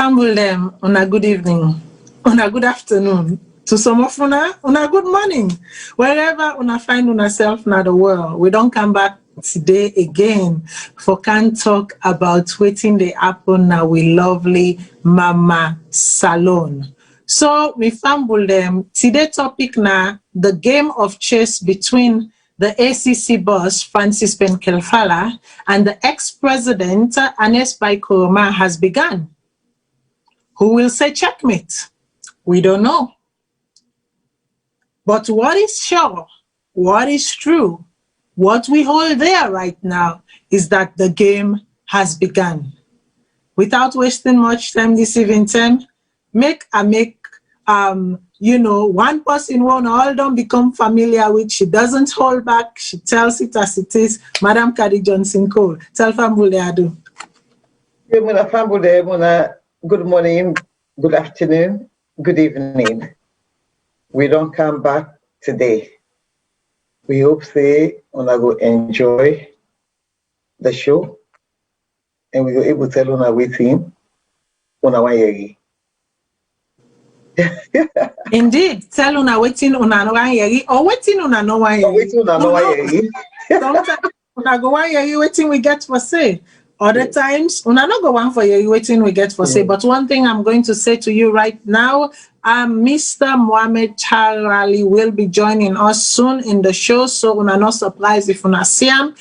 Famble them on a good evening, on a good afternoon. To some of una a good morning. Wherever una find yourself in the world, we don't come back today again for can talk about waiting the happen now with lovely Mama Salone. So we fumble them. Today topic now the game of chess between the ACC boss Francis Penkelfala and the ex-president Anes Baikoroma has begun. Who will say checkmate? We don't know. But what is sure, what is true, what we hold there right now is that the game has begun. Without wasting much time this evening, one person won't all don't become familiar with. She doesn't hold back. She tells it as it is. Madam Kadi Johnson Cole. Tell Fambule Adu. Good morning, good afternoon, good evening. We don't come back today. We hope say una go enjoy the show and we go able to tell una waiting una wanyeri. Indeed, tell una waiting una wanyeri or waiting una no wanyeri. Waiting una no wanyeri. Sometimes una go wanyeri waiting we get for say. Other times, una no go one for you waiting we get for say. But one thing I'm going to say to you right now, Mr. Mohamed Charali will be joining us soon in the show. So una no surprise if una see him.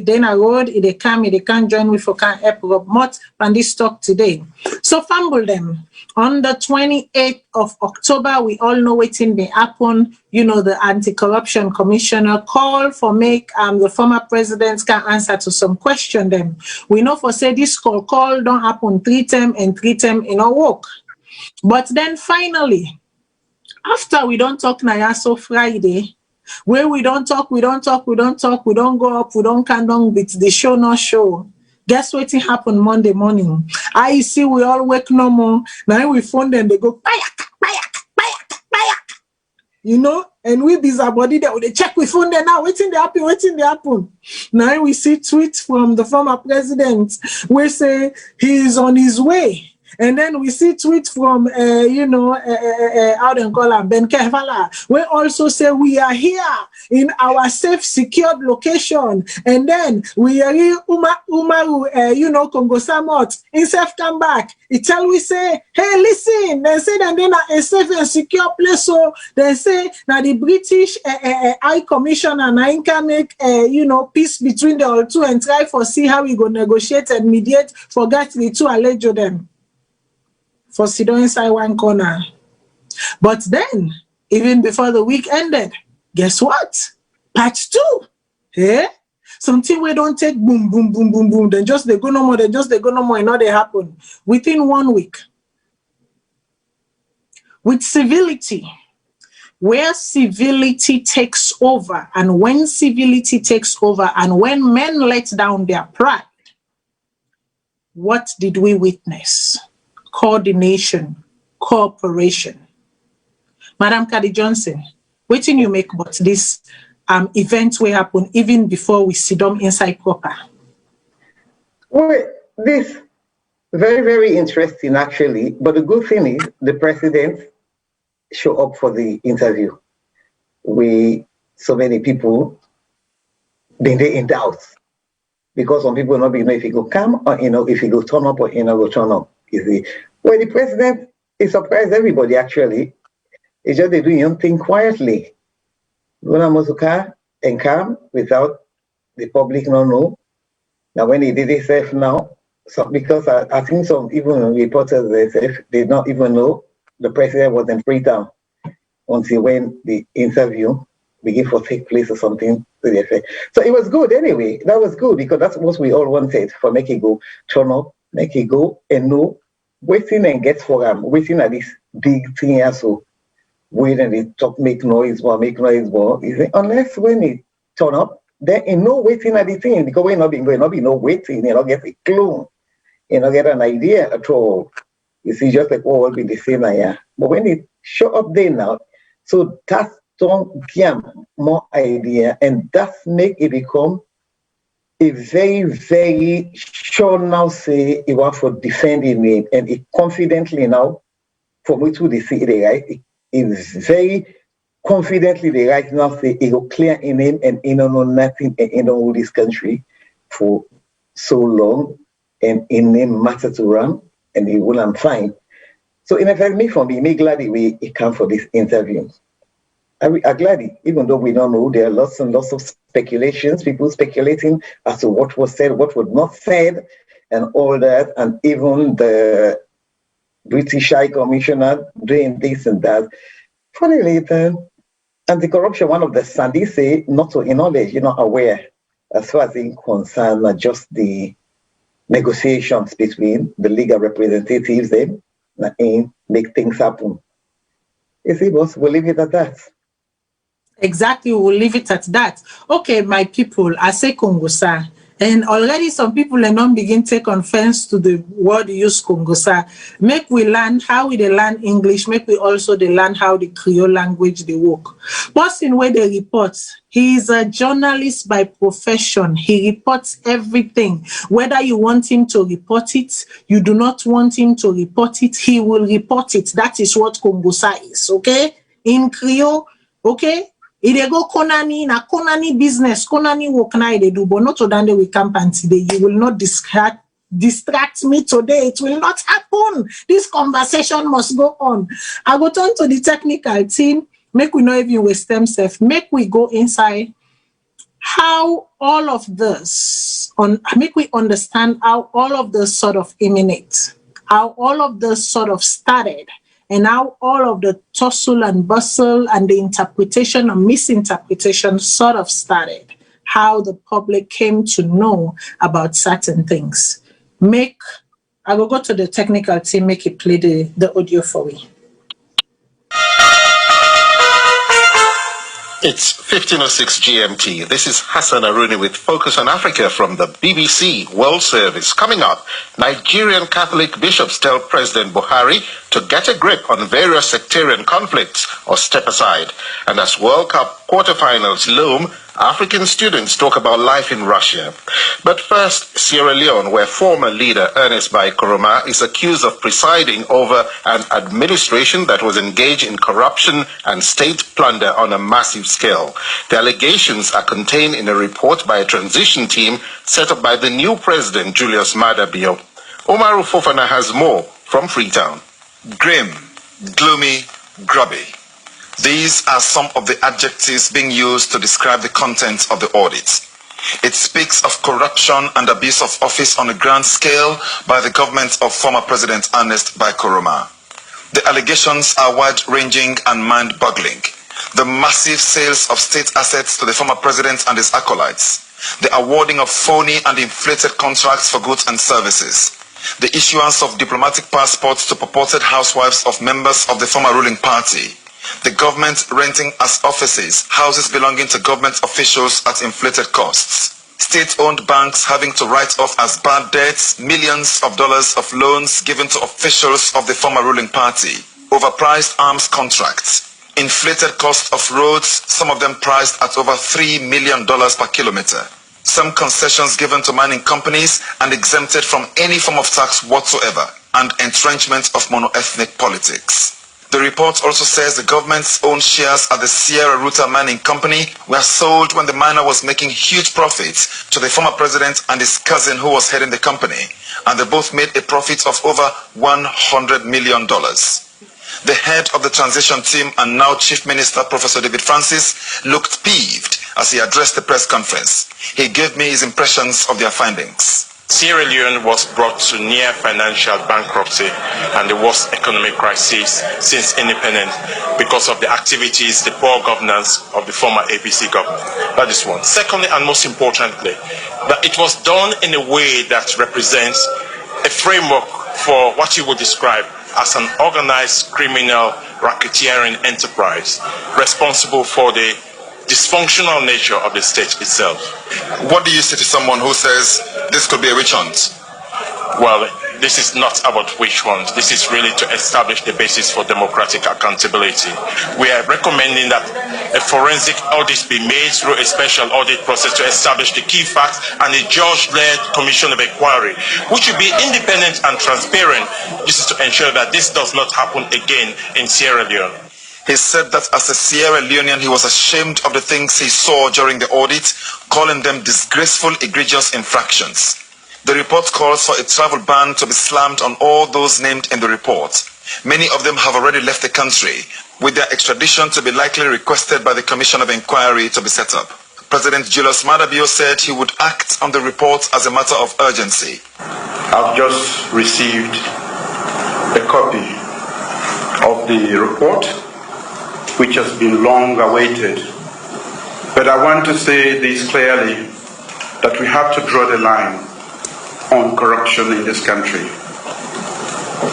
Then a road, if they can join me for can help Robmot and this talk today. So fumble them. On the 28th of October, we all know waiting may happen. You know, the anti-corruption commissioner called for make the former presidents can answer to some question them. We know for say this call don't happen 3 times and 3 times in a walk. But then finally, after we don't talk Nayaso Friday, where we don't talk, we don't go up, we don't come down with the show no show. Guess what happened Monday morning? I see we all wake no more. Now we phone them, they go, you know, and we be our body that they check we phone them now, waiting they happen. Now we see tweets from the former president where say he is on his way. And then we see tweets from, how they call him, Ben Kevala. We also say we are here in our safe, secured location. And then we are here, Umaru, Congo Samot, in safe come back. It tell we say, hey, listen, they say that then a safe and secure place. So they say that the British High Commissioner and can make, peace between the all two and try for see how we go negotiate and mediate, forget the two allege them. For Sidon inside one corner. But then, even before the week ended, guess what? Patch 2. Yeah? Something we don't take boom, boom, boom, boom, boom. Then just they go no more, and now they happen. Within 1 week. With civility. Where civility takes over, and when civility takes over, and when men let down their pride, what did we witness? Coordination, cooperation. Madam Kadi Johnson, waiting you make about this event will happen even before we sit down inside proper. Well, this very, very interesting actually. But the good thing is the president show up for the interview. So many people been there in doubt because some people not know if he go come or if he go turn up or go turn up. You see. Well, the president is surprised everybody actually. It's just they do young thing quietly. Guna Mozuka and calm without the public not know. Now when he did himself now, because I think some even reporters they did not even know the president was in Freetown until when the interview began to take place or something to the effect. So it was good anyway. That was good because that's what we all wanted for make it go turn up, make it go and know waiting and get for him, waiting at this big thing here, so wait and they talk, make noise more. Unless when it turn up, then in no waiting at the thing, because we're not be no waiting, get a clue, get an idea at all. You see, just like all will be the same here. But when it show up there now, so that don't give more idea, and that make it become a very, very sure now say he want for defending him, and he confidently now, for me to see the right, it is very confidently the right now say he will clear in him and he don't know nothing and he don't know this country for so long, and in name matter to run, and he will fine. So in effect, me for me glad he come for this interview. I'm glad, even though we don't know, there are lots and lots of speculations, people speculating as to what was said, what was not said, and all that, and even the British High Commissioner doing this and that. Funnily, anti-corruption, one of the Sandy say, not to knowledge, aware, as far as in concern, not just the negotiations between the legal representatives, them, and make things happen. You see, boss, we'll leave it at that. Exactly, we'll leave it at that. Okay, my people, I say Kongosa. And already some people are not begin to take offense to the word use Kongosa. Make we learn how we learn English, make we also learn how the Creole language they work. Person where they report, he is a journalist by profession. He reports everything. Whether you want him to report it, you do not want him to report it, he will report it. That is what Kongosa is, okay? In Creole, okay? If they go Konani, na Konani business, Konani work na they do, but not today we camp and today. You will not distract me today. It will not happen. This conversation must go on. I go turn to the technical team. Make we not even waste themselves. Make we go inside how all of this make we understand how all of this sort of emanate, how all of this sort of started. And how all of the tussle and bustle and the interpretation or misinterpretation sort of started, how the public came to know about certain things. I will go to the technical team, make it play the audio for me. It's 15:06 GMT. This is Hassan Aruni with Focus on Africa from the BBC World Service. Coming up, Nigerian Catholic bishops tell President Buhari to get a grip on various sectarian conflicts or step aside. And as World Cup quarterfinals loom, African students talk about life in Russia. But first, Sierra Leone, where former leader Ernest Bai Koroma is accused of presiding over an administration that was engaged in corruption and state plunder on a massive scale. The allegations are contained in a report by a transition team set up by the new president, Julius Maada Bio. Omaru Fofana has more from Freetown. Grim, gloomy, grubby. These are some of the adjectives being used to describe the contents of the audit. It speaks of corruption and abuse of office on a grand scale by the government of former President Ernest Bai Koroma. The allegations are wide-ranging and mind-boggling. The massive sales of state assets to the former president and his acolytes, the awarding of phony and inflated contracts for goods and services, the issuance of diplomatic passports to purported housewives of members of the former ruling party, the government renting as offices houses belonging to government officials at inflated costs, state-owned banks having to write off as bad debts millions of dollars of loans given to officials of the former ruling party, overpriced arms contracts, inflated cost of roads, some of them priced at over $3 million per kilometer, some concessions given to mining companies and exempted from any form of tax whatsoever, and entrenchment of mono-ethnic politics. The report also says the government's own shares at the Sierra Ruta Mining Company were sold when the miner was making huge profits to the former president and his cousin who was heading the company, and they both made a profit of over $100 million. The head of the transition team and now Chief Minister, Professor David Francis, looked peeved as he addressed the press conference. He gave me his impressions of their findings. Sierra Leone was brought to near financial bankruptcy and the worst economic crisis since independence because of the activities, the poor governance of the former APC government. That is one. Secondly, and most importantly, that it was done in a way that represents a framework for what you would describe as an organized criminal racketeering enterprise responsible for the dysfunctional nature of the state itself. What do you say to someone who says this could be a witch hunt? Well, this is not about witch hunt. This is really to establish the basis for democratic accountability. We are recommending that a forensic audit be made through a special audit process to establish the key facts, and a judge-led commission of inquiry, which will be independent and transparent. This is to ensure that this does not happen again in Sierra Leone. He said that as a Sierra Leonean, he was ashamed of the things he saw during the audit, calling them disgraceful, egregious infractions. The report calls for a travel ban to be slammed on all those named in the report. Many of them have already left the country, with their extradition to be likely requested by the Commission of Inquiry to be set up. President Julius Maada Bio said he would act on the report as a matter of urgency. I've just received a copy of the report, which has been long awaited. But I want to say this clearly, that we have to draw the line on corruption in this country.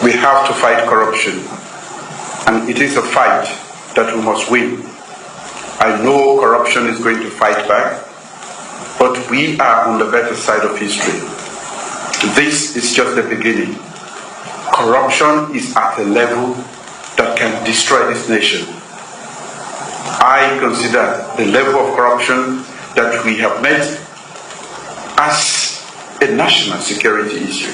We have to fight corruption, and it is a fight that we must win. I know corruption is going to fight back, but we are on the better side of history. This is just the beginning. Corruption is at a level that can destroy this nation. I consider the level of corruption that we have met as a national security issue.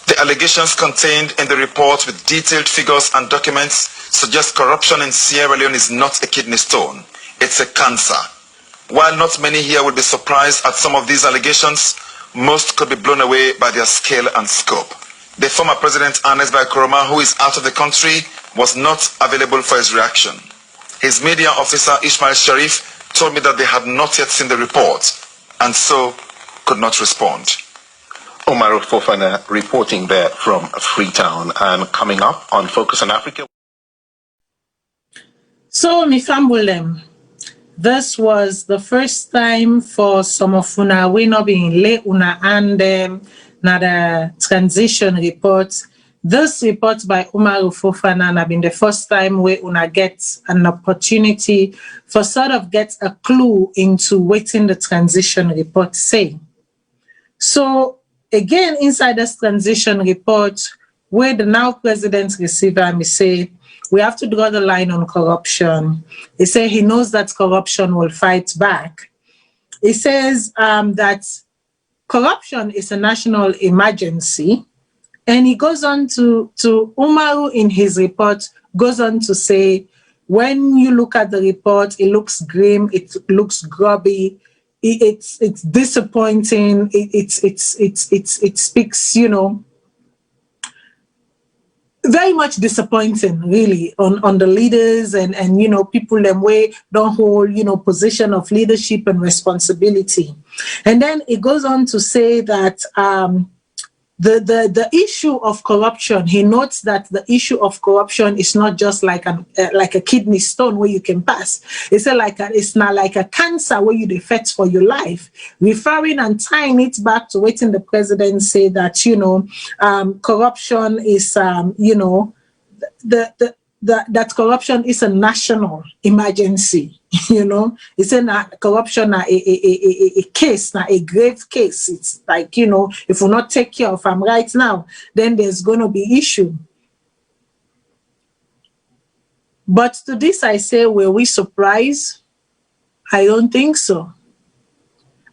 The allegations contained in the report with detailed figures and documents suggest corruption in Sierra Leone is not a kidney stone, it's a cancer. While not many here will be surprised at some of these allegations, most could be blown away by their scale and scope. The former President Ernest Bai Koroma, who is out of the country, was not available for his reaction. His media officer Ismail Sharif told me that they had not yet seen the report and so could not respond. Omar Fofana reporting there from Freetown, and coming up on Focus on Africa. So, Mifambulem, this was the first time for some of una we not being late una and na the transition report. This report by Omar Fofana have been the first time we una get an opportunity for sort of get a clue into what in the transition report say. So again, inside this transition report, where the now president receiver me say, we have to draw the line on corruption. He said he knows that corruption will fight back. He says that corruption is a national emergency. And he goes on to Umaru in his report, goes on to say, when you look at the report, it looks grim, it looks grubby, it's disappointing, it speaks, you know, very much disappointing, really, on the leaders and you know, people them way don't hold, you know, position of leadership and responsibility. And then it goes on to say that the issue of corruption, he notes that the issue of corruption is not just like a kidney stone where you can pass. It's not like a cancer where you defect for your life. Referring and tying it back to waiting the president say that, you know, corruption is, you know, that corruption is a national emergency. You know, it's a corruption, a case, a grave case. It's like, you know, if we not take care of them right now, then there's going to be issue. But to this, I say, were we surprised? I don't think so.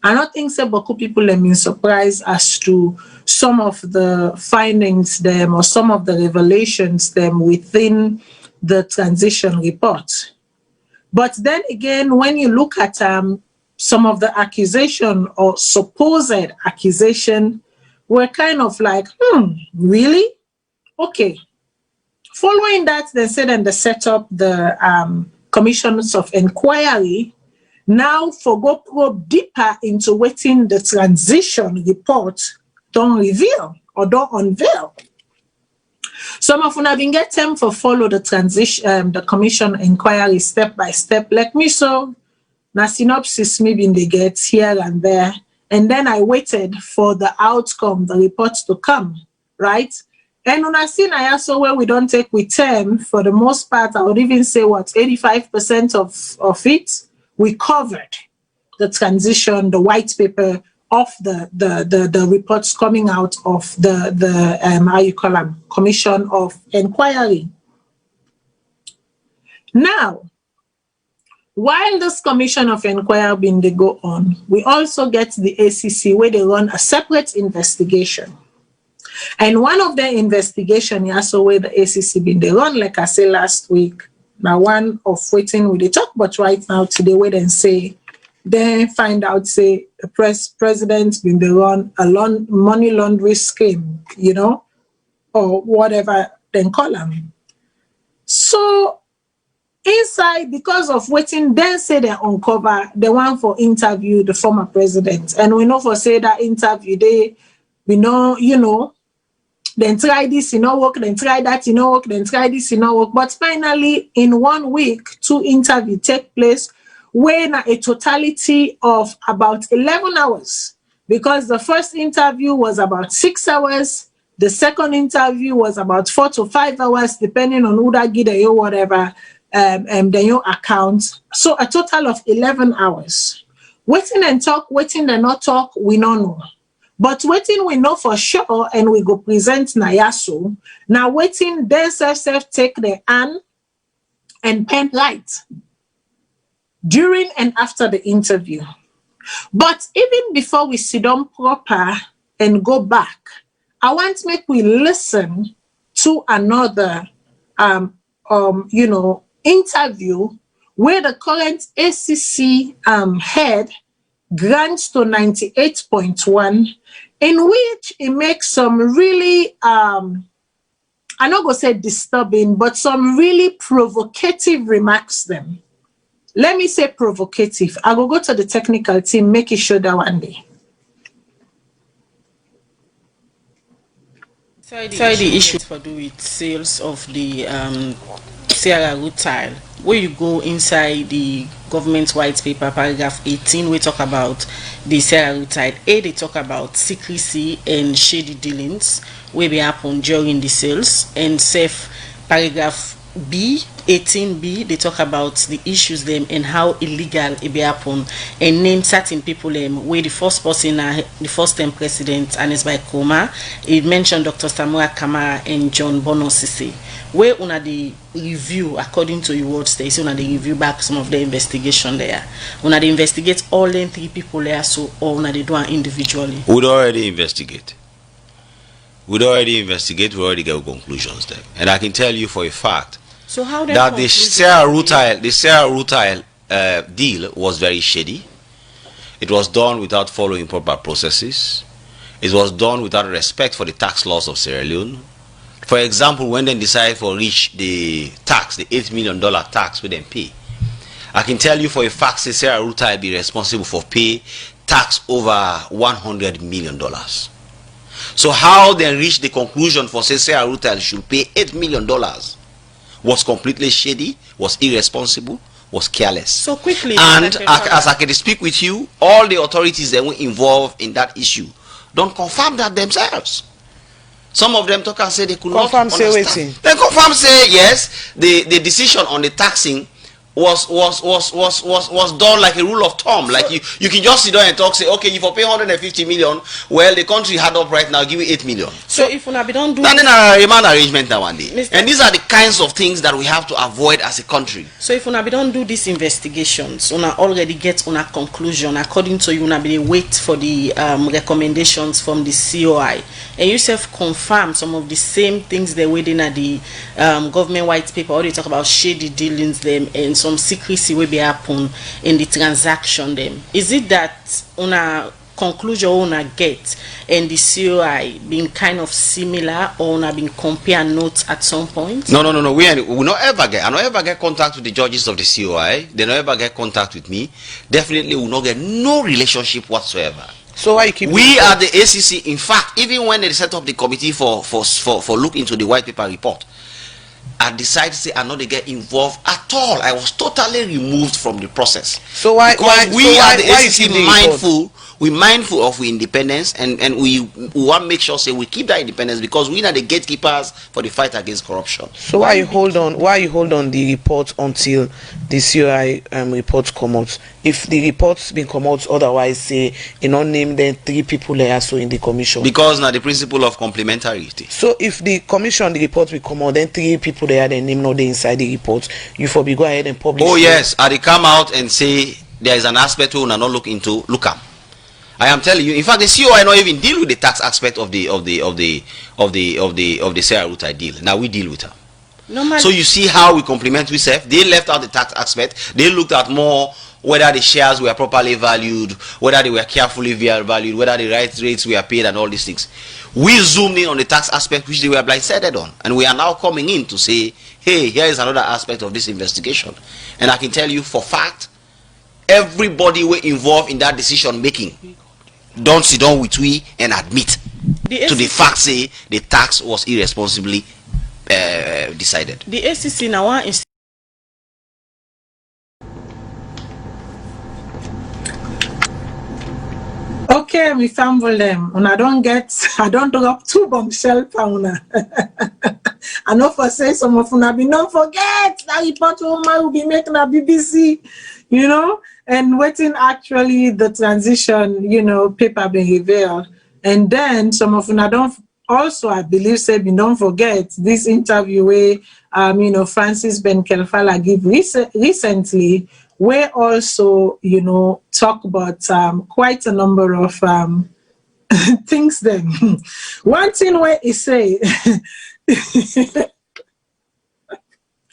I don't think so, but people have been surprised as to some of the findings them or some of the revelations them within the transition report. But then again, when you look at some of the accusation or supposed accusation, we're kind of like, really? Okay. Following that, they said and they set up the commissions of inquiry. Now, for go probe deeper into what in the transition report don't reveal or don't unveil. Some of una been get them for follow the transition, the commission inquiry step by step. Like me, so na synopsis maybe they get here and there, and then I waited for the outcome, the report to come, right? And when I see I also where we don't take with them for the most part, I would even say what 85% of it we covered the transition, the white paper of the reports coming out of the how you call them, Commission of Inquiry. Now, while this Commission of Inquiry been they go on, we also get the ACC where they run a separate investigation. And one of the investigation also where the ACC been they run, like I said last week, now one of waiting with the talk, but right now today wait and say, then find out say the president been they run a money laundering scheme, you know, or whatever then call them. So inside, because of waiting, then say they uncover the one for interview the former president. And we know for say that interview, we know, you know, then try this, you know, work, then try that, you know, work, then try this, you know, work. But finally, in 1 week, 2 interviews take place, when a totality of about 11 hours. Because the first interview was about 6 hours, the second interview was about 4 to 5 hours, depending on who that give you whatever. Then your account. So a total of 11 hours. Waiting and talk, waiting and not talk, we don't know. But waiting we know for sure, and we go present Nayasu. Now waiting, then self take the hand and pen light during and after the interview. But even before we sit down proper and go back, I want to make we listen to another you know, interview where the current ACC head grants to 98.1, in which it makes some really I'm not gonna say disturbing, but some really provocative remarks them. Let me say provocative. I will go to the technical team, make it show that one day. So the issue for do with sales of the Sierra root tile. Where you go inside the government white paper, paragraph 18, we talk about the Sierra root tile. They talk about secrecy and shady dealings where they happen during the sales. And safe paragraph B, 18B, they talk about the issues them and how illegal it be happen, and name certain people where the first person, the first time president, and it's by Koma. It mentioned Dr. Samura Kamara and John Bono Sisi. Where una the review, according to your words, they say una the review back some of the investigation there. Una they investigate all them 3 people there, so or una they do it individually. We'd already investigate. We already get conclusions there, and I can tell you for a fact. So how that the Sierra root tile deal was very shady. It was done without following proper processes. It was done without respect for the tax laws of Sierra Leone. For example, when they decided to reach the tax, the $8 million tax we then pay, I can tell you for a fact the Sierra root tile be responsible for pay tax over $100 million. So how they reach the conclusion for say Sierra root tile should pay $8 million was completely shady, was irresponsible, was careless. So quickly, and as I can speak with you, all the authorities that were involved in that issue don't confirm that themselves. Some of them talk and say they could confirm, not understand. They confirm say yes, the decision on the taxing was done like a rule of thumb. So, like you can just sit down and talk, say, okay, you for pay 150 million, well the country had up right now, give you 8 million. So if we don't do then a remand arrangement now one day. Mr. And these are the kinds of things that we have to avoid as a country. So if we don't do these investigations, we already get on a conclusion according to you, we wait for the recommendations from the COI, and you self confirm some of the same things they waiting at the government white paper, or they talk about shady dealings them and some secrecy will be happen in the transaction them. Is it that on a conclusion on a get and the COI being kind of similar, or on a being compare notes at some point? No. We not ever get. I not ever get contact with the judges of the COI. They not ever get contact with me. Definitely will not get no relationship whatsoever. So why you keep we are the ACC. In fact, even when they set up the committee for look into the white paper report, I decided to say I'm not to get involved at all. I was totally removed from the process. So why we are the ACC mindful? we mindful of we independence, and we want to make sure say we keep that independence, because we are the gatekeepers for the fight against corruption. So why you hold on the report until the COI report come out? If the report's been come out, otherwise say you know name then 3 people there so in the commission. Because now the principle of complementarity. So if the commission the report will come out, then 3 people there then name not the inside the report, you for be go ahead and publish. Oh yes, and they come out and say there is an aspect we will not look into. Look up. I am telling you. In fact, the COI not even deal with the tax aspect of the Sarah Rutai deal. Now we deal with her. Normally, so you see how we complement ourselves. They left out the tax aspect. They looked at more whether the shares were properly valued, whether they were carefully valued, whether the right rates were paid, and all these things. We zoomed in on the tax aspect which they were blindsided on, and we are now coming in to say, hey, here is another aspect of this investigation. And I can tell you for fact, everybody were involved in that decision making don't sit down with we and admit to the fact say the tax was irresponsibly decided. The ACC now one is okay, me famble them. And I don't drop 2 bombshell fauna. I know for say some of una be don't forget that report woman will be making a BBC, you know, and waiting actually the transition, you know, paper being revealed. And then some of una don't also, I believe, say, don't forget this interview where, you know, Francis Ben Kelfala give recently, where also, you know, talk about quite a number of things then. One thing where he say,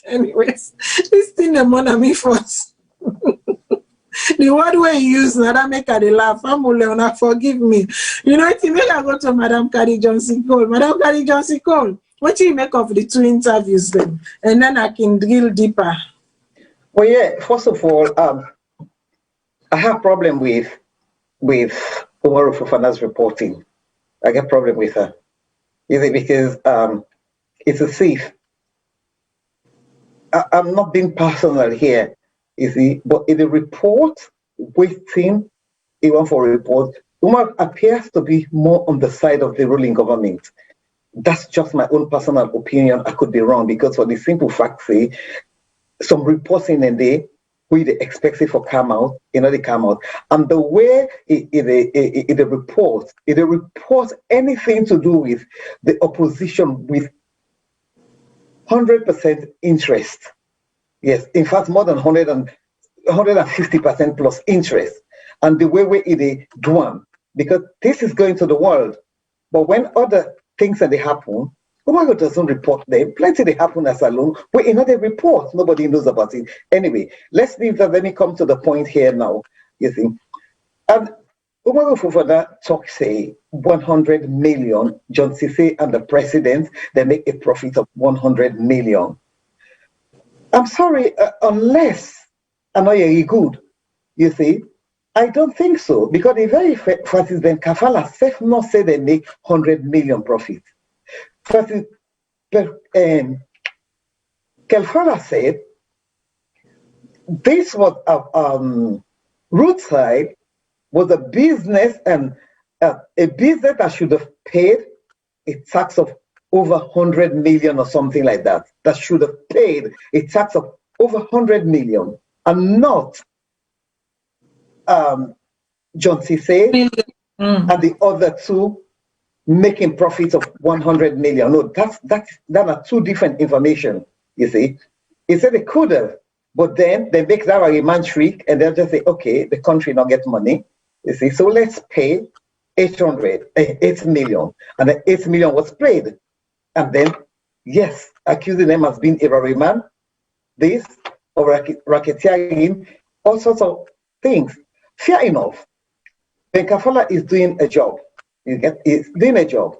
anyways, this thing the money me first. The word where you use, that make her laugh. I'm Leona, forgive me. You know, it make I go to Madam Carrie Johnson Cole. Madam Carrie Johnson Cole, what do you make of the 2 interviews then? And then I can drill deeper. Well, yeah, first of all, I have problem with Umaru Fofana's reporting. I get problem with her. Is it because it's a thief? I'm not being personal here. You see, but in the report, waiting even for a report, Umar appears to be more on the side of the ruling government. That's just my own personal opinion. I could be wrong, because for the simple fact, say, some reports in a day, we they expect it for come out, you know, they come out. And the way it reports anything to do with the opposition with 100% interest. Yes, in fact, more than 150% plus interest. And the way it do them, because this is going to the world. But when other things that they happen, Umaru doesn't report them. Plenty they happen as SALONE, but in other reports, nobody knows about it. Anyway, let's leave that. Let me come to the point here now. You see, and Umaru Fofana talk say 100 million. John Cisse and the president, they make a profit of 100 million. I'm sorry, unless I know you're good, you see, I don't think so, because the very Francis Ben Kafala safe not say they make 100 million profit. Francis Kafala said this was Roadside was a business, and a business that should have paid a tax of over 100 million or something like that. That should have paid a tax of over 100 million, and not John Cisse and the other 2 making profits of 100 million. No, that are 2 different information. You see, he said they could have, but then they make that a remand trick, and they'll just say, okay, the country not get money. You see, so let's pay 8 million, and the 8 million was paid. And then, yes, accusing them as being a remand, this, or racketeering, all sorts of things. Fair enough. Ben Kafala is doing a job. He's doing a job.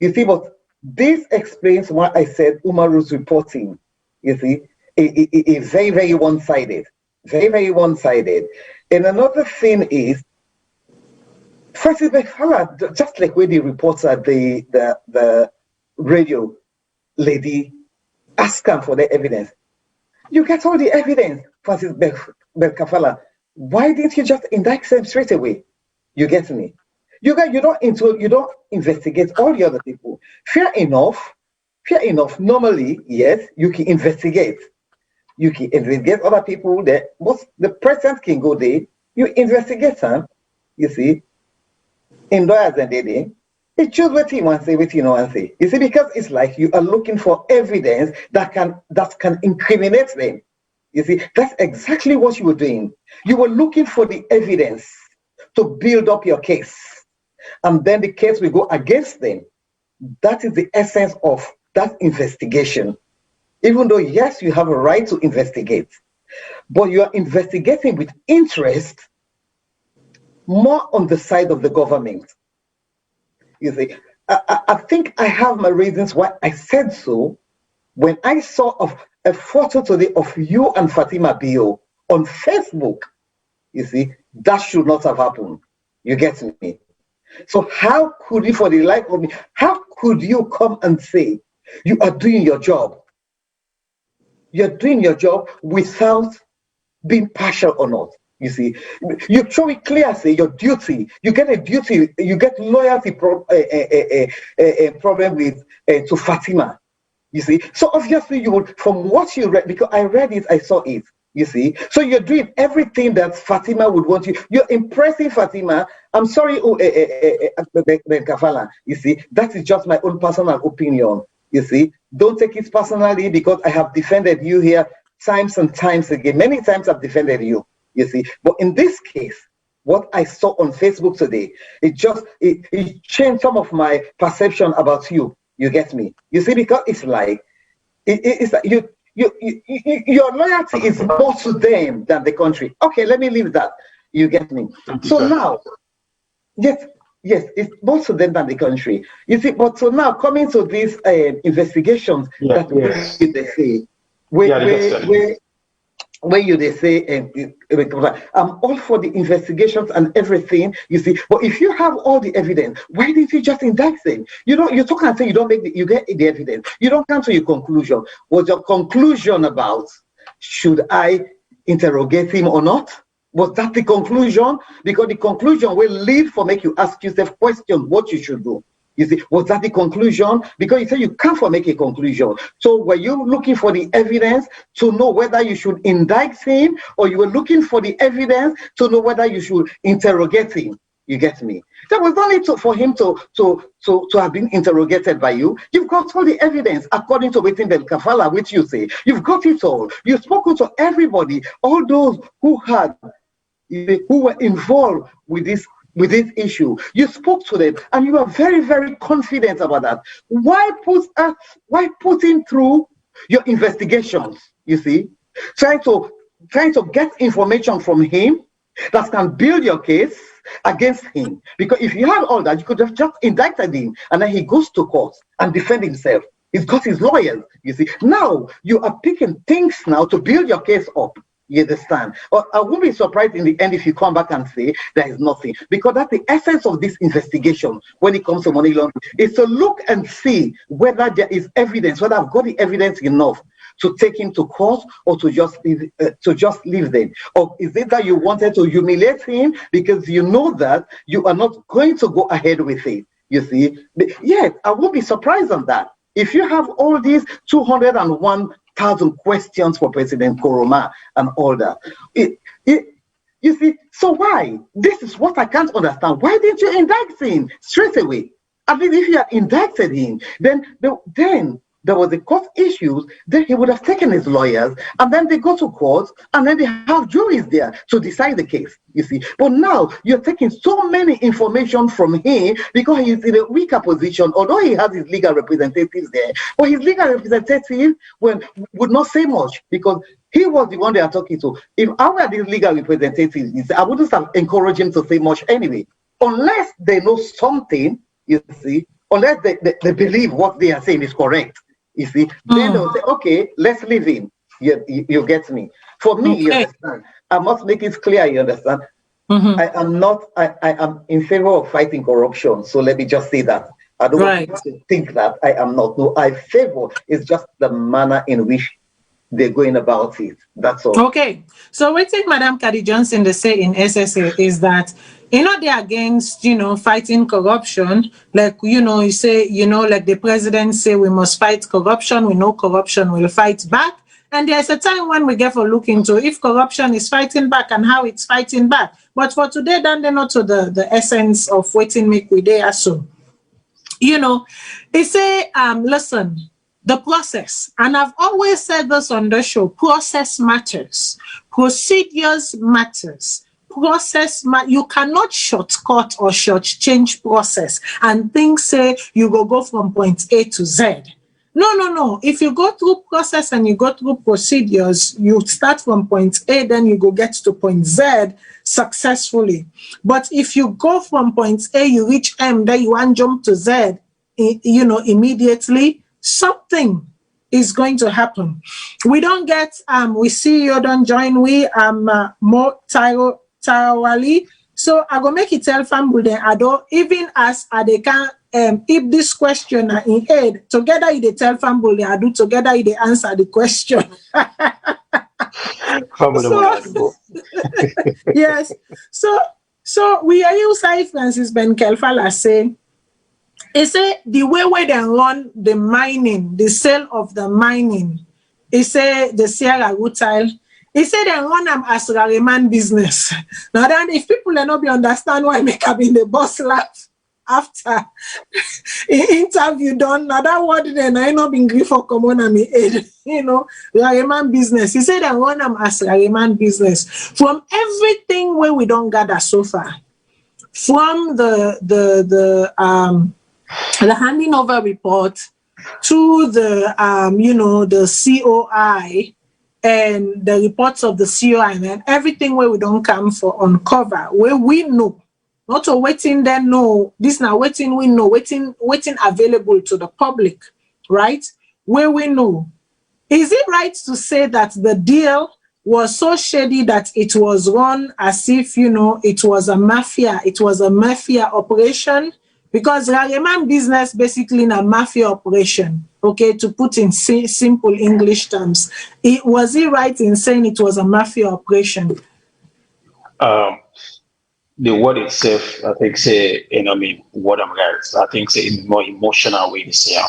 You see, but this explains why I said Umaru's reporting, you see, is very, very one-sided. Very, very one-sided. And another thing is, Francis Ben Kafala, just like when the reports at the radio lady ask them for the evidence. You get all the evidence, Francis Ben Kafala. Why didn't you just indict them straight away? You get me? You don't investigate all the other people. Fair enough. Normally, yes, you can investigate. You can investigate other people that the president can go there. You investigate them. You see, in lawyers and they choose what you want to say, what you don't want to say. You see, because it's like you are looking for evidence that can incriminate them. You see, that's exactly what you were doing. You were looking for the evidence to build up your case, and then the case will go against them. That is the essence of that investigation. Even though, yes, you have a right to investigate, but you are investigating with interest more on the side of the government. You see, I think I have my reasons why I said so. When I saw a photo today of you and Fatima Bio on Facebook, you see, that should not have happened. You get me? So how could you, for the life of me, how could you come and say you are doing your job? You're doing your job without being partial or not. You see, you show it clear, say your duty. You get a duty, you get loyalty problem with to Fatima. You see, so obviously you would, from what you read, because I read it, I saw it. You see, so you're doing everything that Fatima would want you. You're impressing Fatima. I'm sorry, Ben Kafala. You see, that is just my own personal opinion. You see, don't take it personally, because I have defended you here times and times again. Many times I've defended you. You see, but in this case, what I saw on Facebook today, it changed some of my perception about you. You get me? You see, because it's like it's like your loyalty is more to them than the country. Okay, let me leave that. You get me? So now, yes, it's more to them than the country. You see, but so now coming to these investigations that they say, where they say, I'm all for the investigations and everything, you see, but if you have all the evidence, why didn't you just indict them? You talk and say you don't you get the evidence. You don't come to your conclusion. Was your conclusion about, should I interrogate him or not? Was that the conclusion? Because the conclusion will lead for make you ask yourself questions what you should do. You see, was that the conclusion? Because you say you can't make a conclusion. So were you looking for the evidence to know whether you should indict him, or you were looking for the evidence to know whether you should interrogate him? You get me? There was no need for him to have been interrogated by you. You've got all the evidence according to within the kafala, which you say. You've got it all. You've spoken to everybody, all those who were involved with this issue. You spoke to them and you are very, very confident about that. Why put him through your investigations? You see, trying to get information from him that can build your case against him. Because if you had all that, you could have just indicted him and then he goes to court and defend himself. He's got his lawyers. You see, now you are picking things now to build your case up. You understand? Or I won't be surprised in the end if you come back and say there is nothing, because that's the essence of this investigation when it comes to money laundering, is to look and see whether there is evidence, whether I've got the evidence enough to take him to court or to just leave them. Or is it that you wanted to humiliate him because you know that you are not going to go ahead with it? You see? Yes, I won't be surprised on that. If you have all these 201,000 questions for President Koroma and all that, you see, so why? This is what I can't understand. Why didn't you indict him straight away? I mean, if you had indicted him, then there was the court issues, then he would have taken his lawyers, and then they go to court, and then they have juries there to decide the case, you see. But now you're taking so many information from him because he's in a weaker position, although he has his legal representatives there. But his legal representative would not say much because he was the one they are talking to. If I were these legal representatives, I wouldn't have encouraged him to say much anyway, unless they know something, you see, unless they believe what they are saying is correct. You see, then they'll say, okay, let's leave him. You get me? For me, okay. You understand? I must make it clear, you understand? Mm-hmm. I am in favor of fighting corruption. So let me just say that. I don't want to think that I am not. No, I favor. It's just the manner in which they're going about it. That's all. Okay. So what think Madam Kadi Johnson they say in SSA is that they're against, fighting corruption. Like, you say, like the president say we must fight corruption. We know corruption will fight back. And there's a time when we get for look into if corruption is fighting back and how it's fighting back. But for today, then they're not to the essence of waiting make we there. So, they say, listen, the process, and I've always said this on the show, process matters. Procedures matters. You cannot shortcut or shortchange process and think, say, you go from point A to Z. No. If you go through process and you go through procedures, you start from point A, then you go get to point Z successfully. But if you go from point A, you reach M, then you want jump to Z, immediately, something is going to happen. We don't get, we see you don't join, more thoroughly. So I go make it tell family then I don't, even as they can, if this question are in head, together they tell family I do, together they answer the question. Yes. So we are you say Francis Ben Kelfala say, he say the way they run the mining, the sale of the mining, he say the Sierra Rutile, he said they run them as Rariman business. Now then, if people are not be understand why make up in the boss laugh after interview done, now that word then I not been grief for common and me head, Rariman business. He said they run them as Rariman business. From everything where we don't gather so far, from the handing over report to the the COI and the reports of the COI and everything where we don't come for uncover, where we know, not to waiting then know, this now waiting we know, waiting available to the public, right? Where we know. Is it right to say that the deal was so shady that it was run as if, it was a mafia operation? Because Rariman business basically in a mafia operation, okay, to put in simple English terms. Was he right in saying it was a mafia operation? The word itself, I think, say, word I'm right. I think, say, in more emotional way to say,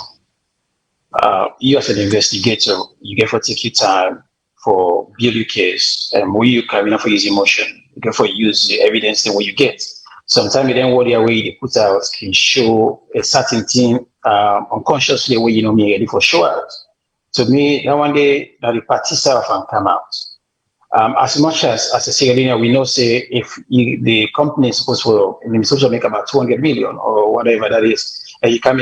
you as an investigator, you get for take your time for build your case, and where you carry enough for use emotion, you get for use the evidence the way you get. Sometimes then what their way they put out can show a certain thing unconsciously where me ready for show out. To me, that one day that the party self and come out. As much as a Sierra we know say if the company is supposed to make about 200 million or whatever that is, and you can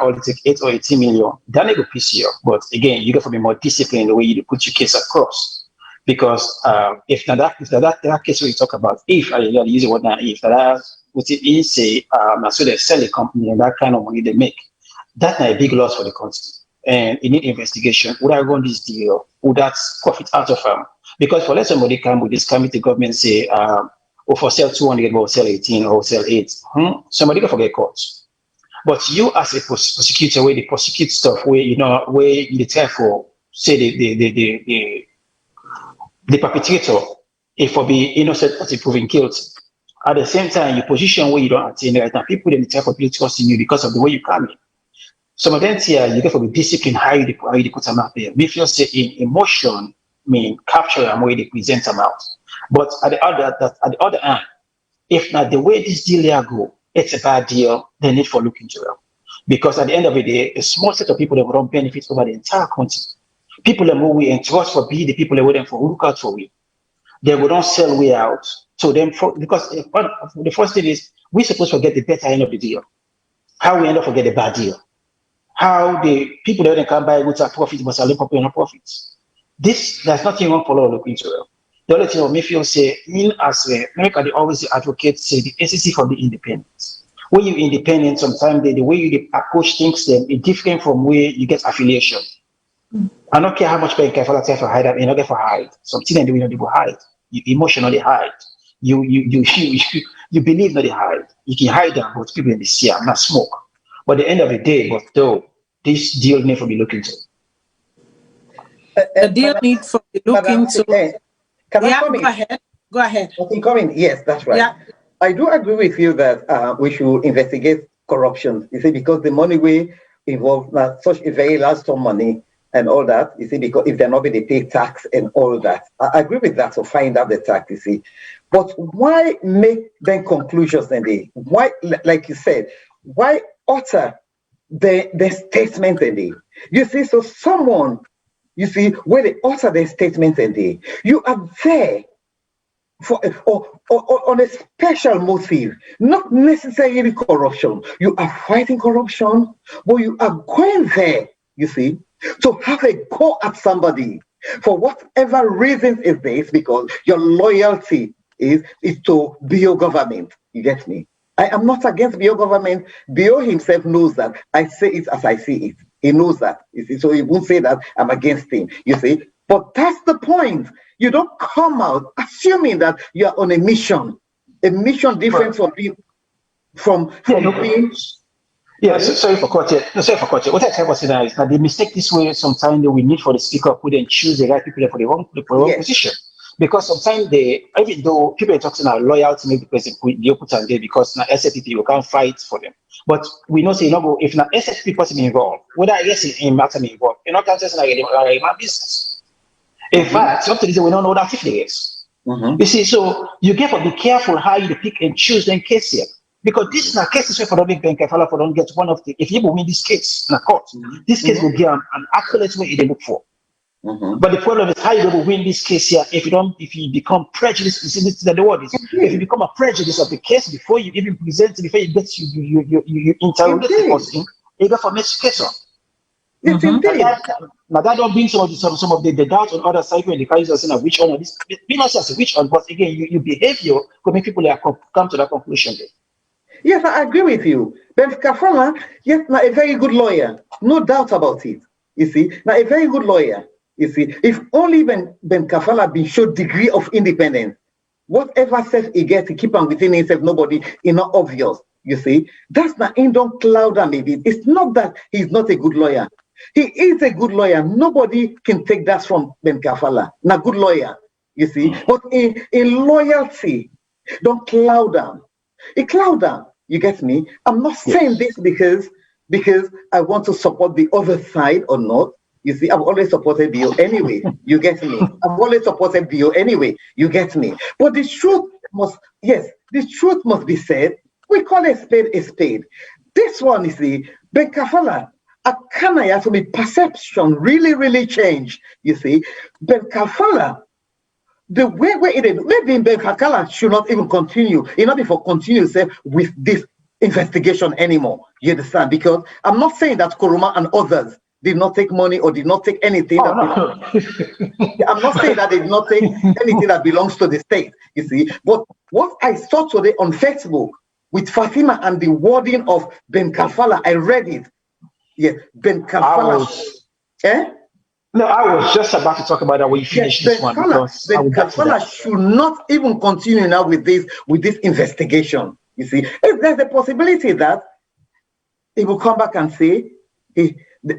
only take 8 or 18 million, then they go piss you up. But again, you got to be more disciplined in the way you put your case across. Because if that case we talk about, if I use the word now, if that what it is say, so they sell a company and that kind of money they make, that's a big loss for the country. And it need investigation. Would I run this deal? Would that profit out of them? Because for let somebody come with this committee government say, for sell 200, or sell 18, or sell 8, somebody can forget courts. But you as a prosecutor, where they prosecute stuff, where you tell for say the perpetrator, if for be innocent or proven guilty. At the same time, your position where you don't attain right now, people in the type of trust in you because of the way you come in. Some of them here, you get for the discipline, how you put them out there. Me feel say in emotion, capture them where they present them out. But at the other hand, if not the way this deal here go, it's a bad deal, they need for looking into it. Because at the end of the day, a small set of people that don't benefit over the entire country. People that we entrust for be the people that waiting for look out for we. They will not sell way out to them because the first thing is we're supposed to get the better end of the deal. How we end up to get the bad deal. How the people that can buy goods at profit but selling people no profits. There's nothing wrong for law looking into it. The only thing me feel say in as America they always advocate say the SEC for the independence. When you independent, sometimes the way you approach things them is different from where you get affiliation. I don't care how much pain for that for hide that, you not get for hide. Something they will not hide. You emotionally hide. You believe that they hide. You can hide them, but people in the sea are not smoke. But at the end of the day, but though this deal never be looking to. The deal needs to be looked into. Can I Yeah, come go in? ahead. Go ahead. I can come in. Yes, that's right. Yeah. I do agree with you that we should investigate corruption. You see, because the money we involve such a very large sum of money and all that. You see, because if they're not going to pay tax and all that, I agree with that. So find out the tax. You see, but why make then conclusions then? Why, like you said, why utter the statement and you see? So someone, you see, when they utter their statement and you are there for or on a special motive, not necessarily corruption. You are fighting corruption, but you are going there, you see, to have a go at somebody for whatever reason is this, because your loyalty is to Bio government. You get me? I am not against Bio government. Bio himself knows that. I say it as I see it. He knows that. You see, so he won't say that I'm against him. You see, but that's the point. You don't come out assuming that you are on a mission different from being being. Yeah, sorry for cutting. No, sorry for cutting. What I try to say now is that the mistake this way sometimes we need for the speaker who then choose the right people for the wrong position. Because sometimes even though people are talking about loyalty, maybe because they put on there because now SFP you can't fight for them. But we know say if now SFP person involved, whether yes in matter involved, you know, can't just like my business. In fact, up to this, we don't know that if there is. You see, so you get to be careful how you pick and choose the case here. Because this is a case where for the big bank, if I don't get one of the, if you win this case in a court, this case will get an accurate way they look for. But the problem is how you will win this case here if you become prejudiced. You see, this is the word is if you become a prejudice of the case before you even present it, before you get you interrogate the person, you got for next case on. Now that don't bring some of the doubt on other side when the guys are saying which one of this, be not just which one, but again, your behavior could make people come to that conclusion. Yes, I agree with you. Ben Kafala, yes, now a very good lawyer, no doubt about it. You see, now a very good lawyer. You see, if only Ben Kafala been showed degree of independence, whatever self he gets, he keep on within himself, nobody, it's not obvious. You see, that's not in don't cloud him maybe. It's not that he's not a good lawyer. He is a good lawyer. Nobody can take that from Ben Kafala. Now, good lawyer, you see. But in loyalty, don't cloud him. It cloud him. You get me? I'm not saying this because I want to support the other side or not. You see, I've always supported Bio anyway. You get me? I've always supported Bio anyway. You get me? But the truth must be said. We call a spade a spade. This one, you see, Ben Kafala, Akanaya to be perception really, really changed. You see, Ben Kafala, the way it is, maybe Ben Kafala should not even continue. It not before continue with this investigation anymore. You understand? Because I'm not saying that Kuruma and others did not take money or did not take anything. I'm not saying that they did not take anything that belongs to the state. You see, but what I saw today on Facebook with Fatima and the wording of Ben Kafala, I read it. Yeah, Ben Kafala. No, I was just about to talk about that when you finish this one. Because Ben Kafala should not even continue now with this investigation. You see, if there's a possibility that he will come back and say,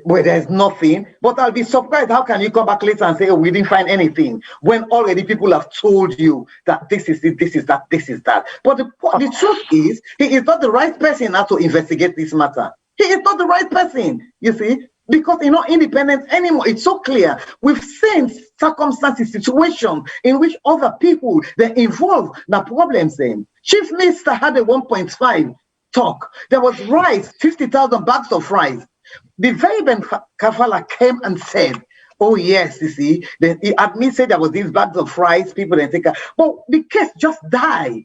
well, there's nothing, but I'll be surprised. How can you come back later and say, oh, we didn't find anything, when already people have told you that this is it, this is that, this is that. But the truth is, he is not the right person now to investigate this matter. He is not the right person, you see, because he's not independent anymore. It's so clear. We've seen circumstances, situations in which other people, they're involved in the problems. Chief Minister had a 1.5 talk. There was rice, 50,000 bags of rice. The very Ben Kafala came and said, oh yes, you see, he admitted there was these bags of rice, people didn't take it. But the case just died.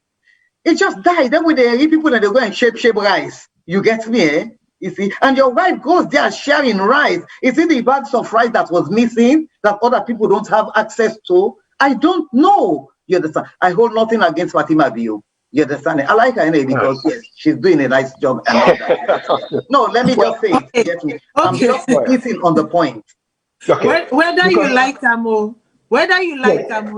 It just died. Then when they people and they go and shape rice. You get me, eh? You see, and your wife goes there sharing rice. Is it the bags of rice that was missing that other people don't have access to? I don't know. You understand? I hold nothing against Fatima Bio. You understand? I like her anyway because yes, she's doing a nice job and all that. No, let me just say it. You get me? I'm just hitting on the point. Okay. Whether you like Amo,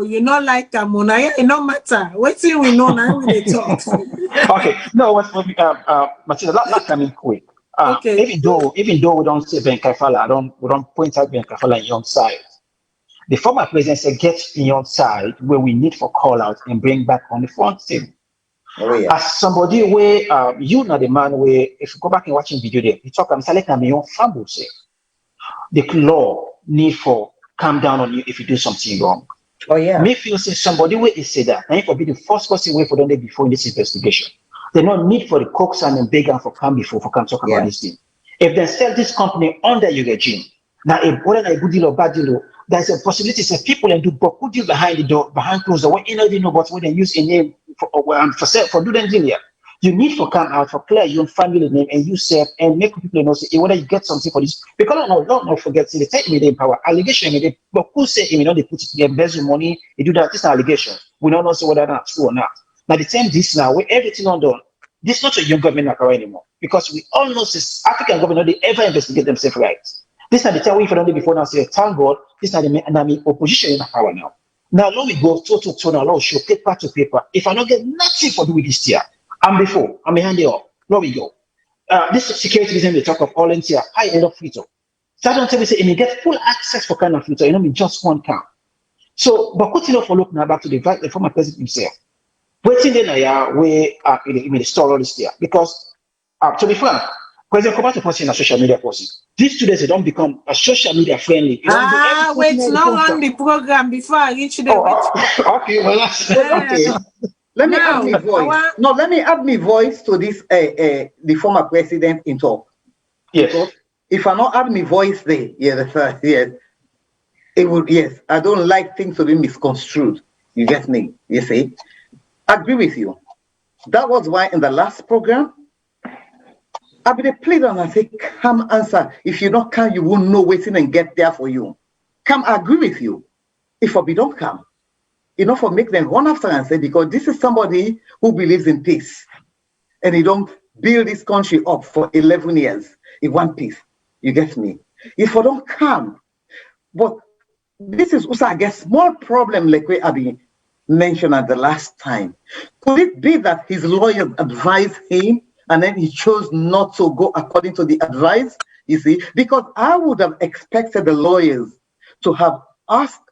you not like Amo, now it no matter. Wait till we know now we talk. Okay. No, Martina, last time in quick. Okay. Even though we don't say Ben Kafala, we don't point out Ben Kafala on your side. The former president said, get beyond side where we need for call out and bring back on the front thing. Oh, yeah. As somebody where you know the man where if you go back and watching video there, he talk I'm select my own family say the law need for calm down on you if you do something wrong. Oh yeah. Me feel say somebody where is say that and for be the first person way for them before in this investigation. They no need for the coax and then beg for come before for come talk about this thing. If they sell this company under your regime, now if whether a good deal or bad deal, there's a possibility that people and do good deal behind the door, behind closed door, you know, but when they use a name for do them deal here. You need for come out for clear your family name and you serve and make people know say whether you get something for this because don't forget see they take me in power allegation they but who say you know they put it they embezzle money they do that this is allegation we don't know say whether that's true or not. Now the time this now where everything on done this is not a young government in power anymore because we all know this African government they ever investigate themselves right. This is not the time we for them before now say thank God this is not the enemy opposition in power now. Now let me go to now let show paper to paper if I don't get nothing for do with this year. I'm before, I'm behind you all. There we go. This security reason we talk of all in here, I end up free-to. So I don't tell me say, if you get full access for kind of free-to, you know, me just one count. So, but what you know for look now back to the former president himself. Waiting then where in the story all this year. Because, to be frank, President Obama to in a social media person. These students they don't become a social media friendly. Wait, not on the program before I reach the okay, well that's okay. Let me add my voice. No, let me add my voice to this the former president in talk. Yes. Because if I not add my voice there, yes, it would I don't like things to be misconstrued. You get me? You see? I agree with you. That was why in the last program, I be plead and I say, come answer. If you don't come, you won't know waiting and get there for you. Come, I agree with you. If we don't come. Enough for make them run after and say, because this is somebody who believes in peace. And he don't build this country up for 11 years in one piece. You get me? If I don't come, but this is also, I guess, small problem like we have mentioned at the last time. Could it be that his lawyers advised him and then he chose not to go according to the advice? You see, because I would have expected the lawyers to have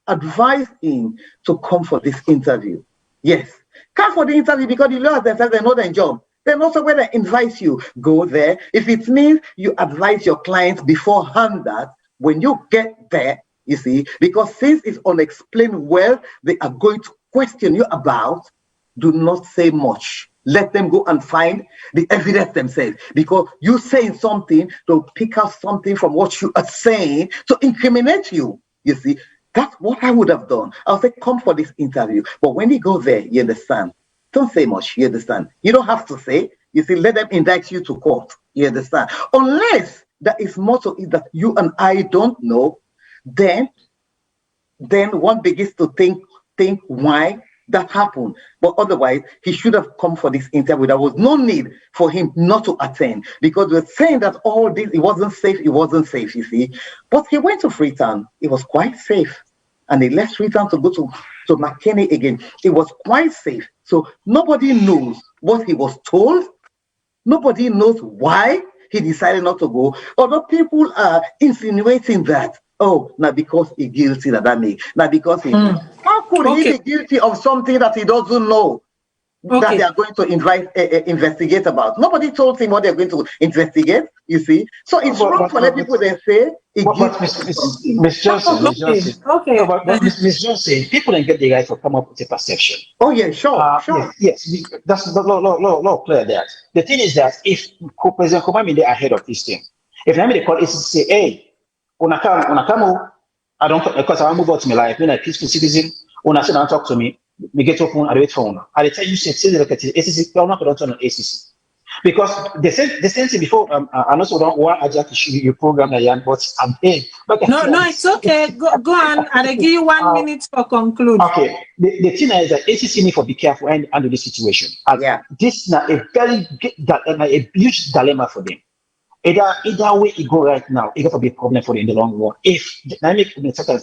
advise him to come for this interview. Yes, come for the interview because the lawyers themselves, they know their job. They know so when they invite you, go there. If it means you advise your clients beforehand that when you get there, you see, because since it's unexplained well, they are going to question you about, do not say much. Let them go and find the evidence themselves because you saying something to pick up something from what you are saying to incriminate you, you see. That's what I would have done. I'll say, come for this interview. But when you go there, you understand. Don't say much, you understand. You don't have to say. You see, let them indict you to court. You understand. Unless there is more to it that you and I don't know, then one begins to think why that happened. But otherwise, he should have come for this interview. There was no need for him not to attend because we're saying that all this, it wasn't safe, you see. But he went to Freetown. It was quite safe. And he left Freetown to go to McKinney again. It was quite safe. So nobody knows what he was told. Nobody knows why he decided not to go. Although people are insinuating that, oh, not because he's guilty that makes. Not because he... How could he be guilty of something that he doesn't know that they are going to investigate about? Nobody told him what they're going to investigate, you see. So it's wrong for let people then say... Miss Johnson, Miss Johnson, people don't get the right to come up with a perception. Oh, yeah, sure. Yes, that's no clear that. The thing is that if President Obama is ahead of this thing, if they call it say, hey, Una come, I don't because I move out to my life. When I'm a peaceful citizen, Una sit down and talk to me, me get open, I wait for Una. I tell you, say look at it, ACC, I'm not going to turn on ACC. Because the same thing before, I also don't want to show you program, but I'm paying. No, it's okay. Go on, and I give you 1 minute for conclude. Okay. The thing is that ACC need to be careful and handle this situation. This is a huge dilemma for them. Either way it go right now, it's going to be a problem for them in the long run. If the dynamic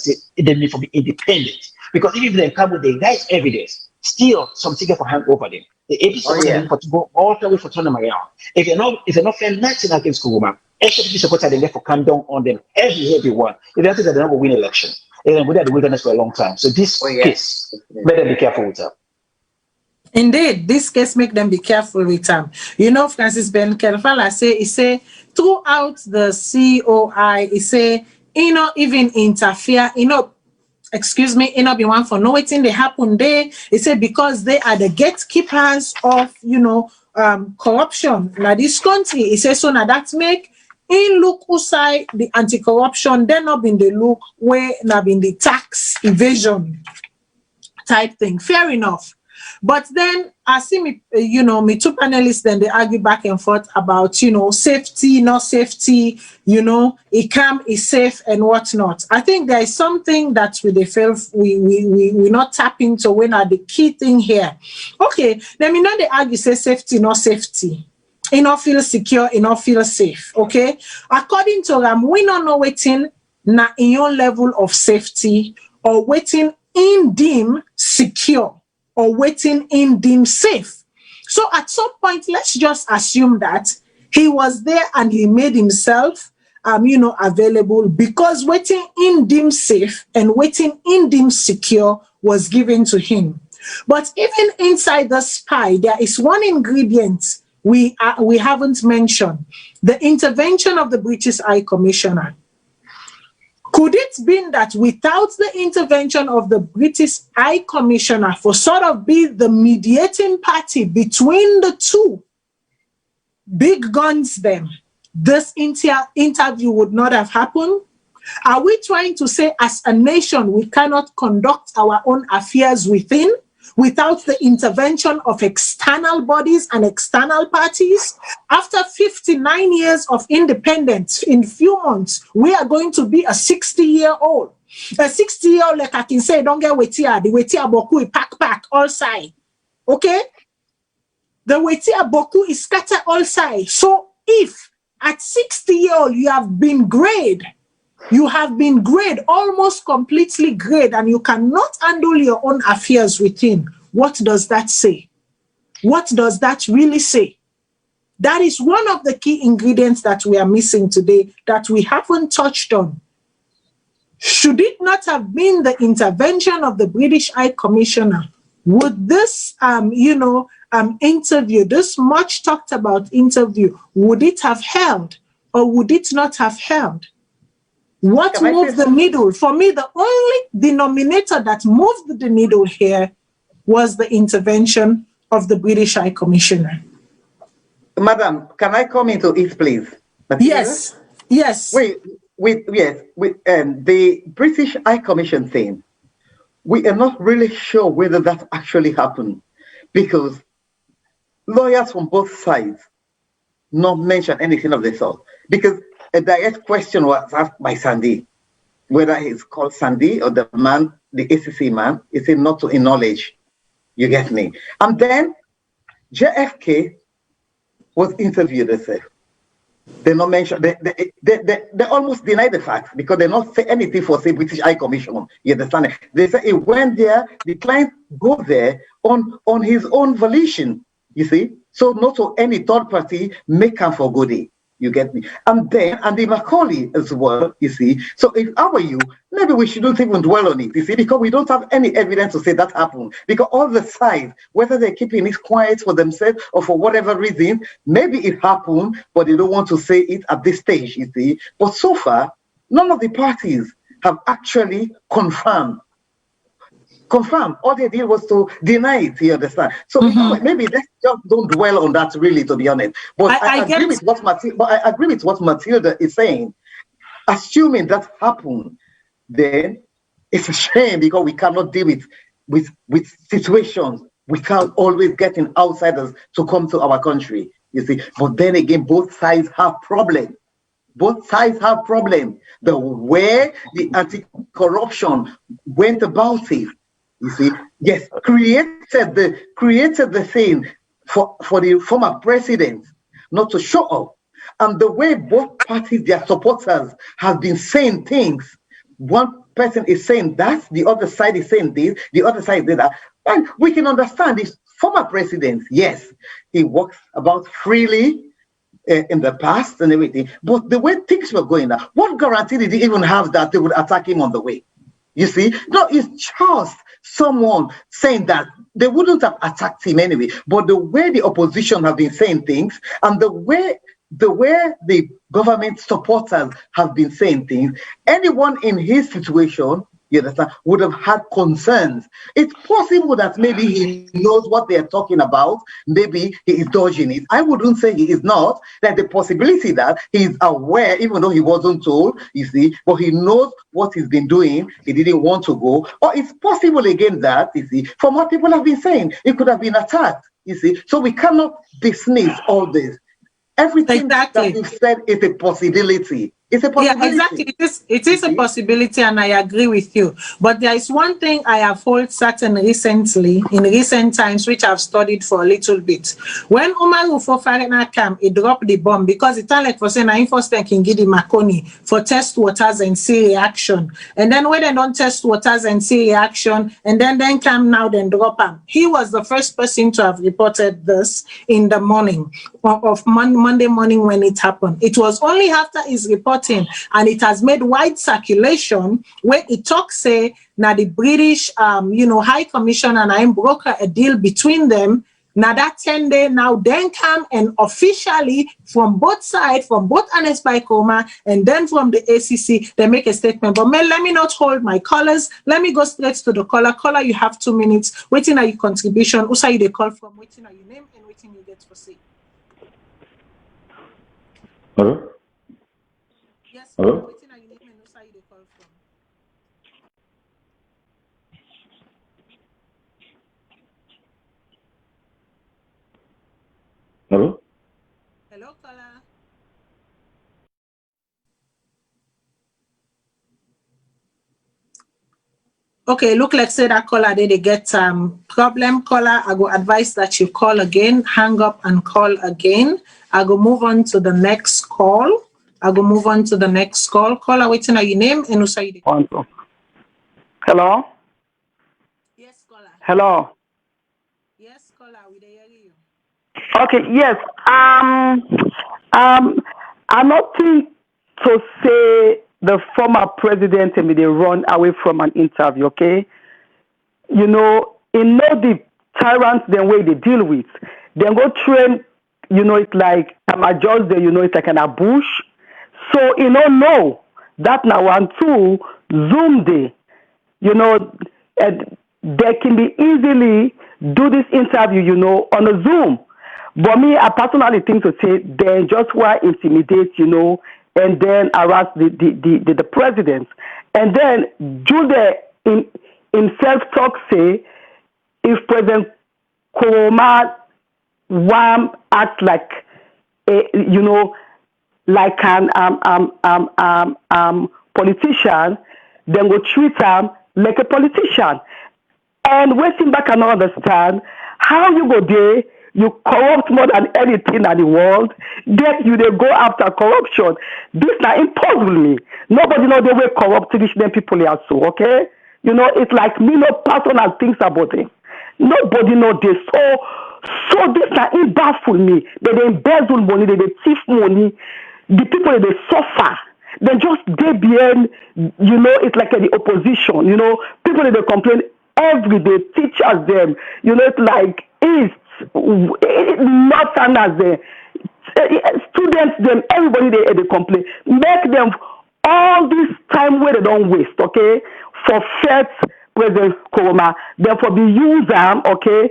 say they need to be independent, because even if they come with the right evidence, still something for hand over them. The APC to go all the way for turn them around. If they're not fair nothing against Kuruma, SAP supporters they for come down on them everyone. If that is that they don't win election. And we had the wilderness for a long time. So this case, better be careful with that. Indeed, this case make them be careful with them. You know, Francis Ben Kelfala he say throughout the COI, he say, even interfere, you know, be one for no waiting they happen there. He said because they are the gatekeepers of, corruption. Now this country, he says, so now that make in look outside the anti-corruption, they're not in the look where not in the tax evasion type thing. Fair enough. But then I see me, me two panelists, then they argue back and forth about, safety, not safety, it can is safe and whatnot. I think there is something that we not tap into when are the key thing here. Okay, then me know they argue say safety, not safety. It not feel secure, it not feel safe. Okay. According to them, we don't know waiting na in your level of safety or waiting in deem secure. Or waiting in deemed safe. So at some point, let's just assume that he was there and he made himself, available because waiting in deemed safe and waiting in deemed secure was given to him. But even inside the spy, there is one ingredient we haven't mentioned: the intervention of the British High Commissioner. Could it be that without the intervention of the British High Commissioner for sort of be the mediating party between the two big guns them, this interview would not have happened? Are we trying to say as a nation we cannot conduct our own affairs without the intervention of external bodies and external parties? After 59 years of independence, in few months, we are going to be a 60-year-old. A 60-year-old, like I can say, don't get wetia. The wetia boku pack all side. Okay? The wetia boku is scatter all side. So if at 60-year-old you have been grade, almost completely grade, and you cannot handle your own affairs within. What does that say? What does that really say? That is one of the key ingredients that we are missing today that we haven't touched on. Should it not have been the intervention of the British High Commissioner? Would this, interview, this much talked about interview, would it have held or would it not have held? What moved the needle? For me, the only denominator that moved the needle here was the intervention of the British High Commissioner. Madam, can I come into it, please? Yes. The British High Commission thing, we are not really sure whether that actually happened because lawyers from both sides not mention anything of the sort. Because a direct question was asked by Sandy, whether he's called Sandy or the man, the ACC man. He said not to acknowledge. You get me? And then JFK was interviewed. They not mention. They almost deny the fact because they not say anything for say British High Commission. You understand? They say he went there. The client go there on his own volition. You see, so not to any third party make him for goodie. You get me? And then Andy Macaulay as well, you see. So if I were you, maybe we shouldn't even dwell on it, you see, because we don't have any evidence to say that happened. Because all the sides, whether they're keeping it quiet for themselves or for whatever reason, maybe it happened, but they don't want to say it at this stage, you see. But so far, none of the parties have actually confirmed. All they did was to deny it, you understand? So maybe let's just don't dwell on that, really, to be honest. But I agree with what Matilda is saying. Assuming that happened, then it's a shame because we cannot deal with situations without always getting outsiders to come to our country, you see. But then again, both sides have problems. Both sides have problems. The way the anti-corruption went about it, you see, yes, created the thing for the former president not to show up. And the way both parties, their supporters, have been saying things. One person is saying that, the other side is saying this, the other side is that. And we can understand this former president, yes, he walks about freely in the past and everything. But the way things were going now, what guarantee did he even have that they would attack him on the way? You see, no, it's just someone saying that they wouldn't have attacked him anyway. But the way the opposition have been saying things, and the way the government supporters have been saying things, anyone in his situation, you understand, would have had concerns. It's possible that maybe he knows what they're talking about. Maybe he is dodging it. I wouldn't say he is not. There's the possibility that he is aware, even though he wasn't told, you see, but he knows what he's been doing. He didn't want to go. Or it's possible again that, you see, from what people have been saying, it could have been attacked, you see. So we cannot dismiss all this. Everything that you've said is a possibility. It's a possibility. Yeah, exactly. It is a possibility, and I agree with you. But there is one thing I have heard certain recently, in recent times, which I've studied for a little bit. When Umar Ufo-Farena came, he dropped the bomb because it like for saying I first can give the Makoni for test waters and see reaction. And then when they don't test waters and see reaction, and then come now, then drop them. He was the first person to have reported this in the morning of Monday morning when it happened. It was only after his report, and it has made wide circulation where it talks say now the British High Commission and I broker a deal between them. Now that 10 day now then come and officially from both sides, from both Anes Baikoma and then from the ACC, they make a statement. But let me not hold my colors. Let me go straight to the caller. Caller, you have 2 minutes. Waiting are your contribution. Who say you they call from? Waiting are your name and waiting you get for say. Hello? Yes, hello? waiting are your name and who say you they call from? Hello? Hello, caller. Okay, look like say that caller they get problem. Caller, I go advise that you call again, hang up and call again. I go move on to the next call. Caller, waiting on your name and also you. Hello? Yes, caller. Hello? Yes, caller, we hear you. Okay, yes. I'm not think to say the former president and they run away from an interview, okay? You know the tyrants the way they deal with. They go train, it's like I'm adjust there, it's like an ambush. So no. That now 1, 2, Zoom day. They can be easily do this interview, on a Zoom. But me, I personally think to say they just want to intimidate, and then harass the president. And then Jude himself talk say, if President Kuroma act like like an politician, then go treat him like a politician. And waiting back cannot understand how you go there, you corrupt more than anything in the world, yet you they go after corruption. This now impossible me. Nobody know the way corrupt traditional people are so, okay? It's like me no personal things about it. Nobody know this. So this now it baffle me. They embezzle money, they thief money, the people they suffer. They just they behind, it's like the opposition, people they complain every day, teachers them, it's like East, Northerners students them, everybody they complain. Make them all this time where they don't waste, okay, for first President Kuroma, therefore be use them, okay,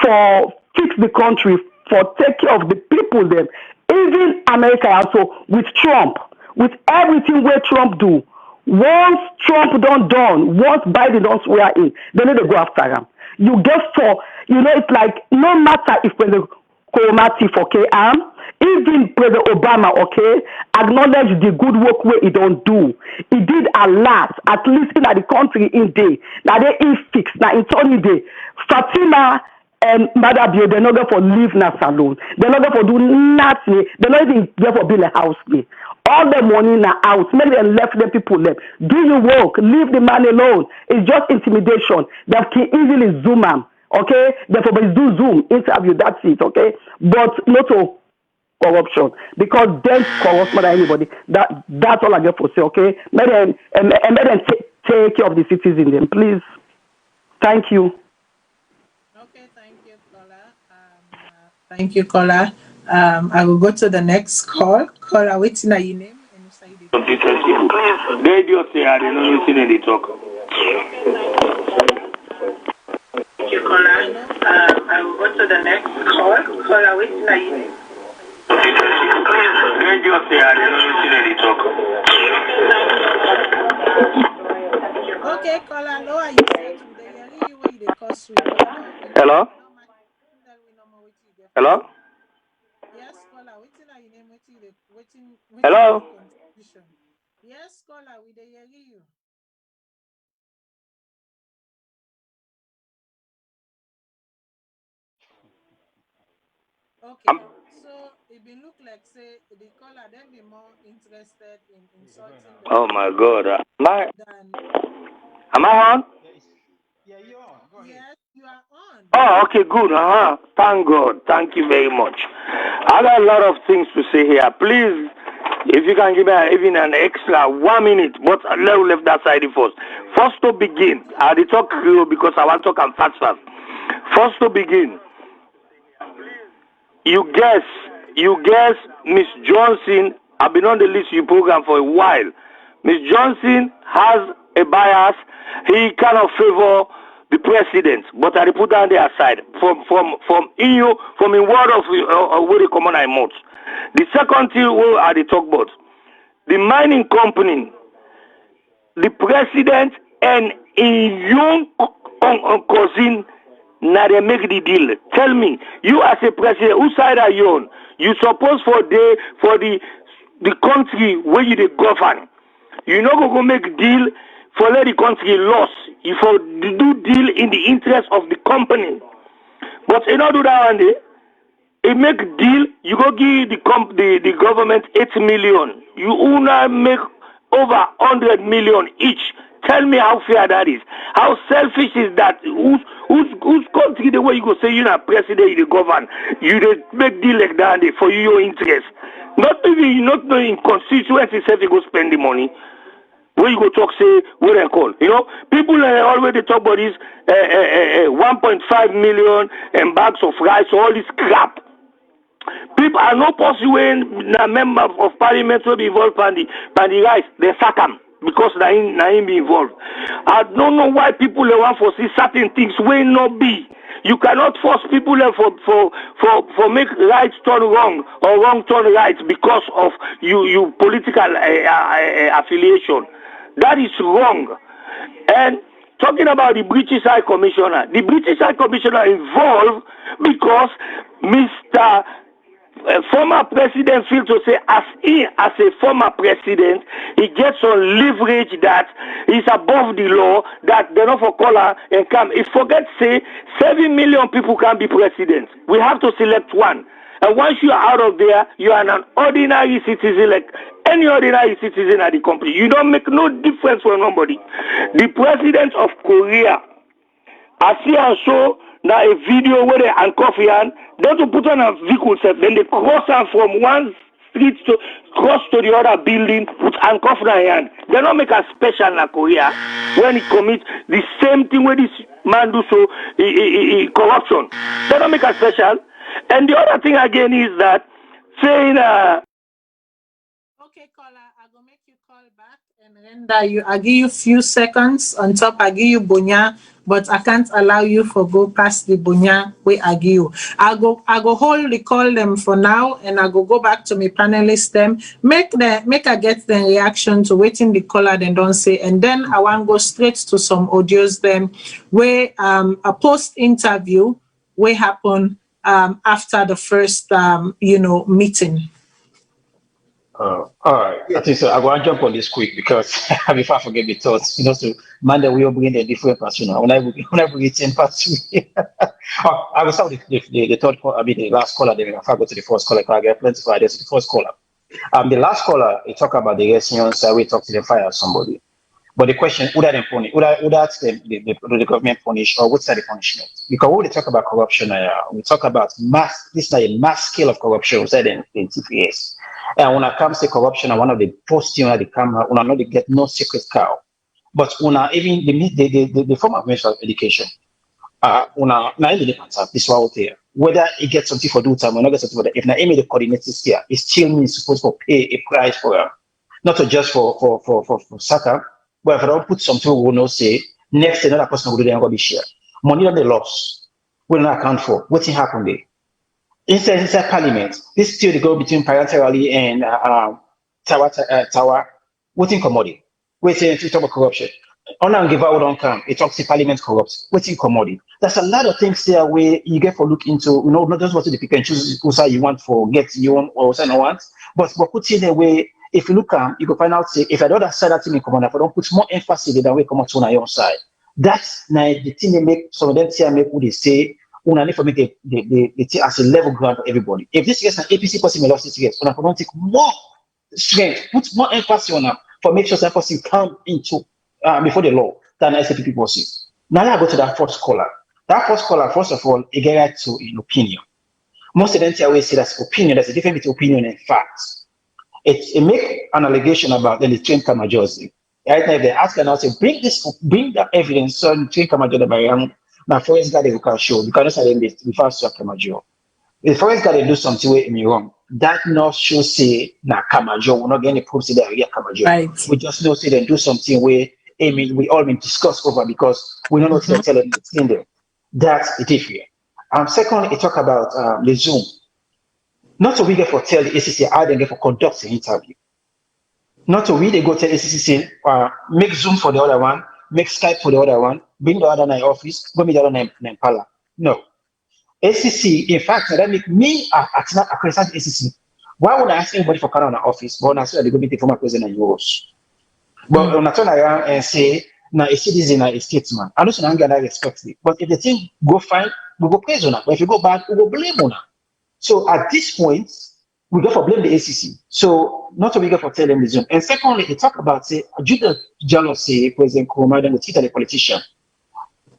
for fix the country, for take care of the people them. Even America also with Trump, with everything where Trump do. Once Trump done, once Biden don't swear in, they need to go after him. You get for, it's like no matter if President Kuroma okay, even President Obama, okay, acknowledge the good work where he don't do. He did a lot, at least in the country in day. Now they in fix, now in Tony day. Fatima and Mother Bio, they're not going for live in a salon. They're not going for do nothing. They're not even there for build a house. All the money now out. Maybe they left the people left. Do your work. Leave the man alone. It's just intimidation. That can easily zoom them. Okay? Therefore, but do Zoom interview. That's it. Okay? But not to corruption. Because then corrupt more than anybody. That's all I get for say. Okay? Maybe take care of the citizens. Then please, thank you. Okay, thank you, caller. Thank you, caller. I will go to the next call. Caller, waiting at your name and you say the call. Please, they just say I don't know anything they talk. Thank you, caller. I will go to the next call. Caller, waiting at your name. Please, they just say I don't know anything they talk. Okay, caller, how are you straight with the hearing you when you call sweet? Hello? Hello? Yes, caller, waiting at your name, waiting. Hello? Yes, caller, we dey hear you. Okay, so it been look like say the caller then be more interested in insulting the Oh my God. than Am I on? yeah, you're on. Go ahead. Yes, you are on. Oh, okay, good. Thank God. Thank you very much. I got a lot of things to say here. Please, if you can give me even an extra 1 minute, but let me left that side first. First to begin, I did talk Creole because I want to talk fast. First to begin, you guess, Miss Johnson. I've been on the list you program for a while. Miss Johnson has a bias. He cannot favor the president, but I put down their side from EU, from in word of where they come on I mouth. The second thing where are the talk about the mining company, the president and a young cousin. Now they make the deal. Tell me, you as a president, whose side are you on? You suppose for the country where you the govern. You not go make deal for let the country loss. You for do deal in the interest of the company. But you not do that one day. You make deal, you go give the government 8 million. You wanna make over 100 million each. Tell me how fair that is. How selfish is that? Whose country the way you go say you're not president, you govern. You make deal like that for your interest. Not knowing constituency self you go spend the money. Where you go talk say what they call. You know, people already talk about this 1.5 million and bags of rice, all this crap. People are not pursuing a member of parliament will be involved in the rights. They sack them because they be involved. I don't know why people want to see certain things will not be. You cannot force people for make rights turn wrong or wrong turn right because of you political affiliation. That is wrong. And talking about the British High Commissioner involved because Mr. Former president feels to say as a former president, he gets on leverage that is above the law, that they're not for color and come. If forget say 7 million people can be president. We have to select one. And once you are out of there, you are an ordinary citizen like any ordinary citizen at the country. You don't make no difference for nobody. The president of Korea, I see and show now a video where they handcuff him, then to put on a vehicle set, then they cross him from one street to cross to the other building with handcuff in hand. They don't make a special in Korea when he commit the same thing where this man do so corruption. They don't make a special. And the other thing again is that saying okay, caller, I go make you call back and render I give you few seconds on top. I give you Bonya, but I can't allow you for go past the Bonya where I give you. I go hold the call them for now, and I go back to my panelists them. Make I get the reaction to waiting the caller then don't say, and then I want go straight to some audios them where a post interview will happen after the first meeting. All right. I think so. I'm going to jump on this quick because before I forget the thoughts, so Monday we all bring a different person. When I bring the same person. I will start with the third call. I mean, the last caller. Then if I go to the first caller, I get plenty for ideas. The first caller. The last caller, he talk about the resilience. We talk to the fire somebody. But the question, would that punish? Would the government punish, or what's the punishment? Because when we talk about corruption, we talk about mass. This is not a mass scale of corruption. We said in TPS. And when it comes to corruption, one of the first things that they come out, when I know they get no secret cow. But una even the former Minister of Education, una na even this one out there. Whether it gets something for do time or not get something for that, if na amy the coordinators here, it still means supposed to pay a price for her. Not just for soccer, but if I don't put something we will not say, next another person will do them be share. Money that they lost, we don't account for. What's happened there? Inside Parliament, this still the go between Parenterally and Tower. What's in commodity? What's in talk about corruption? On and give out don't come. It talks to Parliament corrupt. What's in commodity? There's a lot of things there where you get for look into. You know, not just what the pick and choose who side you want for get you want or side no want, but put in a way. If you look you can find out say if I don't side that thing in command, if I don't put more emphasis than we come out on your side. That's the thing they make some of them here make what they say. Una need for make the as a level ground for everybody. If this gets an APC person may lost this gets, una don't take more strength, put more emphasis on them for make sure that person come into before the law than SAPP policy. Now I go to that first caller. That first caller, first of all, it get to an opinion. Most of them always say that's opinion. There's a difference between opinion and facts. It make an allegation about the train Kamajosi. Right now, if they ask and I say, bring that evidence on train Kamajosi by now forest guy they can show because that's how they refer to Kamajo. If forest guy they do something with me wrong, that not show say na Kamajo will not get any proof say they are Kamajo. Right. We just know say they do something where we all been discussed over because we don't know what they're telling them. That's the difference. Secondly, it talk about the Zoom. Not to really for tell the ACC how they get for conduct the interview. Not to really go tell ACC make Zoom for the other one, make Skype for the other one, bring the other in office, go meet the other in Pala. No. ACC, in fact, that make me accredit ACC. Why would I ask anybody for Canada office? But when I say they go meet the former president and yours. But when I turn around and say, now a citizen, a statesman, I don't know how I respect it. But if the thing go fine, we go praise on her. But if you go bad, we go blame on her. So at this point, we go for blame the ACC. So not to be go for tell them the Zoom. And secondly, they talk about say, Judah Jallo say President Kuruma then will treat a politician.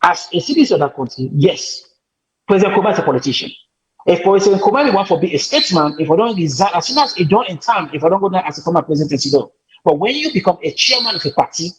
As a citizen of that country, yes, President Kuruma is a politician. If President Kuruma want to be a statesman, if I don't resign, as soon as it done in time, if I don't go down as a former president, but when you become a chairman of a party,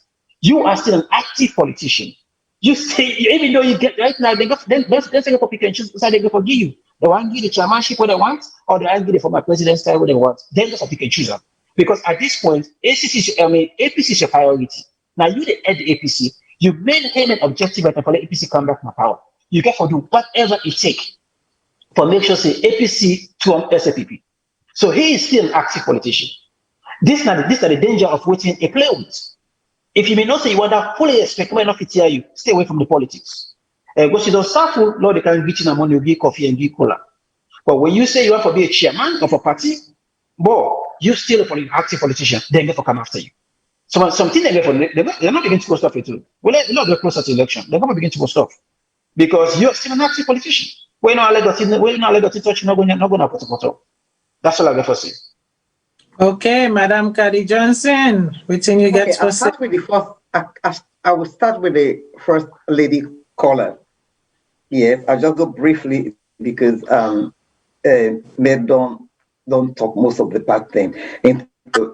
you are still an active politician. You say, even though you get right now, they go then say for pick and choose, so they go forgive you. They want to give the chairmanship what they want, or they want to give the former president style what they want. Then just pick and choose them. Because at this point, APC is your priority. Now you the head the APC, you made him an objective and for the APC come back to power. You get for do whatever it takes for make sure say APC to SAPP. So he is still an active politician. This is the danger of waiting a play with. If you may not say you want to fully expect, might not fit here you, stay away from the politics. Because you don't suffer, Lord, they can reach in a money, you give coffee and give cola. But when you say you want to be a chairman of a party, boy, you still an active politician, they're going to come after you. So something they're not beginning to go stuff into. Well, they're not going closer to election. They're going to begin to go stuff. Because you're still an active politician. We're not allowed to touch, you're not going to put a photo. That's all I'm going to say. Okay, Madam Kadi Johnson, which thing you get for say? I will start with the first lady caller. Yes, I'll just go briefly because Med don't talk most of the part thing.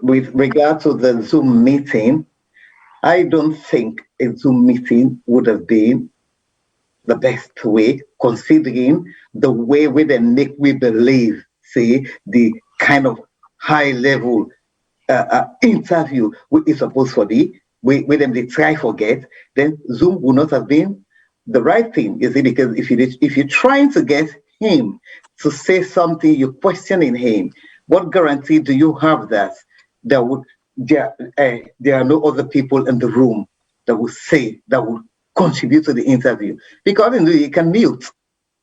With regard to the Zoom meeting, I don't think a Zoom meeting would have been the best way, considering the way we then make we believe, say, the kind of high-level interview we is supposed for the with them they try forget, then Zoom would not have been the right thing, you see, because if you're trying to get him to say something, you're questioning him, what guarantee do you have that there are no other people in the room that would contribute to the interview? Because you can mute.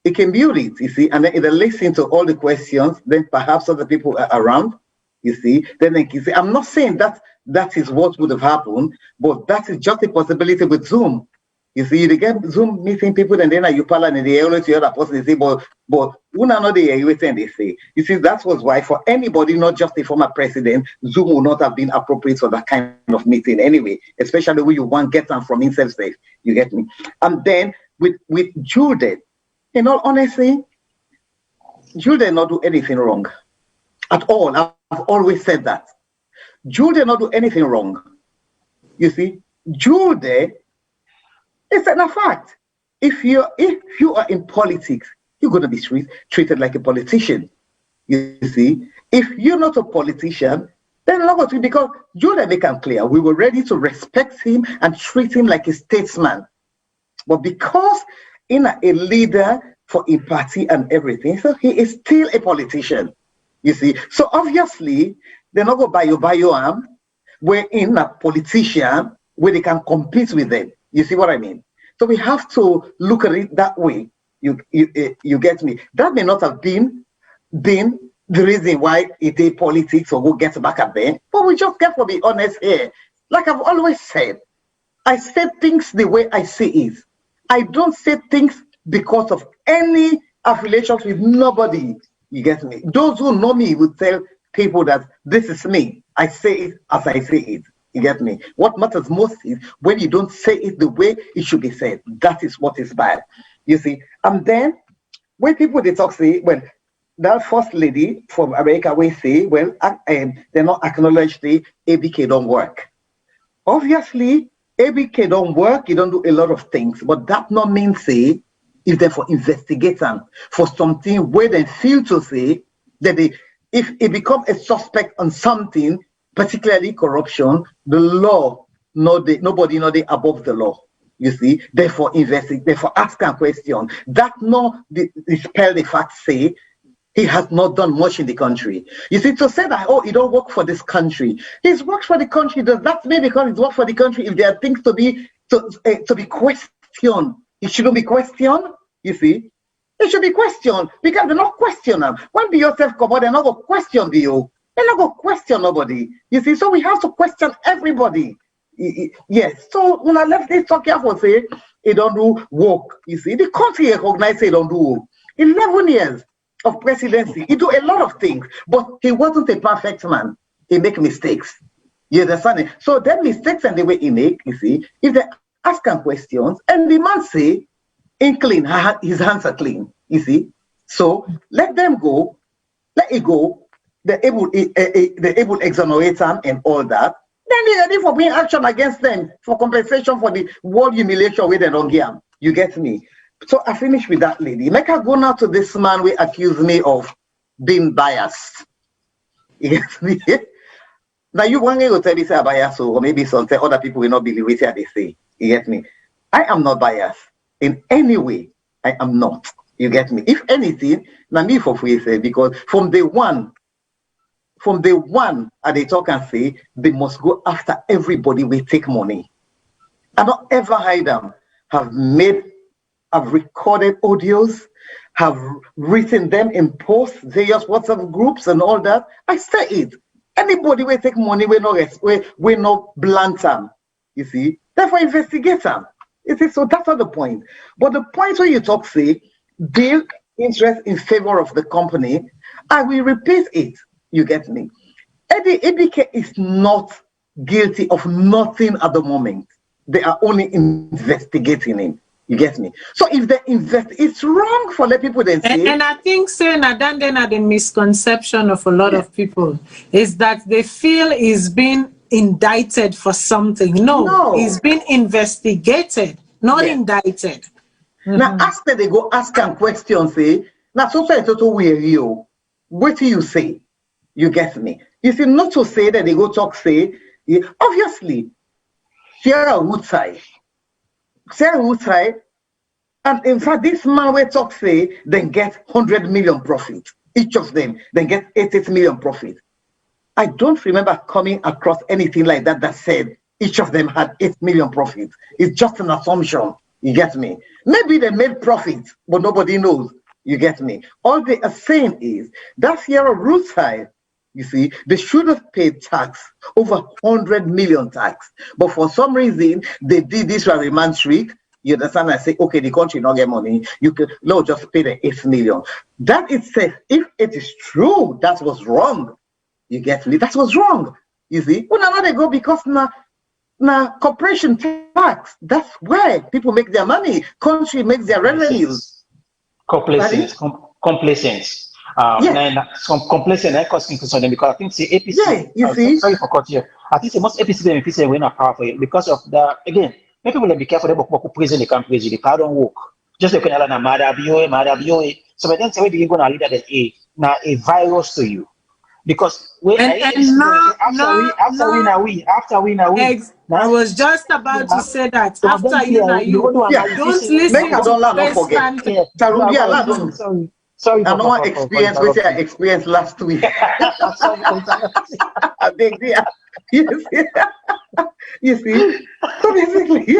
It can mute it, you see, and then if they listen to all the questions, then perhaps other people are around, you see, then they can say, I'm not saying that is what would have happened, but that is just a possibility with Zoom. You see, you get Zoom meeting people and then you call and they always hear that person, they say, but una no they waiting, they say. You see, that was why for anybody, not just a former president, Zoom would not have been appropriate for that kind of meeting anyway, especially when you want get them from inside space. You get me? And then with Judith, in all honesty, Jude did not do anything wrong at all. I've always said that. Jude did not do anything wrong. You see, Jude, it's a fact. If you are in politics, you're going to be treated like a politician. You see, if you're not a politician, then not to, because Jude make him clear, we were ready to respect him and treat him like a statesman. But because in a leader for a party and everything, so he is still a politician. You see, so obviously they're not going to buy your arm. We're in a politician where they can compete with them. You see what I mean? So we have to look at it that way. You get me? That may not have been the reason why it is politics or who gets back at them, but we just get to be honest here. Like I've always said, I say things the way I see it. I don't say things because of any affiliations with nobody. You get me? Those who know me would tell people that this is me. I say it as I say it. You get me? What matters most is when you don't say it the way it should be said. That is what is bad. You see? And then when people they talk, say, well, that first lady from America will say, well, they're not acknowledge the ABK don't work. Obviously, ABK don't work, you don't do a lot of things, but that not mean say if they're for investigating for something where they feel to say that if it becomes a suspect on something, particularly corruption, the law, nobody know they above the law. You see, therefore investigate, therefore ask a question. That not dispel the fact say he has not done much in the country. You see, to say that, oh, he don't work for this country. He's worked for the country. Does that mean because he's worked for the country, if there are things to be questioned, it shouldn't be questioned, you see? It should be questioned because they're not questioning them. When be yourself come out, they're not going to question you. They're not going to question nobody. You see, so we have to question everybody. Yes, so when I left this talk here for say, he don't do work. You see, the country recognizes he don't do work. 11 years of presidency, he do a lot of things, but he wasn't a perfect man. He make mistakes. You understand? So that mistakes and the way he make, you see, if they ask him questions and the man say, in clean, his hands are clean, you see. So let them go, let it go. They're able to exonerate them and all that. Then they're ready for bringing action against them for compensation for the world humiliation with an organ. You get me? So I finish with that lady. Make her go now to this man who accused me of being biased. You get me? Now you want to tell me say I'm biased, or maybe some other people will not believe what they say. You get me? I am not biased in any way. I am not. You get me? If anything, now me for free say, because from the one they talk and say they must go after everybody will take money. I don't ever hide them. I've recorded audios, have written them in posts, various WhatsApp groups and all that. I say it. Anybody will take money, we no blunt them. You see? Therefore investigate them. You see, so that's not the point. But the point where you talk, say, deal interest in favor of the company, I will repeat it. You get me? Eddie ABK is not guilty of nothing at the moment. They are only investigating him. You get me? So if they invest, it's wrong for the people then say. And I think saying that then the misconception of a lot of people is that they feel he's been indicted for something. No. He's been investigated, not indicted. Now after they go ask them questions, say, now so where you? What do you say? You get me? You see, not to say that they go talk, say, obviously, Sarah would try, and in fact, this man will talk, say, then get 100 million profit. Each of them, then get 80 million profit. I don't remember coming across anything like that said each of them had 8 million profit. It's just an assumption. You get me? Maybe they made profit, but nobody knows. You get me? All they are saying is that Sierra Rootside, you see, they should have paid tax, over 100 million tax. But for some reason, they did this remand trick. You understand? I say, okay, the country not get money. You can just pay the 8 million. That itself, if it is true, that was wrong. You get me? That was wrong. You see? Well, now they go because now corporation tax. That's where people make their money. Country makes their revenues. Complacence. And some complacent and causing concern because I think the APC. Yeah, you see. Sorry for cut here. I think the most APC beneficiary win are powerful because of the again. Maybe people will be careful about prison they can't praise the car don't work. Just like na mada BOA. So by then say we going to lead that a virus to you. Because after we I was just about to say that after you don't listen to Sorry. I don't experience what I experienced last week. You see. So basically,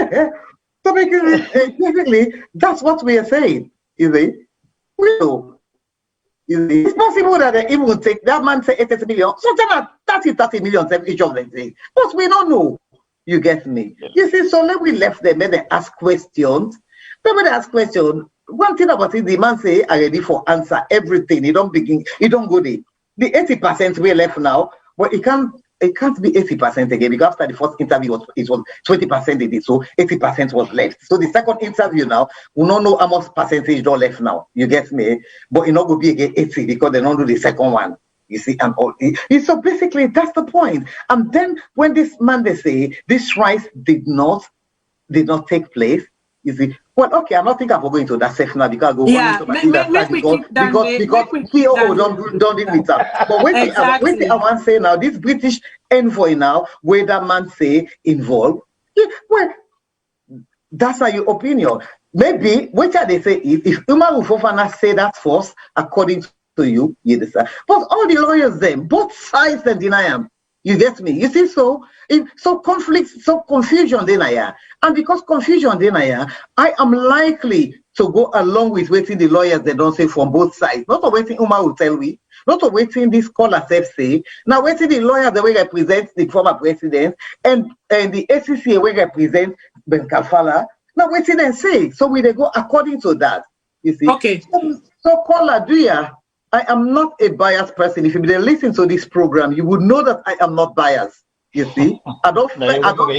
that's what we are saying. You see, it's possible that they even take that man say 80 million, so then 30 million each of them say. But we don't know. You get me? Yeah. You see, so let we left them, then they ask questions. Then when they ask questions, one thing about it, the man say are ready for answer everything. He don't go there. The 80% we left now, but it can't be 80% again because after the first interview it was 20% it did, so 80% was left. So the second interview now, we don't know how much percentage don't left now. You get me? But it not going to be again 80 because they don't do the second one. You see, and all. So basically that's the point. And then when this man they say this rise did not take place, you see. Well, okay, I'm not thinking about going to that section now because I go because PO don't deal with that. But when I want to say now, this British envoy now, where that man say involved, well, that's not your opinion. Maybe what they say is if Umaru Fofana say that first, according to you, you decide. But all the lawyers them, both sides them deny them. You get me? You see, so conflict, so confusion then and because confusion then I am likely to go along with waiting the lawyers they don't say from both sides. Not waiting Umar will tell me, not waiting this caller say. Now waiting the lawyers the way represent the former president and the ACCA way represent Ben Kafala. Now waiting and say. So we they go according to that. You see? Okay. So caller, do ya? I am not a biased person. If you listen to this program, you would know that I am not biased. You see, I don't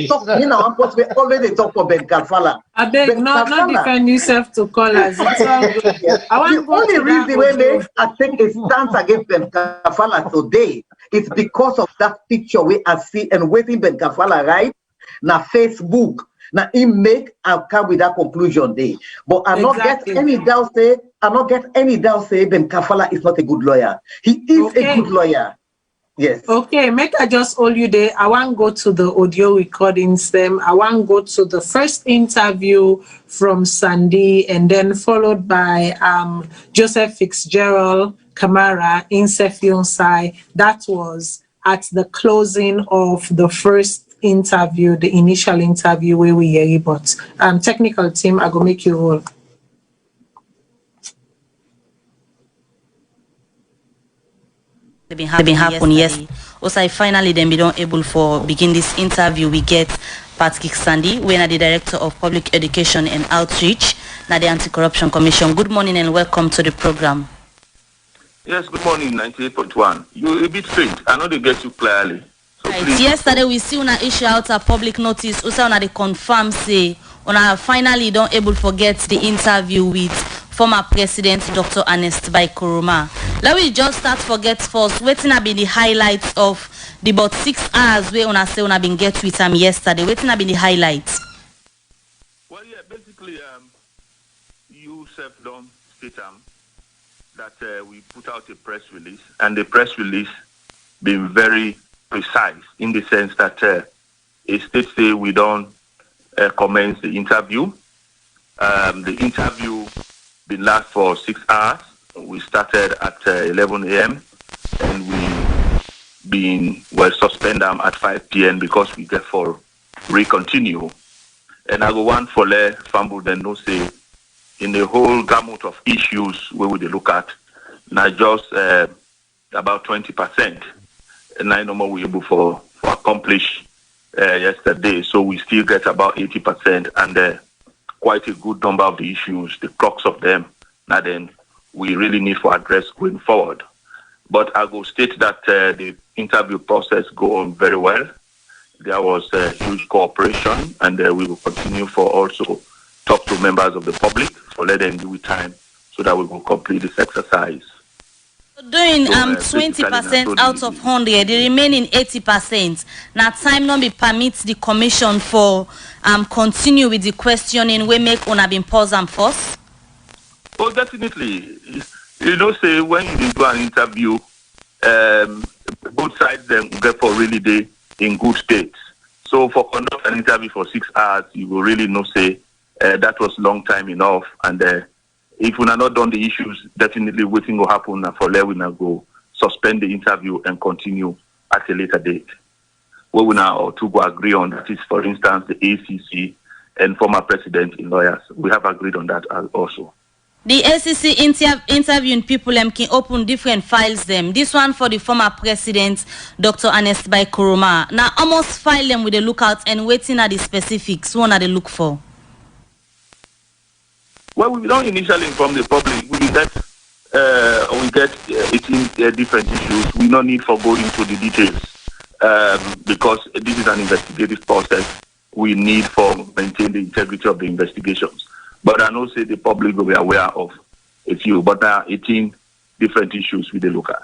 talk. You know, I'm supposed to already talk for Ben Kalfala. I beg not defend yourself to callers. It's all good. The only reason when I take a stance against Ben Kalfala today is because of that picture we are seeing and waiting Ben Kalfala right now Facebook. Now he make and come with that conclusion day. But I not get any doubt say Ben Kafala is not a good lawyer. He is a good lawyer. Yes. Okay, make I just hold you there. I want to go to the audio recordings them. I want to go to the first interview from Sandy and then followed by Joseph Fitzgerald Kamara in Sefionsai. That was at the closing of the first interview, the initial interview where we hear but technical team, I go make you roll. Been happen yesterday. Also, finally then be not able for begin this interview. We get Patrick Sandy, we are the Director of Public Education and Outreach, now the Anti-Corruption Commission. Good morning and welcome to the program. Yes, good morning, 98.1. You're a bit faint. I know they get you clearly. So right. Yesterday we see una issue out a public notice. Also una they confirm say una finally don't able forget the interview with former President Dr. Ernest Bai Koroma. Let me just start forget first. Waiting have been the highlights of the about 6 hours where una say una been get with him yesterday. Waiting have been the highlights. Well, yeah, basically, you don't state that we put out a press release, and the press release been very precise in the sense that it states that we don't commence the interview. The interview been last for 6 hours. We started at 11 a.m. and we suspend them at 5 p.m. because we get for recontinue. And I go one for le fumble then no say in the whole gamut of issues where we look at not just about 20%. And I know more we able for accomplish yesterday. So we still get about 80% and quite a good number of the issues, the crux of them. Now then we really need to address going forward. But I will state that the interview process go on very well. There was a huge cooperation, and we will continue for also talk to members of the public for let them give it time so that we will complete this exercise. Doing 20% out of 100, the remaining 80%. Now time not be permits the commission for continue with the questioning. We make una been pause and force. Oh, definitely. You know, say when you do an interview, both sides them get for really day in good states. So for conduct an interview for 6 hours, you will really know say that was long time enough. And if we are not done the issues, definitely waiting will happen for let we now go suspend the interview and continue at a later date. We will now to go agree on that is, for instance, the ACC and former president in lawyers. We have agreed on that also. The ACC interviewing people can open different files them. This one for the former president, Dr. Ernest Bai Koroma. Now almost file them with a lookout and waiting at the specifics. What are they look for? Well, we don't initially inform the public. We get 18 different issues. We don't need for go into the details because this is an investigative process. We need for maintain the integrity of the investigations. But I know say the public will be aware of a few, but there are 18 different issues we look at.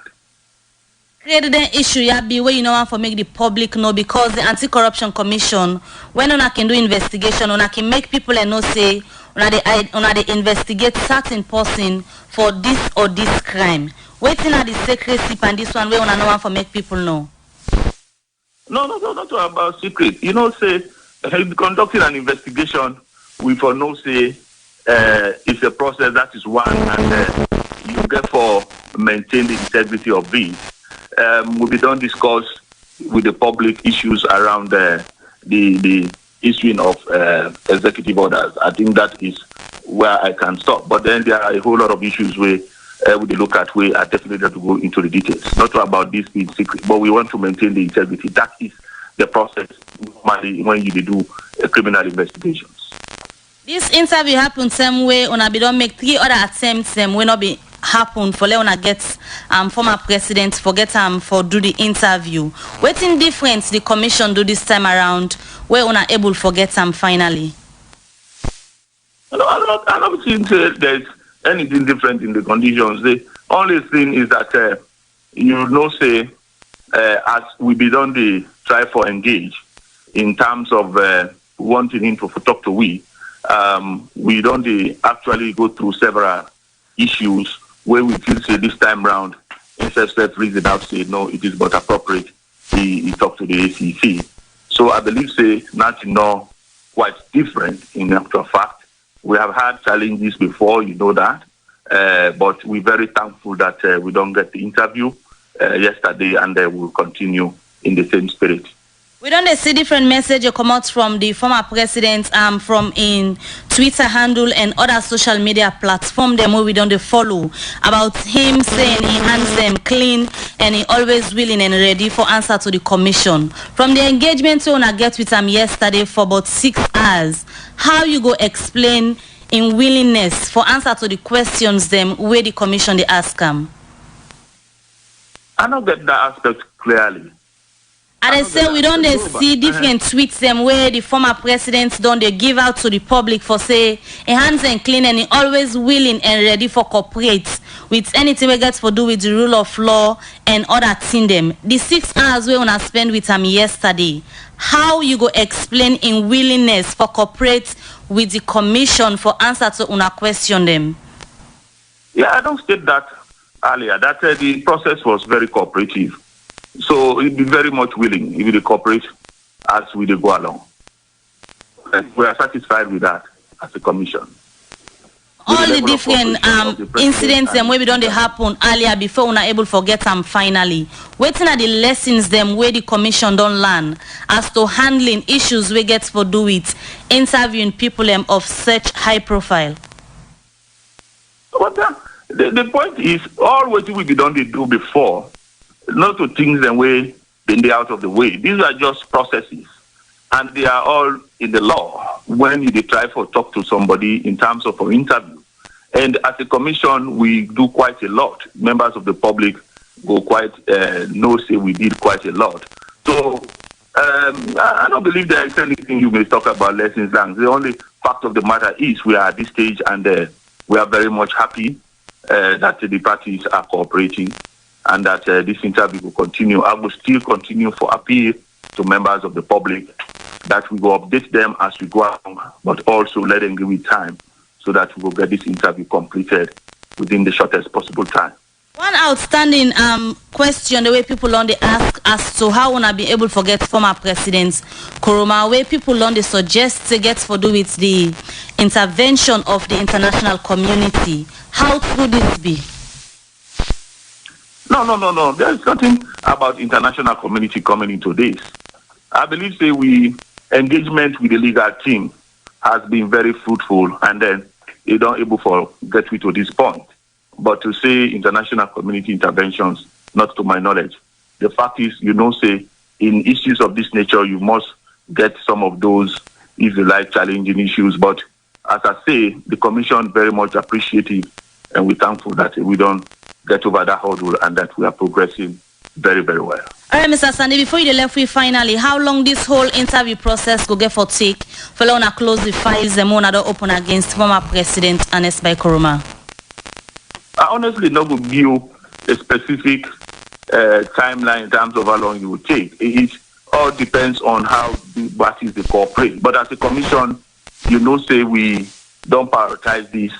Created an issue yeah be where you know for make the public know because the Anti-Corruption Commission when una can do investigation, una can make people and know say una they investigate certain person for this or this crime. Waiting at the secrecy and this one where una know for make people know. No, not about secret. You know, say conducting an investigation, we for no say it's a process that is one, and you get for maintain the integrity of these. We don't discuss with the public issues around the issuing of executive orders. I think that is where I can stop. But then there are a whole lot of issues where we look at where I definitely have to go into the details. Not about this being secret, but we want to maintain the integrity. That is the process normally when you do criminal investigations. This interview happened same way. Una be don't make 3 other attempts. Will not be happen for let una get former president forget for do the interview. Waiting difference the commission do this time around where una able forget finally. I don't think there's anything different in the conditions. The only thing is that you know say as we be done the try for engage in terms of wanting him to talk to we don't actually go through several issues where we feel say this time round instead reason out say no it is but appropriate he talk to the ACC. So I believe say nothing no quite different in actual fact. We have had challenges before, you know that, but we're very thankful that we don't get the interview yesterday and we'll continue in the same spirit. We don't see different messages come out from the former president from in Twitter handle and other social media platform them where we don't follow about him saying he hands them clean and he always willing and ready for answer to the commission. From the engagement we wanna get with him yesterday for about 6 hours, how you go explain in willingness for answer to the questions them where the commission they ask him? I don't get that aspect clearly. And I say we don't see different tweets them where the former presidents don't they give out to the public for say a hands and clean and he always willing and ready for cooperate with anything we get for do with the rule of law and other thing them. The 6 hours we wanna spend with him yesterday, how you go explain in willingness for cooperate with the commission for answer to una question them? Yeah, I don't state that earlier that the process was very cooperative. So he'd be very much willing if they cooperate as we go along. And we are satisfied with that as a commission. All the different incidents them where we don't they happen earlier before we are able to forget them finally. Waiting at the lessons them where the commission don't learn as to handling issues we get for do it, interviewing people of such high profile. But the point is all what we done they do before. Not to things and way been they out of the way. These are just processes, and they are all in the law. When you try for talk to somebody in terms of an interview, and as a commission, we do quite a lot. Members of the public go quite know say we did quite a lot. So I don't believe there is anything you may talk about lessons learned. The only fact of the matter is we are at this stage, and we are very much happy that the parties are cooperating. and that this interview will continue. I will still continue for appeal to members of the public that we will update them as we go along, but also let them give it time so that we will get this interview completed within the shortest possible time. One outstanding question, the way people on the ask as to how wanna be able to forget former President Koroma, where people on the suggest to get for do with the intervention of the international community. How could this be? No. There is nothing about international community coming into this. I believe engagement with the legal team has been very fruitful, and then they don't able to get to this point. But to say international community interventions, not to my knowledge. The fact is, say in issues of this nature, you must get some of those, if you like, challenging issues. But as I say, the Commission very much appreciative, and we're thankful that we don't get over that hurdle and that we are progressing very, very well. All right, Mr. Sandy, before you left, finally, how long this whole interview process will get for take for long to close the files and one other open against former President Ernest Bai Koroma? I honestly not going to give a specific timeline in terms of how long it will take. It all depends on how the parties they cooperate. But as a commission, say we don't prioritize this,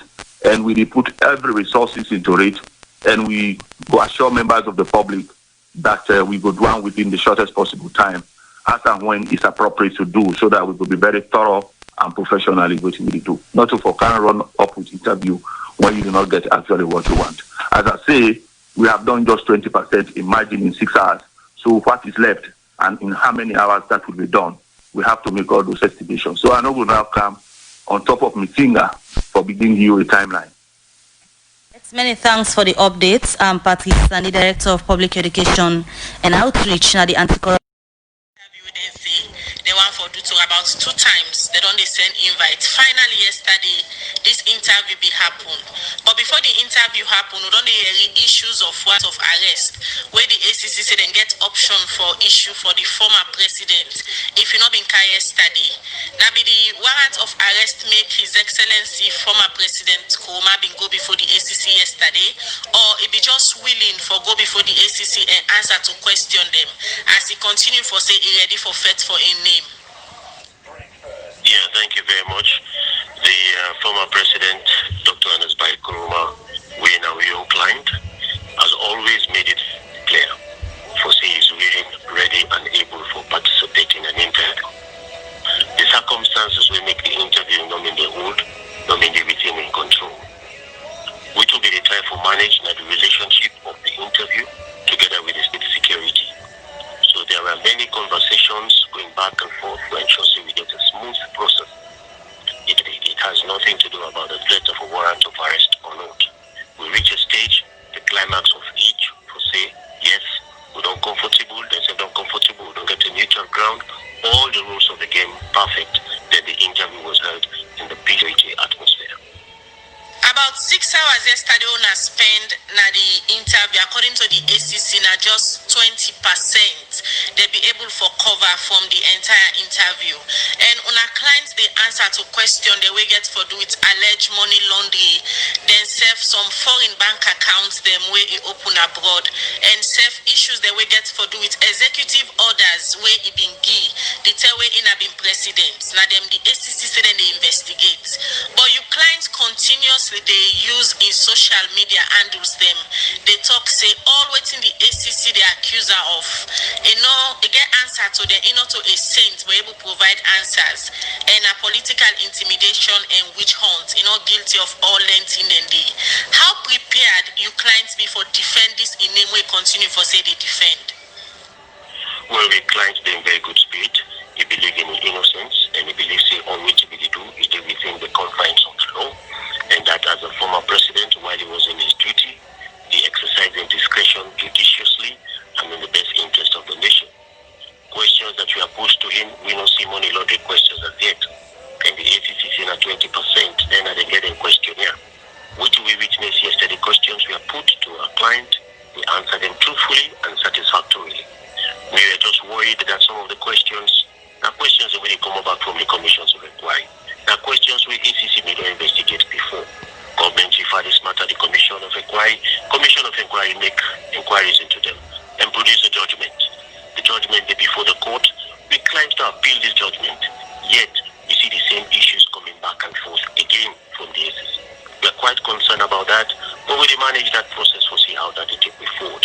and we put every resources into it, and we go assure members of the public that we go do one within the shortest possible time, as and when it's appropriate to do, so that we will be very thorough and professionally what we do. Not to for kind of run up with interview when you do not get actually what you want. As I say, we have done just 20%, imagine in 6 hours. So what is left and in how many hours that will be done, we have to make all those estimations. So I know we'll now come on top of my finger for giving you a timeline. Many thanks for the updates. I'm Patrice Sandy, Director of Public Education and Outreach at the Anti-Corruption. They want for do to about 2 times. They don't send invites. Finally, yesterday, this interview be happen. But before the interview happen, we don't hear issues of warrant of arrest, where the ACC say they get option for issue for the former president. If you not been carried yesterday, now be the warrant of arrest make His Excellency former President Koroma been go before the ACC yesterday, or it be just willing for go before the ACC and answer to question them as he continue for say he ready for fet for a name. Yeah, thank you very much. The former president, Dr. Ernest Bai Koroma, we now your client, has always made it clear for say he's willing, ready, and able for participating in an interview. The circumstances will make the interview not mean they hold, not mean they retain in control. Which will be the time for managing the relationship of the interview together with the state security. So there are many conversations going back and forth to ensure we get a smooth process. It has nothing to do about the threat of a warrant of arrest or not. We reach a stage, the climax of each, for say, yes, we don't comfortable, they say don't comfortable, we don't get a neutral ground, all the rules of the game perfect, then the interview was held in the PJT atmosphere. About 6 hours yesterday, Una spent na the interview. According to the ACC, na just 20%. They be able for cover from the entire interview. And Una clients they answer to question they will get for do with alleged money laundering, then serve some foreign bank accounts them where it open abroad, and serve issues they will get for do with executive orders where it been give. The tell way in a been president. Now them the ACC say then they investigate. But you clients continuously they use in social media handles them. They talk say all waiting the ACC they accuse her of. They get answer to them, to a saint were able to provide answers. And a political intimidation and witch hunt, guilty of all length in the day. How prepared you clients be for defend this in name way continue for say they defend? Well, we clients be in very good spirit. He believe in innocence and he believes say all which he do is within the confines of the law. And that as a former president, while he was in his duty, he exercised his discretion judiciously and in the best interest of the nation. Questions that we are posed to him, we don't see money laundering questions as yet. And the ACC is at 20%, then at the getting questionnaire. Which we witnessed yesterday, questions we are put to our client, we answer them truthfully and satisfactorily. We were just worried that some of the questions are questions that really come about from the commissions of inquiry. There are questions where ACC may not investigate before. Government refer this matter the commission of inquiry commission of inquiry make inquiries into them and produce a judgment. The judgment may be before the court. We claim to appeal this judgment, yet we see the same issues coming back and forth again from the SEC. We are quite concerned about that, but we will manage that process. We'll see how that will take me forward.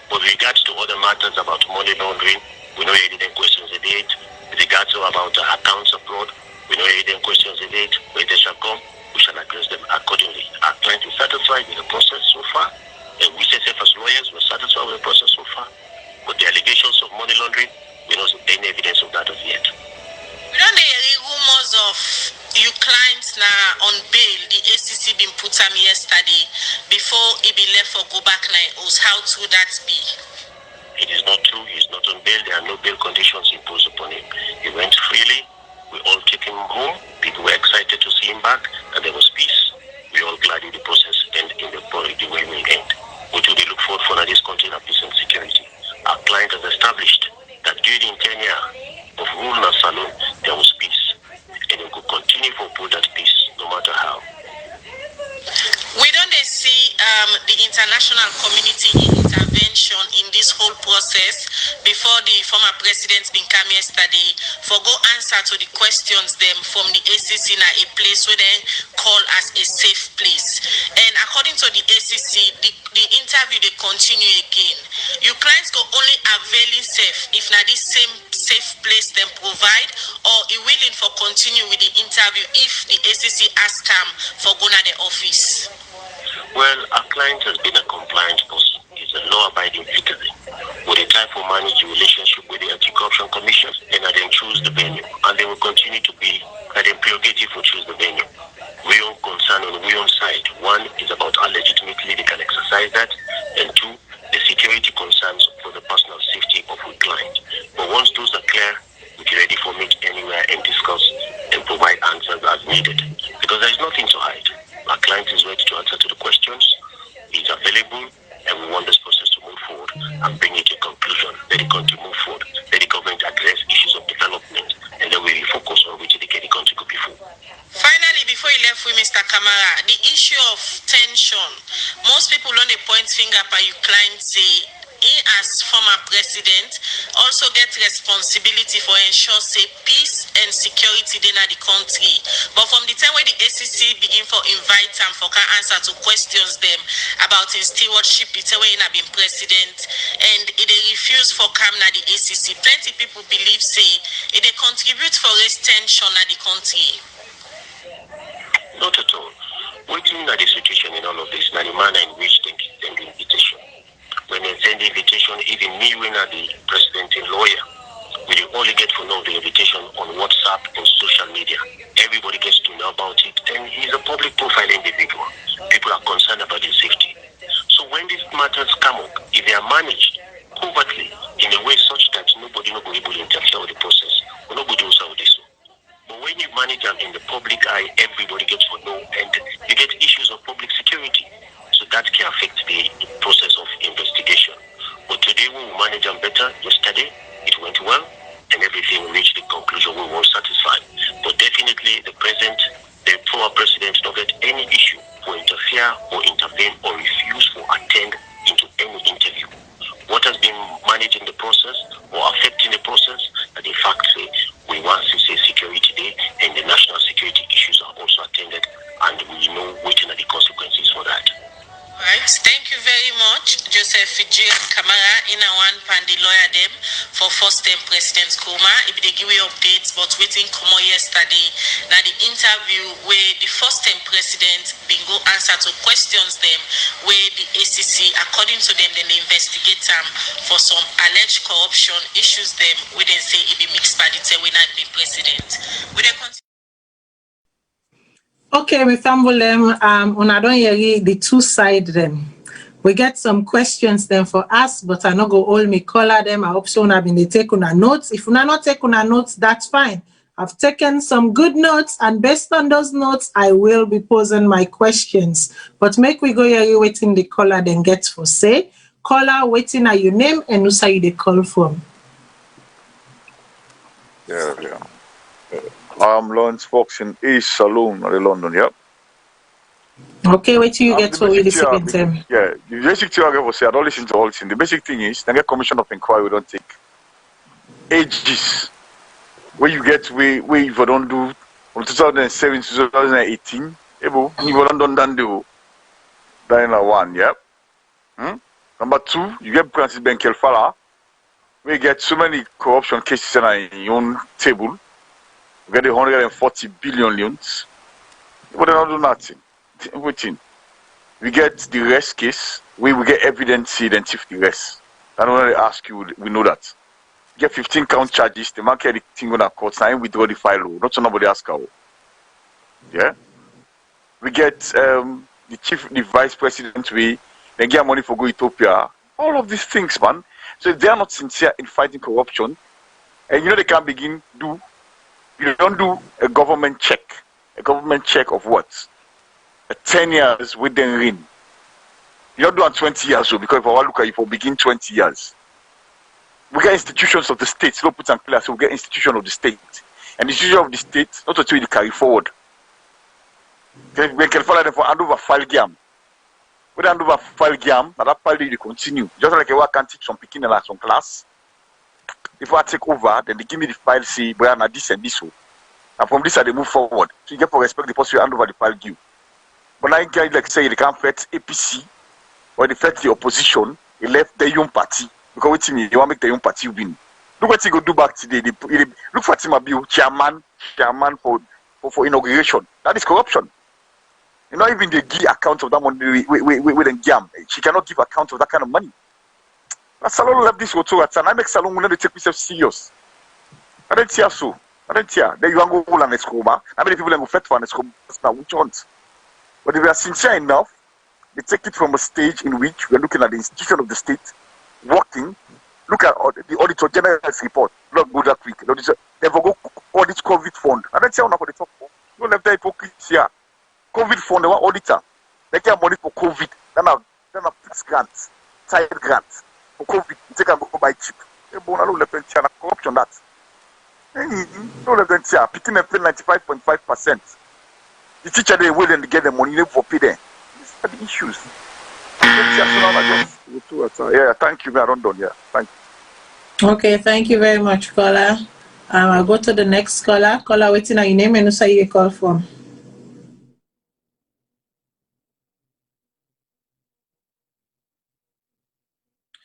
But with regards to other matters about money laundering, we know any questions of it. With regards to about accounts abroad, we know any questions of it. Where they shall come, we shall address them accordingly. Our client is satisfied with the process so far, and we say as lawyers, we're satisfied with the process so far. But the allegations of money laundering, we don't see any evidence of that as yet. We don't hear rumors of you clients now on bail. The SEC been put on yesterday before he be left for go back 9 hours. How true that be? It is not true. He's not on bail. There are no bail conditions imposed upon him. He went freely. We all took him home. People were excited to see him back, and there was peace. We all glad in the process and in the way we end. What do they look forward for now? This country of peace and security. Our client has established that during 10 years of rule in SALONE, there was peace. And we could continue to uphold that peace, no matter how. We don't see the international community intervention in this whole process before the former president been come yesterday for go answer to the questions them from the SEC in a place where they call as a safe place. And according to the SEC, the interview they continue again. Your clients go only availing safe if not this same safe place them provide, or you willing for continue with the interview if the SEC ask them for go to the office. Well, our client has been a compliant person. He's a law-abiding citizen. We try to manage the relationship with the Anti-Corruption Commission, and then choose the venue. And they will continue to be an prerogative to choose the venue. We own concern on we own side. One is about how legitimately they can exercise that, and two, the security concerns for the personal safety of the client. But once those are clear, we can ready for meet anywhere and discuss and provide answers as needed. Because there is nothing to hide. Our client is ready to answer to the questions. He's available, and we want this process to move forward and bring it to conclusion. Let the country move forward. Let the government address issues of development, and then we will focus on which the country could be full. Finally, before you left with Mr. Kamara, the issue of tension. Most people on the point finger by your client say he as former president also get responsibility for ensure say peace and security in the country. But from the time when the SEC begin for invite him for can answer to questions them about his stewardship, the time when he been president, and they refuse for come na the SEC. Plenty people believe say they contribute for raise tension na the country. Not at all. Waiting at the situation in all of this, now the manner in which they send the invitation. When they send the invitation, even me, when I'm the president and lawyer, we only get to know the invitation on WhatsApp and social media. Everybody gets to know about it, and he's a public profile individual. People are concerned about his safety. So when these matters come up, if they are managed covertly in a way such that nobody will be able to interfere with the process, or nobody will solve this. But when you manage them in the public eye, everybody gets to know, and you get issues of public security. So that can affect the process of investigation. But today we will manage them better. Yesterday it went well, and everything reached the conclusion we were satisfied. But definitely the former president don't get any issue for interfere or intervene or refuse to attend into any interview. What has been managed in the process or affecting the process, and in fact we want to say security day, and the national security issues are also attended, and we know waiting at the consequences for that. Right. Thank you very much, Joseph Fijil Kamara, in a one pandy lawyer them for first time President Kuma. If they give you updates, but waiting come yesterday. Now the interview where the first time president been go answer to questions them where the SEC, according to them, then they investigate them for some alleged corruption issues them where they say it be mixed by the when not be president. Will they continue? Okay, we fumble them. I don't hear the two side them. We get some questions then for us, but I not go all me color them. I hope so I've been take on a notes. If you not take on a notes, that's fine. I've taken some good notes, and based on those notes, I will be posing my questions. But make we go here waiting the caller then get for say. Caller waiting at your name and who say the call from. Yeah. I'm Lawrence Fox in East Saloon, London, yep. Okay, wait till you get to the second term. Yeah, the basic thing I will say, I don't listen to all things. The basic thing is, the commission of inquiry we don't take ages. Where you get where if you don't do from 2007 to 2018, you don't do that one, yeah. Number two, you get Francis Benkelfala. We get so many corruption cases on your own table. We get 140 billion loans. But they don't do nothing. Waiting. We get the rest case. We get evidence to identify the rest. I don't want to ask you, we know that. We get 15 count charges, the man carry the thing on a court, and withdraw the file. Not so nobody ask how. Yeah? We get the vice president, they get money for Go Ethiopia. All of these things, man. So if they are not sincere in fighting corruption, and they can begin you don't do a government check. A government check of what? 10 years with them ring. You don't do 20 years, so because if I look at it, for begin 20 years. We get institutions of the state, so put and clear, so we get institution of the state. And the institution of the state, not to really carry forward. We can follow them for hand over file game. When hand over file game, that file they continue. Just like I can teach some picking and some class. If I take over, then they give me the file, say, Brian, this and this. And from this, they move forward. So you get for respect the person you hand over the file due. But now you can like say they can't fight APC or they fight the opposition, they left the young party. Because what you want to make the young party win. Look what you go do back today. Look for Timabiu, chairman for inauguration. That is corruption. You know, even they give account of that money with a gam. She cannot give account of that kind of money. Now, Salone left this to and I make Salone when they take myself serious. I don't hear so. I don't hear. Then you want to go on an escoma. How many people go fight for an escoma? Now, which ones? But if we are sincere enough, they take it from a stage in which we are looking at the institution of the state working. Look at the Auditor General's report. Not go that quick. They will go audit COVID fund. I don't hear enough for the talk. Don't have the hypocrisy here. COVID fund, they want auditor. They get money for COVID. Then a fixed grants, side grants for COVID. They can go buy cheap. They don't let them share corruption that. Don't let them share. Picking them 95.5%. The teacher they will and get the money for pay them. These are the issues. Yeah, thank you. We are done. Yeah, thank you. Okay, thank you very much, caller. I'll go to the next caller. Caller, waiting on your name and say you call from.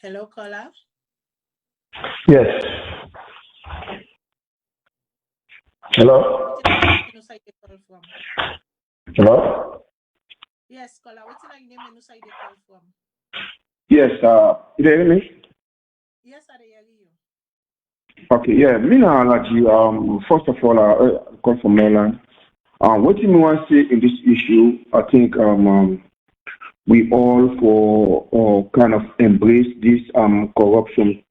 Hello, caller. Yes. Hello. Hello. Yes, caller. What's your name and who you call from? Yes. You hear me? Yes, I hear you. Okay. Yeah. Me now, like you. First of all, I call from Maryland. What do you want to say in this issue? I think we all kind of embrace this corruption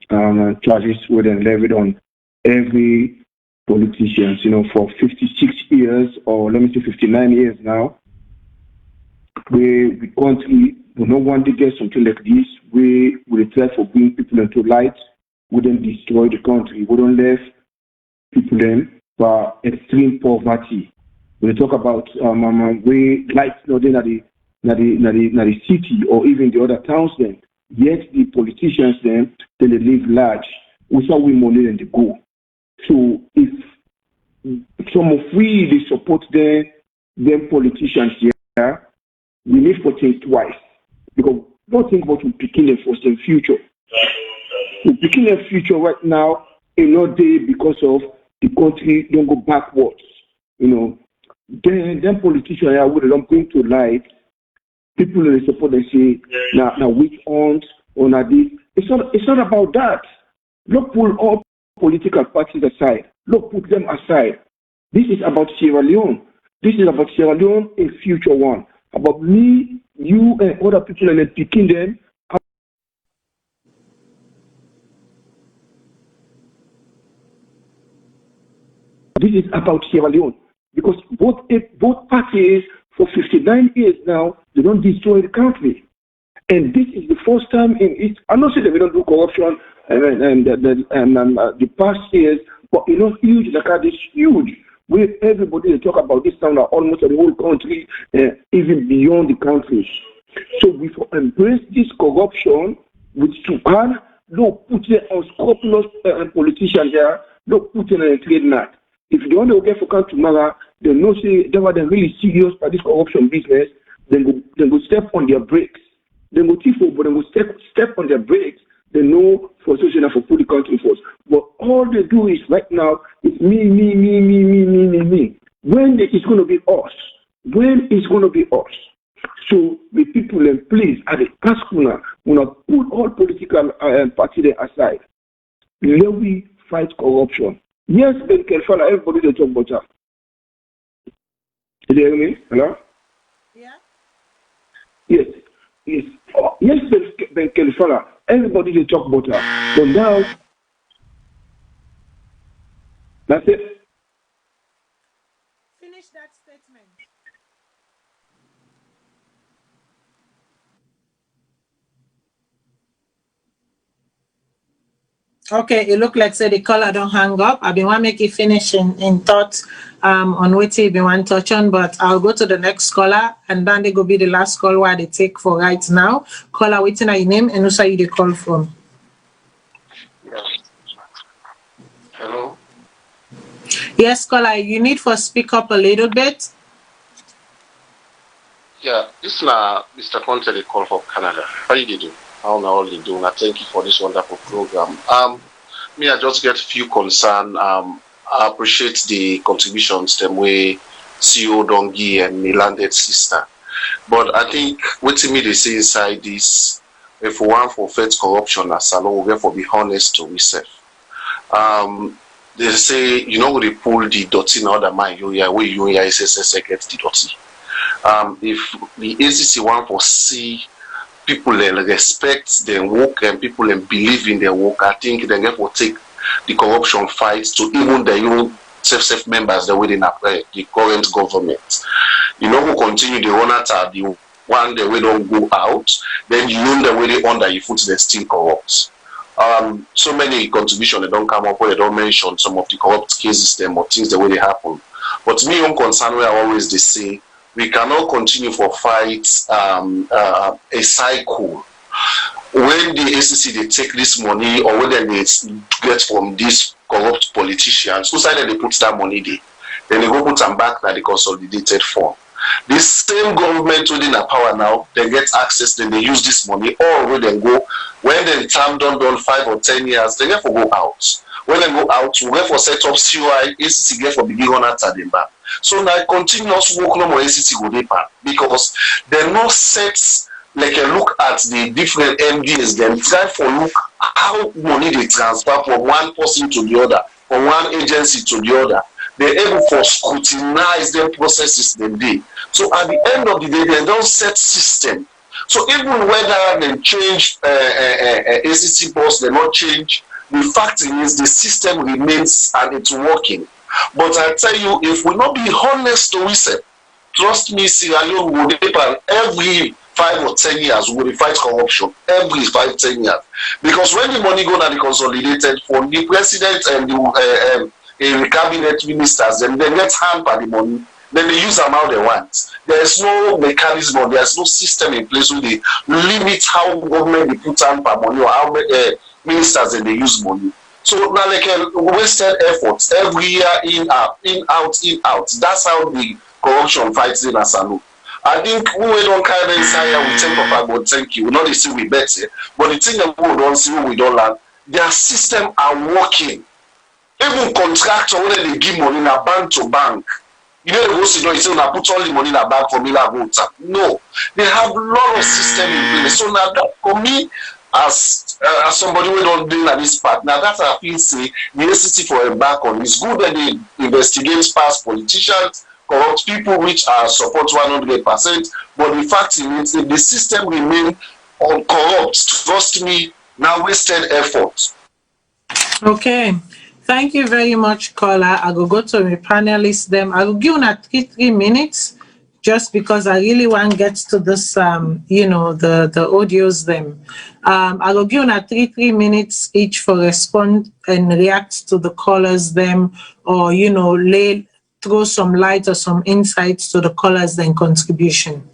charges were then levied on every politician. You know, for 56 years, or let me say 59 years now. The country do not want to get something like this. We will try for bring people into light. We don't destroy the country. We don't leave people in for extreme poverty. We talk about we lights not in the city or even the other towns then. Yet the politicians then they live large. We saw we money and they go. So if some of we they support them politicians here. We need to think twice because don't think about picking them for the future. We're picking their future right now in no day because of the country don't go backwards. You know, then politicians here would don't bring to light people in the support they say now which aunt or now this. It's not about that. Look, pull all political parties aside. Look, put them aside. This is about Sierra Leone. This is about Sierra Leone in future one. About me, you, and other people, and then picking them. This is about Sierra Leone because both parties for 59 years now they don't destroy the country, and this is the first time in it. I'm not saying that we don't do corruption and the past years, but huge like this huge. where everybody they talk about this now almost the whole country, even beyond the countries. So we embrace this corruption, which to add, don't put in unscrupulous politicians there, don't put in a trade net. If you don't get for country tomorrow, they know say they were really serious by this corruption business, then go step on their brakes. They go tifo, but they go step on their brakes. They know for social for put the country first. But all they do is right now is me. When it's going to be us? When it's going to be us? So the people then please at the Pascuna will not put all political parties aside. Let we fight corruption. Yes, Ben Kelfala, everybody they talk about that. Did you hear me? Hello? Yeah. Yes. Yes, Ben Kelfala, everybody they talk about that. But now, that's it. Finish that statement. Okay, it look like say the caller don't hang up. I've been want to make it finish in thoughts on what you been want to touch on, but I'll go to the next caller and then they go be the last call where they take for right now. Caller, waiting at your name and also you the call from. Yes. Hello. Yes, caller, you need to speak up a little bit. Yeah, this is Mr. Conte, the call from Canada. How you do? How now you doing? I thank you for this wonderful program. I just get a few concern. I appreciate the contributions them way CEO Dongi and Milanded sister. But I think what me they say inside this, if we want for fight corruption as SALONE, we have to be honest to ourselves. They say, they pull the dirty in other mind, where you SSS get the dirty. If the ACC want to see people respect their work and people believe in their work, I think they get to take the corruption fight to even their own self members the way they the current government. Who continue the run at the one the way don't go out, then the way they under your foot they still corrupt. So many contributions they don't come up where they don't mention some of the corrupt cases them or things the way they happen. But me own concern where always they say we cannot continue for fight a cycle. When the ACC they take this money or whether they get from these corrupt politicians, who side they put that money there, then they go put them back at the consolidated form. The same government within the power now, they get access, then they use this money, or when they go, when they time done 5 or 10 years, they get for go out. When they go out, we get for set up COI, ACC get for begin on at them back. So now continuous work no more ACC go deeper because they no sets like a look at the different MDs, then try for look how money they transfer from one person to the other, from one agency to the other. They're able to scrutinize their processes they do. So at the end of the day, they don't set system. So even whether they change ACC boss, they not change. The fact is the system remains and it's working. But I tell you, if we not be honest to ourselves, trust me, Sierra Leone will depend every 5 or 10 years we will fight corruption every 5-10 years. Because when the money go to the consolidated fund, the president and the cabinet ministers, and they get hand by the money, then they use them how they want. There is no mechanism, there is no system in place where they limit how government they put hand by money or how ministers and they use money. So now like wasted efforts every year in out. That's how the corruption fights in SALONE. I think we don't carry inside we think of about thank you. We not see we better, but the thing that we don't see we don't learn. Their system are working. Even contractor when they give money na bank to bank. You know, they go sit down and say, "I put all the money in a bank for me like voter." No, they have a lot of system in place. So now, that, for me, as somebody who don't deal at this part, now that I feel say the ACC for a back on. It's good that they investigate past politicians, corrupt people which are support 100%. But the fact is, if the system remain corrupt, trust me, now wasted effort. Okay. Thank you very much, caller. I will go to my panelists. Them I will give you 3 minutes, just because I really want to get to this. The audios. Them. I will give you 3 minutes each for respond and react to the callers. Them or lay throw some light or some insights to the callers then contribution.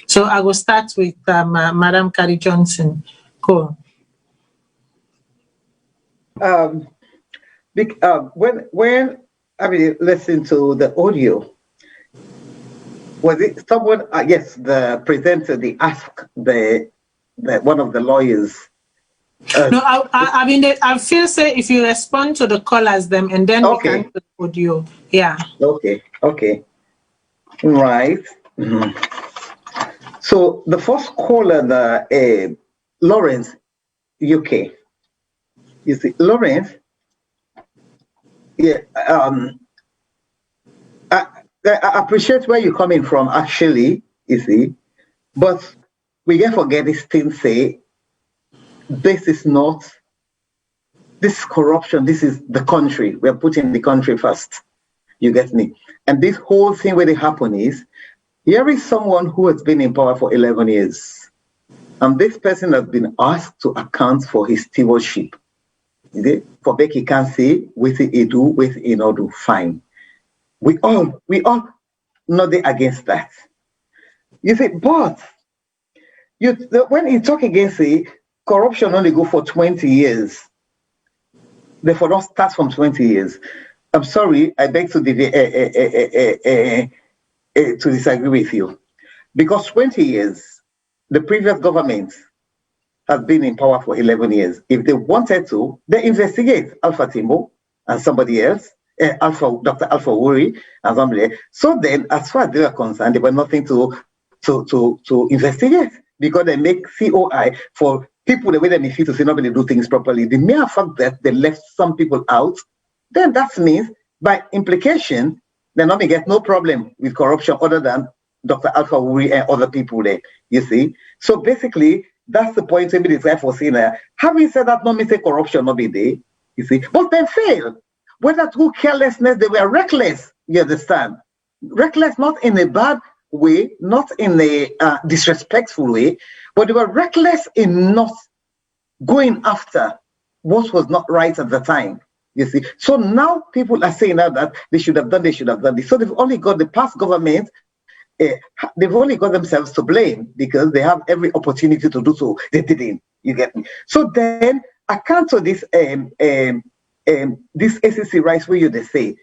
So I will start with Madam Carrie Johnson. Cool. When I listened to the audio, was it someone? Yes, the presenter. They asked the one of the lawyers. No, I feel say if you respond to the callers them and then we can do the audio. Yeah. Okay. Right. Mm-hmm. So the first caller, the Lawrence, UK. You see, Lawrence. Yeah. I appreciate where you're coming from, actually. You see, but we can forget this thing. Say, this is corruption. This is the country. We're putting the country first. You get me? And this whole thing where it happen is, here is someone who has been in power for 11 years. And this person has been asked to account for his stewardship. Okay? For Becky can say, with he do, with he not do, fine. We all not against that. You see, but when you talk against it, corruption only go for 20 years. Therefore, don't start from 20 years. I'm sorry, I beg to disagree with you. Because 20 years, the previous government has been in power for 11 years. If they wanted to, they investigate Alpha Timbo and somebody else, Dr. Alpha Wuri and somebody else. So then, as far as they were concerned, they were nothing to investigate, because they make COI for people the way they feel to say nobody do things properly. The mere fact that they left some people out, then that means by implication, they not get no problem with corruption other than Dr. Alpha Wuri and other people there, you see. So basically, that's the point maybe the guy for saying that. Having said that, no means corruption not be there, you see. But they failed. Whether through carelessness, they were reckless, you understand? Reckless not in a bad way, not in a disrespectful way, but they were reckless in not going after what was not right at the time, you see. So now people are saying now that they should have done this. So they've only got the past government, they've only got themselves to blame because they have every opportunity to do so. They didn't, you get me? So then I come to this this SEC rights where you say,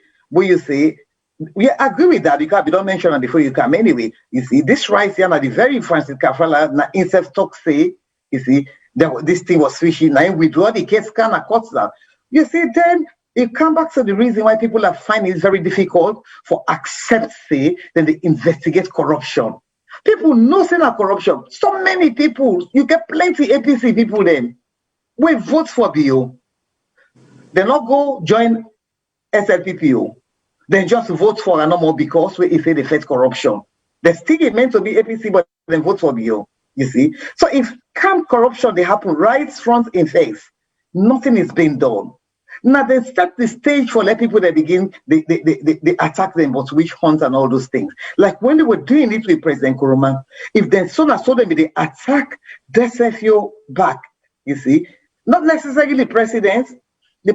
we agree with that because we don't mention it before you come anyway. You see, this rights here, the very Francis Kafala, na instead talk say, you see, this thing was fishy. Now withdraw the case, can court that. You see, then you come back to the reason why people are finding it very difficult for accept say then they investigate corruption. People know say that corruption. So many people, you get plenty APC people then. We vote for BO. They not go join SLPPO. They just vote for a normal because we say they face corruption. They still meant to be APC, but they vote for BO. You see? So if camp corruption they happen right front in face, nothing is being done. Now they set the stage for let people that begin they attack them, but witch hunt and all those things. Like when they were doing it with President Nkrumah, if they saw them they attack DSFO back, you see, not necessarily the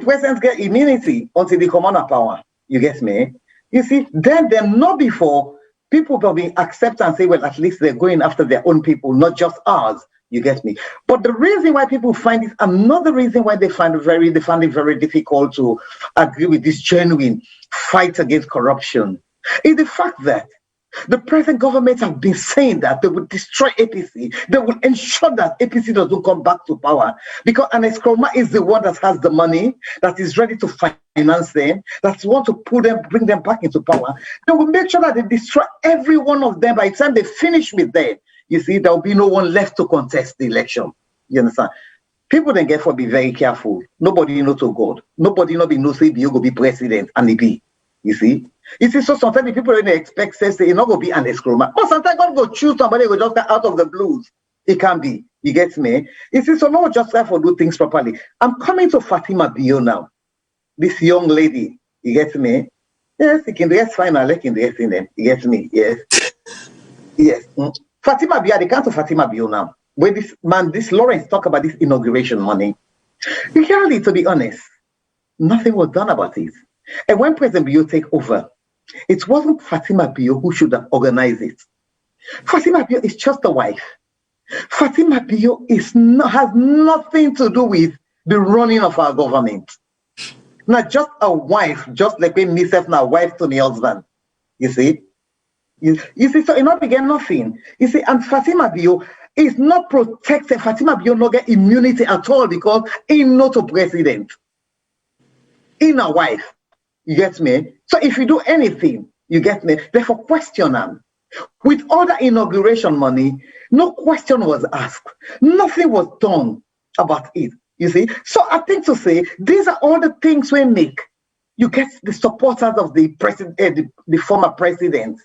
president get immunity until they come on power. You get me? You see, then they're not before people will be accept and say, well, at least they're going after their own people, not just ours. You get me? But the reason why people find it, another reason why they find it very difficult to agree with this genuine fight against corruption is the fact that the present government have been saying that they will destroy APC. They will ensure that APC doesn't come back to power because Ernest Koroma is the one that has the money, that is ready to finance them, that want to bring them back into power. They will make sure that they destroy every one of them. By the time they finish with them, you see, there will be no one left to contest the election. You understand? People then therefore be very careful. Nobody know to God. Nobody know be no say you go be president and he be. You see? So sometimes the people really expect say you're not going to be an Koroma. But sometimes God go choose somebody who just out of the blues. It can be. You get me? So no just try for do things properly. I'm coming to Fatima Bio now. This young lady. You get me? Yes, you can dress fine. I like in dressing them. You get me? Yes. Yes. Fatima Bio, they come to Fatima Bio now. When this Lawrence talk about this inauguration money. Really, to be honest, nothing was done about it. And when President Bio take over, It wasn't Fatima Bio who should have organized it. Fatima Bio is just a wife. Fatima Bio has nothing to do with the running of our government. Not just a wife, just like when myself now wife to my husband. You see? You see, so it not begin nothing. You see, and Fatima Bio is not protected. Fatima Bio not get immunity at all because he not a president. In a wife. You get me? So if you do anything, you get me? Therefore, question them. With all the inauguration money, no question was asked. Nothing was done about it. You see? So I think to say, these are all the things we make. You get the supporters of the president, the former president.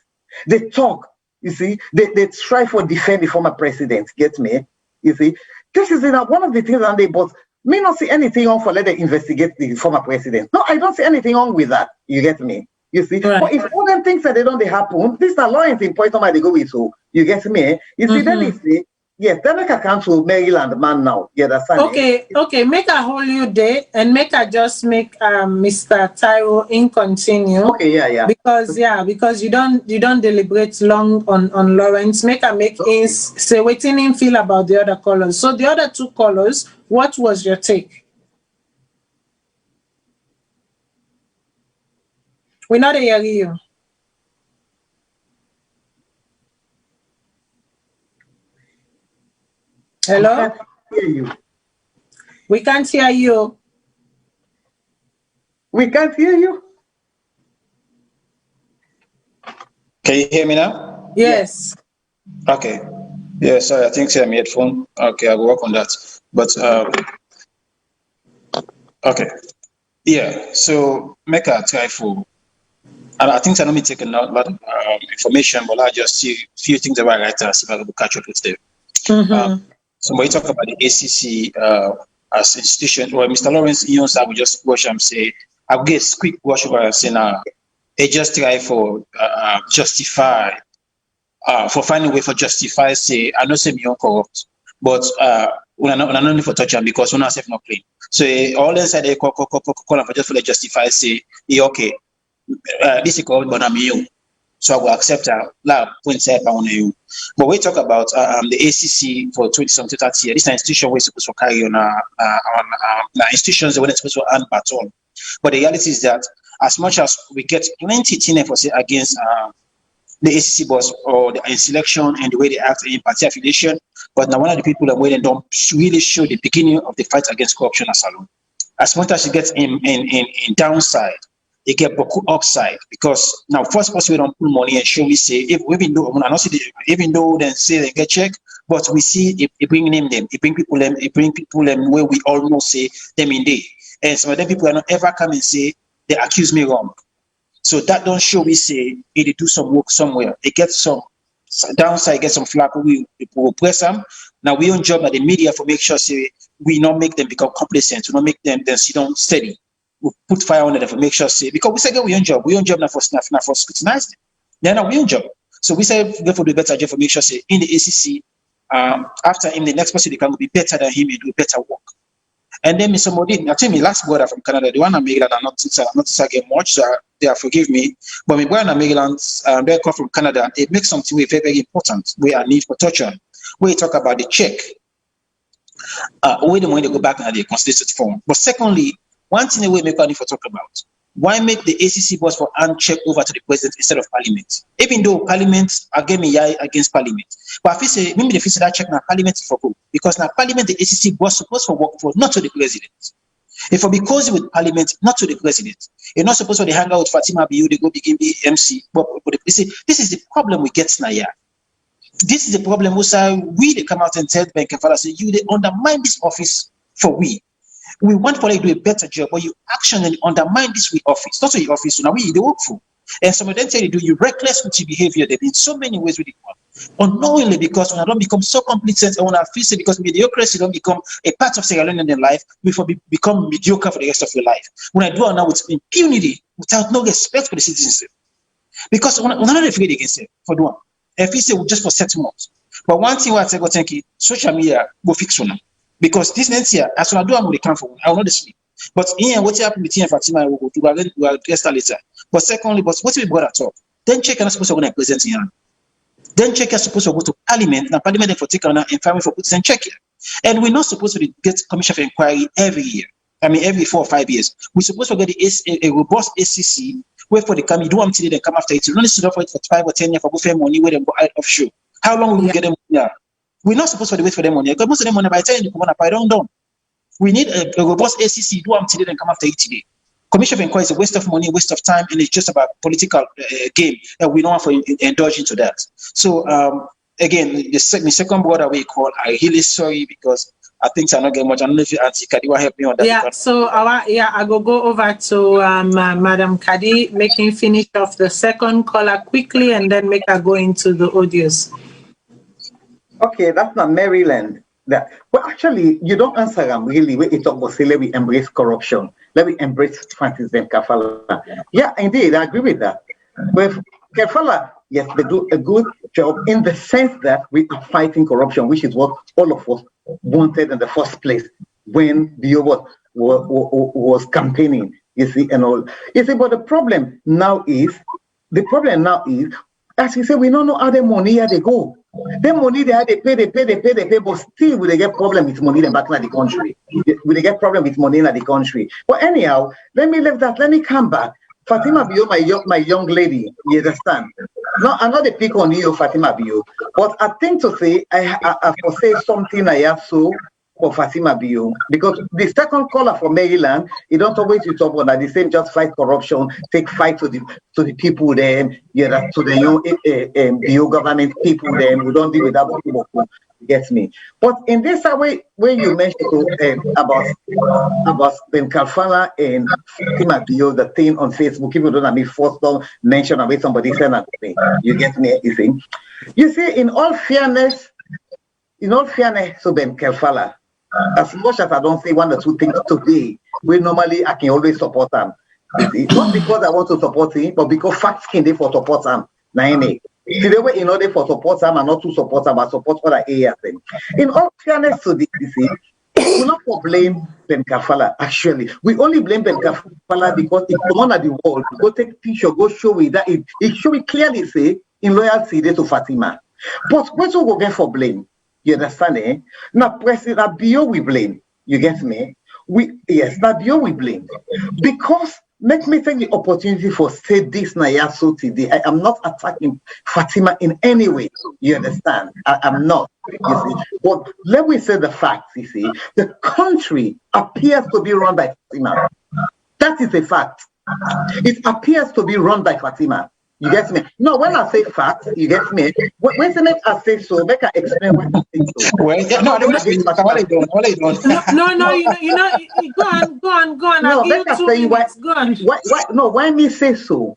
They talk, you see, they try for defend the former president. Get me? You see? This is one of the things that they but may not see anything wrong for let them investigate the former president. No, I don't see anything wrong with that. You get me? You see? Right. But if all them things that they don't happen, this alliance in point somebody go with so you get me? You see, then they say, yes, then make a come to Maryland man now. You understand? Okay, make a hold you there and make a just make Mr. Tyro in continue. Okay, yeah. Because you don't deliberate long on Lawrence. Make is say waiting in feel about the other colors. So the other two colors, what was your take? We're not hearing you. Hello? We can't hear you. We can't hear you. Can you hear me now? Yes. Okay. Yeah, sorry, I think I'm headphone. Okay, I'll work on that. But okay. Yeah, so make a try for, and I think I know me taking a lot of information, but I just see a few things about right now, see if I can catch up with them. So when you talk about the ACC as institution, well, Mr. Lawrence Ions, I would just watch and say, I'll get a quick watch over and say now, they just try for justify, for finding a way for justify, say, I know say me corrupt, but we're not only for touch because we're not safe, not clean. So all inside they call for just for the justify, say, yeah, okay, this is corrupt, but I'm you. So I will accept that. But we talk about the ACC for 20-something 30 years. This is an institution we're supposed to carry on institutions that we're supposed to earn baton. But the reality is that as much as we get plenty of things against the ACC boss or the selection and the way they act in party affiliation, but now one of the people that they don't really show the beginning of the fight against corruption at SALONE. As much as you get in downside, they get Boku upside because now first we don't put money and show we say even though they say they get check, but we see it bring them, it bring people them where we almost say them in day. And some of them people are not ever come and say they accuse me wrong. So that don't show we say they do some work somewhere. They get some downside, get some flack, we will press them. Now we own job at the media for make sure say we not make them become complacent, we not make them sit down steady. We put fire on them for make sure say because we say we own job now for scrutinize them. They're not we own job. So we say therefore do better job for make sure say in the ACC after him the next person they can be better than him and do better work. And then Mr. Modin, I tell me last brother from Canada, the one in Maryland are not again much, so they are forgive me. But my brother in Maryland, they come from Canada, it makes something very, very important. We are need for touch on. We talk about the check. We don't want to go back and the constituted form. But secondly, one thing we make money for talk about. Why make the ACC boss for hand check over to the president instead of parliament? Even though parliament again against parliament. But if you say maybe the that check now parliament for who? Because now parliament the ACC boss supposed to work for not to the president. If for because with parliament, not to the president. You're not supposed to hang out with Fatima Biu, they go begin the MC. But this is the problem we get now. Yeah. This is the problem we they come out and tell Bank and Father say you they undermine this office for we. We want for you to do a better job, but you actually undermine this with office. Not your office, so now we they work for. And some of them tell you do you reckless with your behavior. They've been so many ways with it. Unknowingly, because when I don't become so complacent and when I feel say because mediocrity don't become a part of Sierra Leone in their life, before become mediocre for the rest of your life. When I do it now with impunity, without no respect for the citizens. Because we're not afraid against it for the one. If you say just for settlement. But one thing I say, go thank you, social media go fix one. Because this next year, as soon as I do, I'm going to come for I will not sleep. But here, what happened with Fatima, we'll address that later. But secondly, but what we brought at all? Then check and supposed to go to present here. Then check is supposed to go to Parliament. Now Parliament then for take on and family for put and check here. And we're not supposed to get commission of inquiry every year. I mean every 4 or 5 years. We're supposed to get a robust ACC where for the come you do until they come after it. You don't need to do for it for 5 or 10 years for go money where they go out offshore. How long will we get them here? We're not supposed to wait for them money because most of them money by the time you come on up, I don't know. We need a robust ACC do until they come after it today. Commission of inquiry is a waste of money, waste of time, and it's just about political game, and we don't want to indulge into that. So again, the second brother we call, I'm really sorry because I think I'm not getting much. I don't know if Auntie Kadi will help me on that. Yeah, so I go over to Madam Kadi, making finish of the second caller quickly, and then make her go into the audios. Okay, that's not Maryland. That well, actually, you don't answer them really. When it talk about say, let me embrace corruption, let me embrace fascism, kafala. Yeah, indeed, I agree with that. With kafala, yes, they do a good job in the sense that we are fighting corruption, which is what all of us wanted in the first place when Bio was campaigning. You see, and all. You see, but the problem now is, as you say, we don't know how the money they go. The money they pay, but still will they get problem with money then back in the country. Will they get problem with money in the country? But anyhow, let me leave that. Let me come back. Fatima Bio, my young lady, you understand? No, I'm not a pick on you, Fatima Bio, but I think to say I for say something I have so for Fatima Bio, because the second caller for Maryland, you don't always you talk about the same just fight corruption, take fight to the people then, yeah, to the new Bio government people then who don't deal with that people. Gets me. But in this way, when you mentioned about Ben Kalfala and Fatima Bio, the thing on Facebook, even though I mean first don't mention away somebody said that to me. You get me anything? You see, in all fairness, so Ben Kalfala, as much as I don't say one or two things today, normally I can always support them. Not because I want to support him, but because facts can they for support him. See the way in order for support them and not to support them, but support other areas. In all fairness to this, we not for blame Ben Kalfala. Actually, we only blame Ben Kalfala because it's the one at the world. Go take picture, go show it that it should be clearly say in loyalty to Fatima. But what we go get for blame? You understand, eh? Now, President Bio we blame. You get me? Now Bio we blame. Because let me take the opportunity for say this so today. I am not attacking Fatima in any way. You understand? I am not. You see? But let me say the facts, you see. The country appears to be run by Fatima. That is a fact. It appears to be run by Fatima. You get me? No, when I say facts, you get me? When I say so, make I explain what I say so. Well, yeah, no, go on. No, I'll give you 2 minutes. Go on. Why me say so?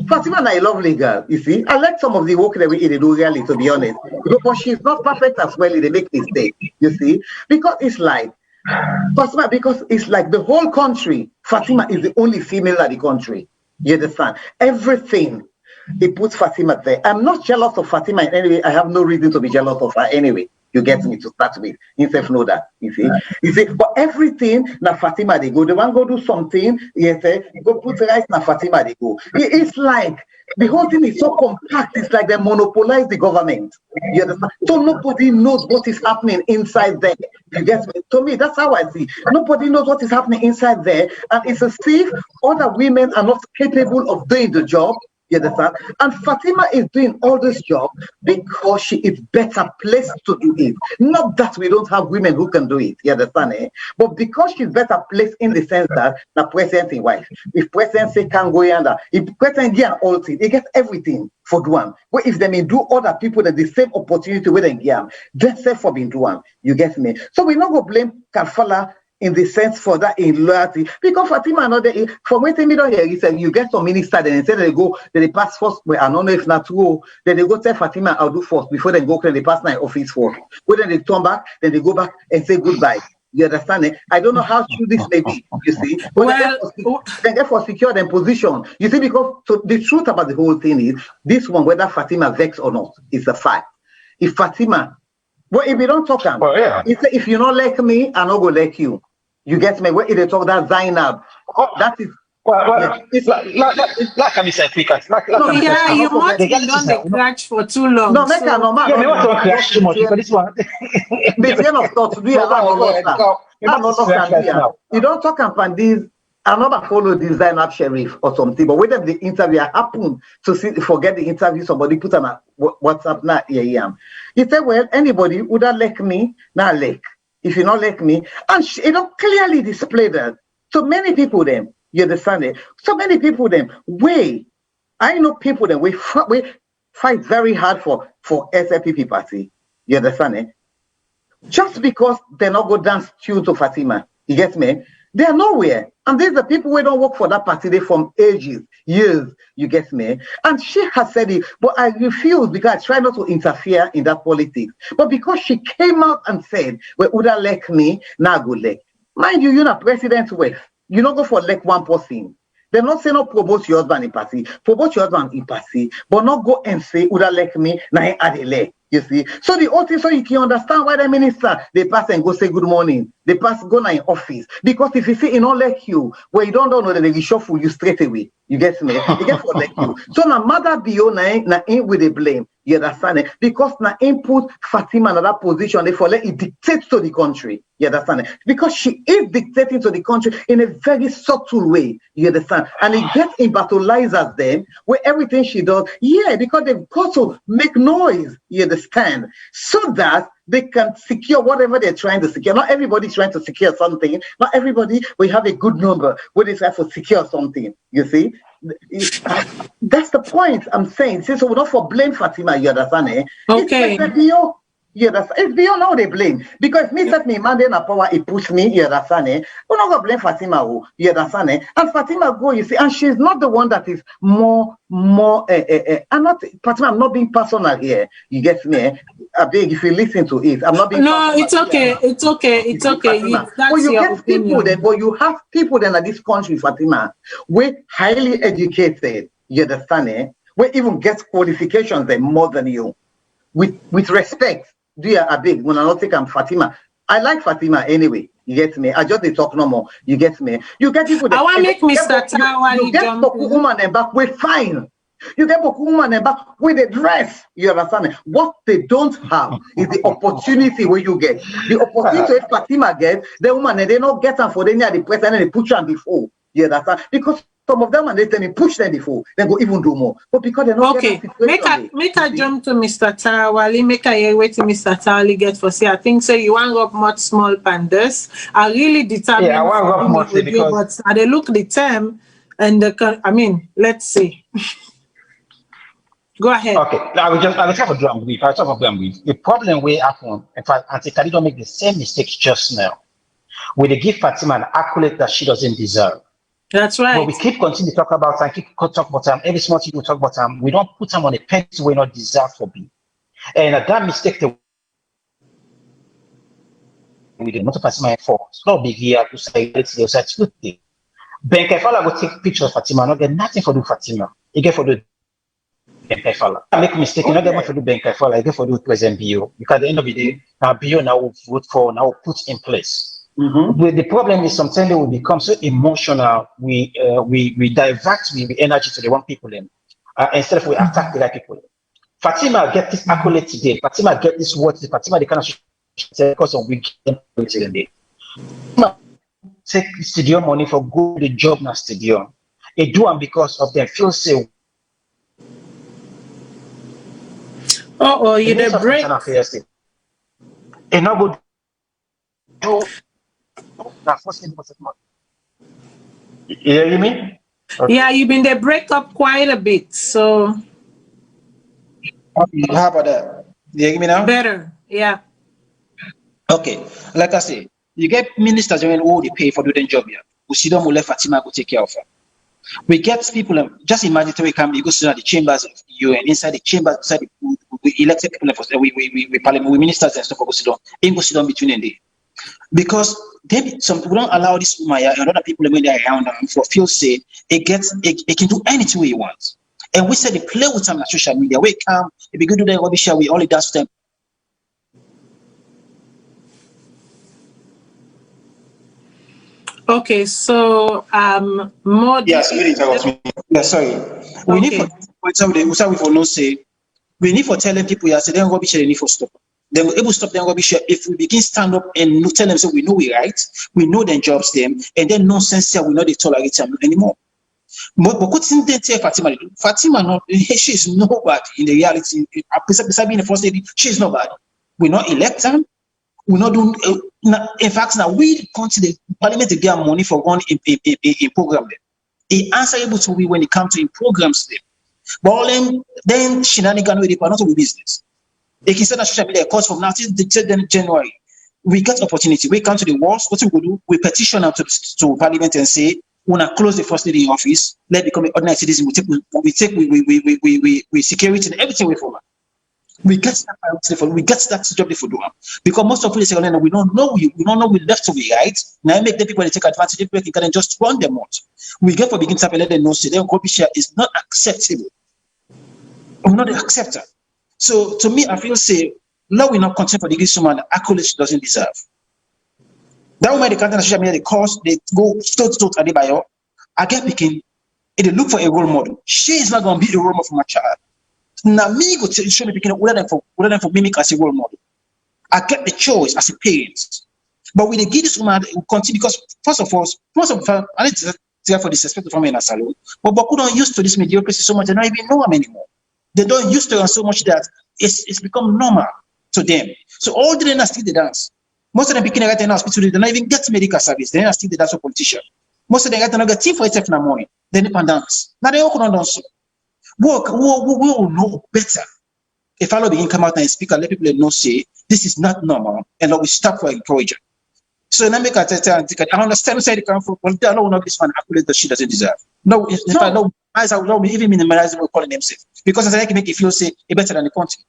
Fatima is a lovely girl, you see. I like some of the work that we do really, to be honest. But she's not perfect as well, they make mistakes, you see. Because it's like the whole country, Fatima is the only female in the country. You understand? Everything. It puts Fatima there. I'm not jealous of Fatima in any way. I have no reason to be jealous of her anyway. You get me to start with. Instead know that. You see. But everything now Fatima they go. They want to go do something. Yes, go put rice now Fatima they go. It's like the whole thing is so compact. It's like they monopolize the government. You understand? So nobody knows what is happening inside there. You get me? To me, that's how I see. Nobody knows what is happening inside there, and it's as if other women are not capable of doing the job. You understand? And Fatima is doing all this job because she is better placed to do it. Not that we don't have women who can do it. You understand? But because she's better placed in the sense that the president is wife. If president say can't go yonder, if president get all things, they get everything for doing. But if they may do other people that the same opportunity with them get, that's it for being doing. You get me? So we not go blame Kalfala in the sense for that in loyalty, because Fatima another from waiting me down here, he said you get some minister then instead they go then they pass first. Well, I don't know if not true. Then they go tell Fatima I'll do first before they go they pass my office first. When then they turn back, then they go back and say goodbye. You understand it? I don't know how true this may be, you see. But they get for secure their position. You see, because so the truth about the whole thing is this one, whether Fatima vex or not, is a fact. If Fatima, well, if you don't talk, if you not like me, I not go like you. You get me? Where they talk that Zainab, that is Well, it's like I said, No, yeah, you must be done the crash for too long. No, make a normal. Yeah, me want to crash too much because this one. The train of thought to do you don't talk about this. I never follow this Zainab Sheriff or something, but when the interview happened to see, forget the interview, somebody put on a WhatsApp now. Yeah. He said, well, anybody would have like me, now like. If you not like me, and you know, clearly display that. So many people them, you understand it? So many people them, I know people them, we fight very hard for SLPP party. You understand it? Just because they not go dance tune to Fatima, you get me? They are nowhere. And these are people who don't work for that party, they from ages, years, you get me? And she has said it, but I refuse because I try not to interfere in that politics. But because she came out and said, well, would I like me? Now go like. Mind you, you're not president's wife. You don't go for like one person. They're not saying not promote your husband in party, promote your husband in party, but not go and say, would I like me? Now I add a leg. You see, so the whole thing, so you can understand why the minister they pass and go say good morning. They pass go now in office because if you see it not like you, well you don't know that they reshuffle you straight away. You get me? You get for like you. So now mother bio na in with the blame. You understand it? Because na input Fatima in that position, they for let it dictate to the country. You understand it? Because she is dictating to the country in a very subtle way. You understand? And it gets in battleizers them where everything she does, yeah, because they've got to make noise. You understand? So that they can secure whatever they're trying to secure. Not everybody's trying to secure something. Not everybody will have a good number where they try to secure something. You see? That's the point I'm saying. So we don't for blame Fatima, you understand? Eh? Okay. It's beyond how they blame. Because me set me man in a power, it push me, you understand? We're not gonna blame Fatima, you understand? And Fatima go, you see, and she's not the one that is more I'm not Fatima, I'm not being personal here. You get me? I beg if you listen to it. I'm not being it's okay, it's okay. But you get opinion. People then, but you have people then in this country, Fatima, we're highly educated, you understand? We even get qualifications then more than you. With respect. Do you a big when I not think I'm Fatima? I like Fatima anyway. You get me? I just they talk no more. You get me? You get people that I want to make Mr. Tawali you get Boku woman and back we're fine. You get Boku woman and back with a dress. You understand? What they don't have is the opportunity where you get. The opportunity if Fatima get, the woman and they not get them for the near the president and they put you on before. You understand? Because some of them and they tell me push them before, they go even do more. But because they're not make a jump to Mr. Tarawali, make a hear wait till Mr. Tarawali get for say. I think so you want up much small pandas. I really determined I want up much because they look the term and let's see. Go ahead. Okay, I will try for drum brief. I'll try for drum brief. The problem will happen if Antikadi don't make the same mistakes just now. Where they give Fatima an accolade that she doesn't deserve. That's right. But we keep continuing to talk about time, keep talk about time. Every small thing we talk about time. We don't put them on a pedestal we not deserve for be. And that mistake we did not Fatima for. It's not big here to say it's a good thing. Ben Kaifala will take pictures of Fatima, not get nothing for do Fatima. You get for do Ben Kaifala. I make a mistake, you not get much for do Ben Kaifala, you get for do President BO. Because at the end of the day, now BO now will vote for, now put in place. Mm-hmm. The problem is sometimes we become so emotional, we divert the energy to the one people in, instead of we attack the right people. Fatima get this accolade today. Fatima get this word today. Fatima the kind of because of we get them day. Take stadium money for go the job na stadium. They do them because of them feel say. You the break. And now go do. You hear me? Okay. Yeah, you've been there break up quite a bit, so. How about that? You hear me now? Better, yeah. Okay, like I say, you get ministers who they pay for doing job here. We see them who let Fatima go take care of her. We get people, just imagine we come, you go sit at the chambers of UN, inside the chambers, inside we elected people, we parliament, we ministers and stuff, go sit down between them. Because some people don't allow this woman and other people when they're around them for feel say it can do anything we want. And we said they play with them on social media. We come, if we go do that rubbish, we only dance them. Okay, so more. Yes, sorry. We need for no say. We need for telling people yes, then rubbish they need for stop. Then we're able to stop them rubbish if we begin stand up and tell them so we know we right, we know them jobs them, and then nonsense here we know they tolerate them anymore. But what didn't tell Fatima? Fatima not she's nobody in the reality. Besides being the first lady, she's nobody. We're not elect them. We're not doing. In fact, now we come to the parliament to get money for one in program. They answerable to we when it comes to in programs them. But all then shenanigans with it, but not with business. They can send a social media course from now till January. We get opportunity. We come to the walls. What we do? We petition out to Parliament and say, "We want to close the first lady office. Let become an ordinary citizen. We security and everything we follow. We get that priority for. We get that job for doing because most of us say, we don't know we don't know we left to be right. Now make the people they take advantage. People can just run them out. We get for begin to let them know say their copy share is not acceptable. We're not accepted. So to me, I feel say, no, we're not content for the this woman accolades she doesn't deserve. That woman, the content on social media, the course, they go totally by her. I get picking, if they look for a role model, she is not going to be the role model for my child. Now, me go to show me picking other than for mimic as a role model. I get the choice as a parent. But with the give this woman, it will continue because, first of all, I need to say for disrespect from me in a salon, but who don't used to this mediocrity so much, they don't even know them anymore. They don't used to it so much that it's become normal to them. So all the learners still they dance. Most of them beginning right now hospital, they don't even get medical service. They don't still they dance for politician. Most of them right now get tea for itself in the morning. They need dance. Now they all can dance. We will know better. If I begin come out and speak and let people know say this is not normal and we stop for encouraging. So now make I understand where they come from, but I don't know this one accolade that she doesn't deserve. No, if I know, I will even minimize what calling themselves because I can make you feel say it better than the country.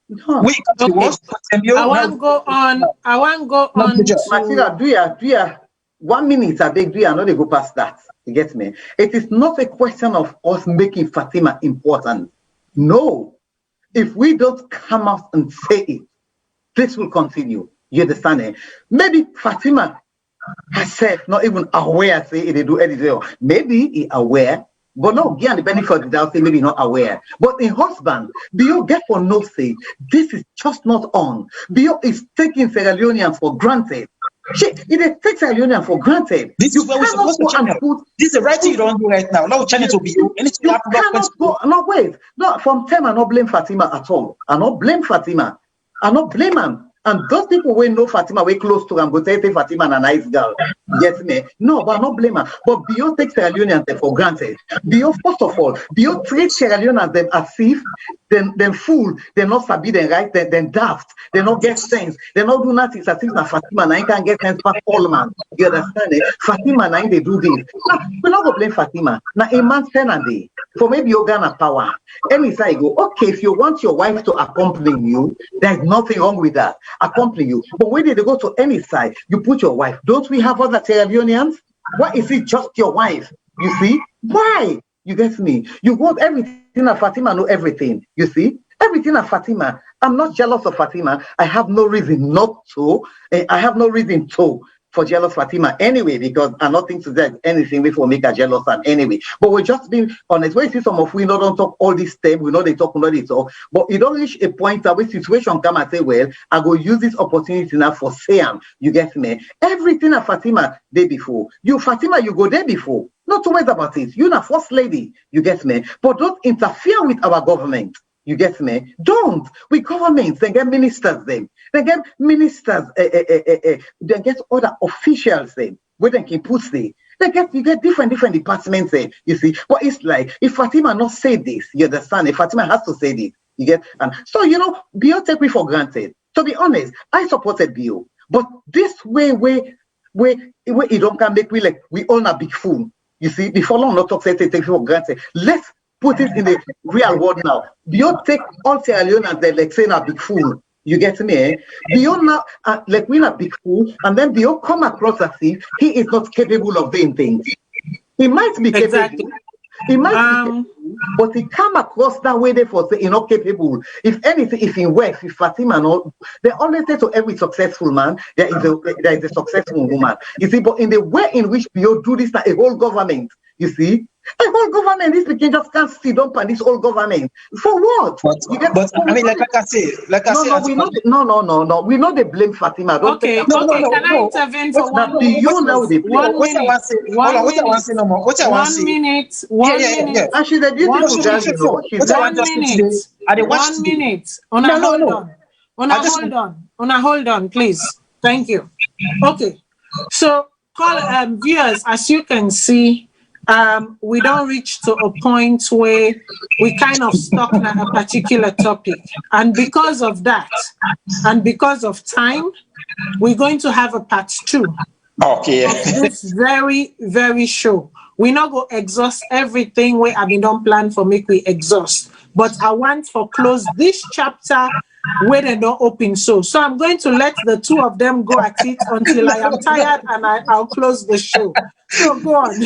No. Wait, okay. I want to go on. Martina, do you 1 minute? I beg, do you not they go past that? You get me? It is not a question of us making Fatima important. No, if we don't come out and say it, this will continue. You understand? Eh? Maybe Fatima herself not even aware say they do anything. Maybe he aware, but no, give the benefit of the doubt, say maybe not aware. But in husband, Bio get for no say, this is just not on. Bio is taking Sierra Leoneans for granted. It takes Sierra Leoneans for granted. This is where we're supposed to channel. This is the right thing you don't do right now. Now channel to be you. You cannot go. No, wait. No, from time I not blame Fatima at all. I not blame Fatima. I not blame him. And those people we know Fatima, we close to them, go say Fatima a nice girl. Yes, me. No, but I not blame her. But Bio takes Sierra Leoneans for granted. Bio, first of all, Bio treat Sierra Leoneans them as if them fool, they're not sabi, them right, then daft, they not get sense, they not do nothing. As if na Fatima na can get sense past all man. You understand it? Fatima na they do this. Now, we not go blame Fatima. Now a man day for maybe you Ghana power. Anytime you go, okay, if you want your wife to accompany you, there's nothing wrong with that. Accompany you. But when they go to any side, you put your wife. Don't we have other Sierra Leoneans? Why is it just your wife? You see? Why? You get me? You want everything at Fatima, know everything. You see? Everything at Fatima. I'm not jealous of Fatima. I have no reason not to. I have no reason to for jealous Fatima anyway, because I'm not thinking that anything before make her jealous and anyway. But we're just being honest. When you see some of we don't talk all this time, we know they talk, but it don't reach a point that when situation come and say, well, I go use this opportunity now for saying, you get me? Everything at Fatima day before. You Fatima, you go there before. Not to worry about it. You're not first lady, you get me? But don't interfere with our government. You get me? Don't. We governments, they get ministers them. They get ministers, they get other officials them. Where they can put you get different departments there, you see. But it's like, if Fatima not say this, you understand? If Fatima has to say this, you get, and so, Bio take me for granted. To be honest, I supported Bio. But this way it don't can make me like, we all a big fool. You see, before long, not talk, say, take for granted. Let's put it in the real world now. Bio take all Sierra Leone as they like saying a big fool. You get me? Eh? Bio now like we're a big fool, and then Bio come across as if he is not capable of doing things. He might be capable. He might be capable, but he come across that way there for say you're not capable. If anything, if in West, if Fatima not, they always say to every successful man, there is a successful woman. You see, but in the way in which BO do this, like a whole government, you see, a whole government, this became just can't sit up and this whole government. For what? But I mean, like I say, no, we know they blame Fatima. Don't Okay, take can I intervene for 1 minute? You know they blame. 1 minute. 1 minute. And she's a beautiful girl, you know. She's 1 minute. Hold on, please. Thank you. Okay. So, viewers, as you can see, we don't reach to a point where we kind of stuck on a particular topic. And because of that, and because of time, we're going to have a part 2. Okay. Of this very, very show. We're not going to exhaust everything where I've been done plan for make we exhaust. But I want to close this chapter where they don't open so I'm going to let the two of them go at it until I am tired and I'll close the show. So go on.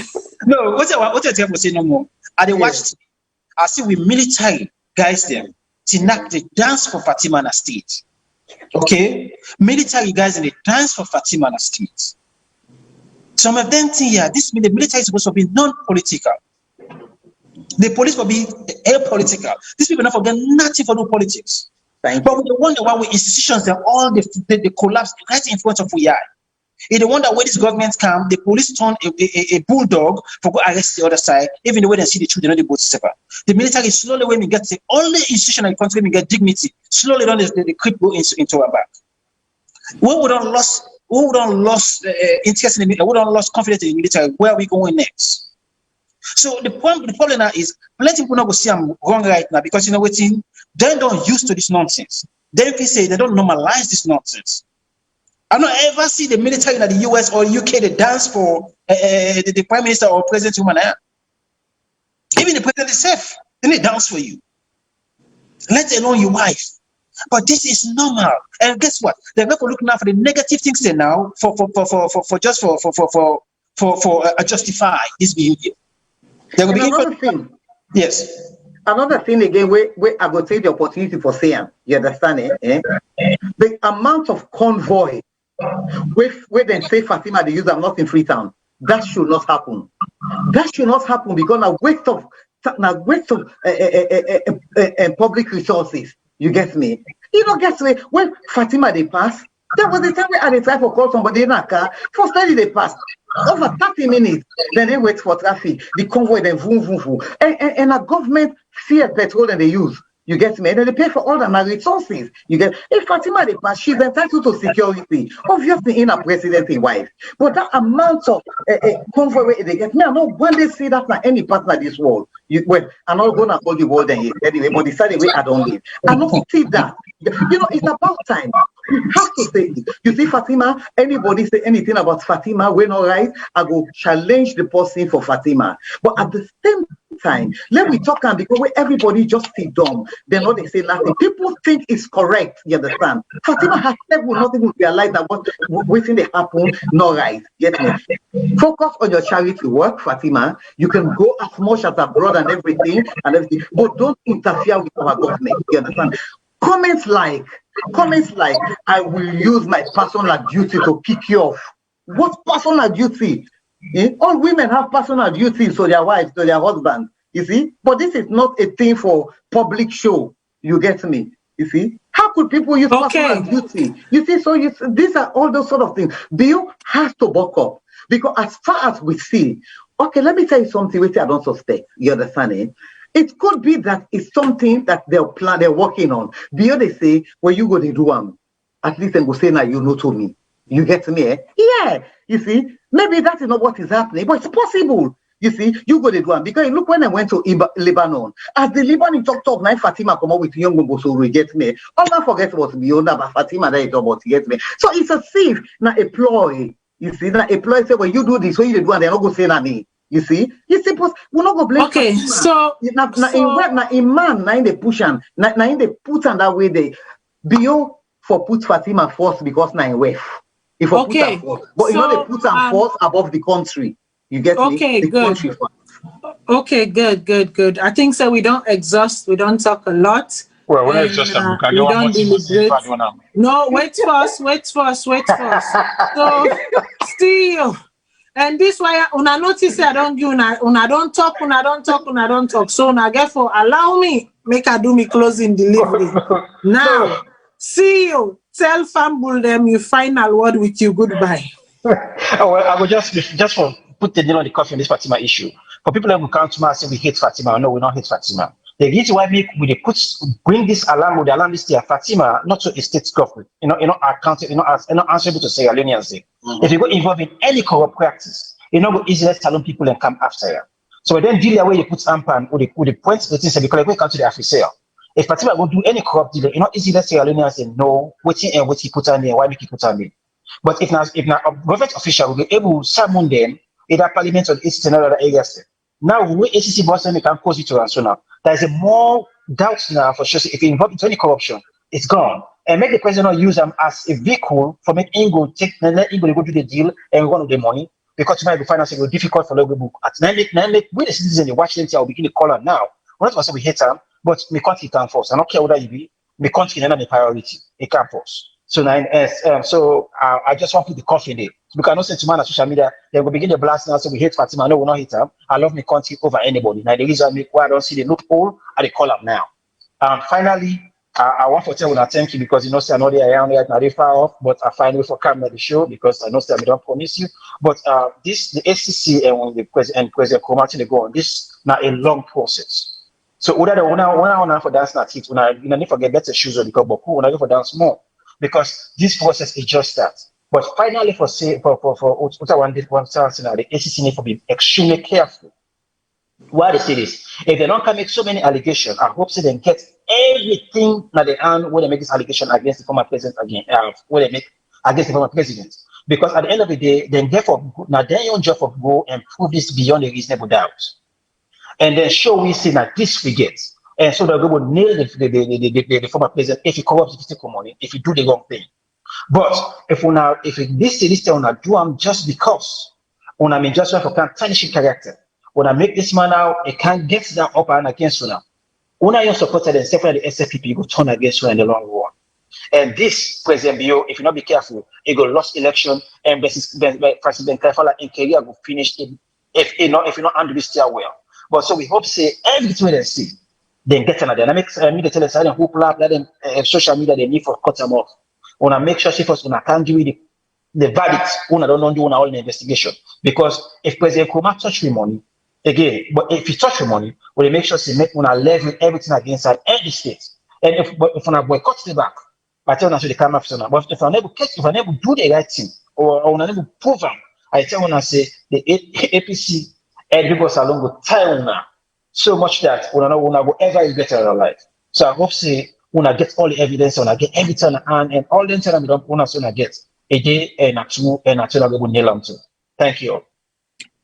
No, what I tell you say no more. I watched. I see we military guys them to knock the dance for Fatima na state. Okay, military guys in the dance for Fatima na state. Some of them think the military is supposed to be non-political. The police will be apolitical. These people not forget nothing for no politics. But we wonder why we institutions that all the collapse right in front of we are. It's the wonder where this government come, the police turn a bulldog for go arrest the other side. Even the way they see the children, they both separate. The military slowly when we get the only institution in the country we get dignity. Slowly down the creep go into our back. We would have lost interest in the military. We would have lost confidence in the military. Where are we going next? So the problem now is plenty people not go see I'm wrong right now because you know what they don't used to this nonsense. Then we say they don't normalize this nonsense. I don't ever see the military in the US or UK they dance for the prime minister or president woman. Even the president itself, then they dance for you. Let alone your wife. But this is normal. And guess what? They're not looking now for the negative things there now for justify this behavior. Another thing. Yes. Another thing again, where I go take the opportunity for saying, you understand it? The amount of convoy where they say Fatima they use I'm not in Freetown, that should not happen. That should not happen because now waste of public resources. You get me? You don't get me when Fatima they pass. That was the time where I try for call somebody in a car. For study they pass. Over 30 minutes, then they wait for traffic. The convoy then vroom, vroom, vroom. And a government fear petrol and they use. You get me? And then they pay for all the resources. You get if Fatima they pass, she's entitled to security. Obviously, in a president's wife. But that amount of convoy they get me, I know when they see that na any partner in this world. I'm not gonna call the world anyway, but decide the way I don't live. I don't see that. You know, it's about time. We have to say it. You see, Fatima, anybody say anything about Fatima, we're not right, I go challenge the person for Fatima. But at the same time, let me talk and because where everybody just sit dumb, they know they say nothing. People think it's correct, you understand? Fatima has never not even realized that what waiting they happen, not right. Get me? Focus on your charity work, Fatima. You can go as much as abroad and everything, but don't interfere with our government. You understand? Comments like, I will use my personal duty to kick you off. What personal duty? All women have personal duties to their wives, to their husbands, you see? But this is not a thing for public show. You get me? You see? How could people use personal duty? You see, so these are all those sort of things. Bill has to buck up. Because as far as we see, okay, let me tell you something which I don't suspect. You understand it? It could be that it's something that they're working on. Beyond they say, when you go to do at least they go say now you know to me. You get me? Eh? Yeah. You see, maybe that is not what is happening, but it's possible. You see, you go to do because look when I went to Lebanon, as the Lebanon talk now Fatima come up with young Bobo, you get me. All I forget was beyond that, but Fatima that is about to get me. So it's a thief, not a ploy. You see, that a ploy say, well, you do this, when you do, and they're not going to say nothing. You see, but we're not gonna blame. Okay, Fatima. In man, in the push and in the put and that way they Bio for put Fatima first because na in wife. If put her first, but you know they put her first above the country. You get me? Okay, the good. Country first. Okay, good. I think so. We don't exhaust. We don't talk a lot. Well, when I just we can We get one more don't thing to say deliberate. No, wait first. So still, and this why una notice I don't give una don't talk. So una therefore allow me make I do me closing delivery. Now, see you. Tell Fambul them your final word with you goodbye. Oh, well, I will just for put the nail on the coffee on this Fatima issue. For people that will come to me and say we hate Fatima, no, we don't hate Fatima. The reason why we bring this alarm, we alarm this to Fatima, not to a state government, accounting, answerable to Sierra Leoneans. If you go involved in any corrupt practice, go easily salon people and come after you. So then deal where you put ampan with the points the things because we come to the officer. If Fatima will do any corrupt deal, easily Sierra Leoneans say no, waiting and what he put on there, why make he put on there. But if now a government official will be able to summon them, either parliament or the ACC and other areas. Now, when ACC boss can cause it to answer now, there is a more doubt now for sure. If you involve into any corruption, it's gone. And make the president not use them as a vehicle for make Ingo take let Ingo go do the deal and run with the money because tonight the financing will be difficult for local book. At we the citizens they watch them will begin to call on now. We're not going to say we hate them, but my country can force. I don't care whether you be, my country is not a priority. It can force. So I just want to put the coffee in there. Because I know sentiment on social media, they will begin to blast now. So we hate Fatima. No, we're not hate her. I love my country over anybody. Now the reason why I don't see the loophole, I they call up now. Finally, I want to tell you thank you because say I know they are not very far off, but I find way for coming at the show because I know I don't promise you. But the SCC and when the President Komati they go on this now a long process. So whether the one for dance not it, when I need forget better shoes or because but when I go for dance more. Because this process is just that. But finally, for the ACC need to be extremely careful. Why they say this? If they don't come make so many allegations, I hope they get everything that they earn when they make this allegation against the former president again. When they make against the former president, because at the end of the day, then therefore now their own job of go and prove this beyond a reasonable doubt, and then show we see that this we get. And so that we will nail the former president if he corrupts fiscal money, if he do the wrong thing. But if this do them just because just for can tarnish character, when I make this man out, it can't get that up and against you now. When I supported and separate the SFPP go turn against you in the long run. And this President Bio, if you not be careful, he go lost election and President Kafala in career will finish it if you not handle this still well. But so we hope say everything they see. Then get another dynamics media tell us I hoop lab, let them social media they need for cut them off. Wanna make sure she first can do the verdict, don't do all the investigation. Because if President Kuma touch the money, again, but if he touch the money, we make sure she make level everything against her every state. And if we boycott the back, I tell them to the camera but if I never do the right thing or never prove them, I tell them say the APC and people salon go tell now. So much that we don't go ever is better in our life. So I hope say when I get all the evidence, when I get everything and all the time we don't want to get a day and a two and a two go nail them too. Thank you.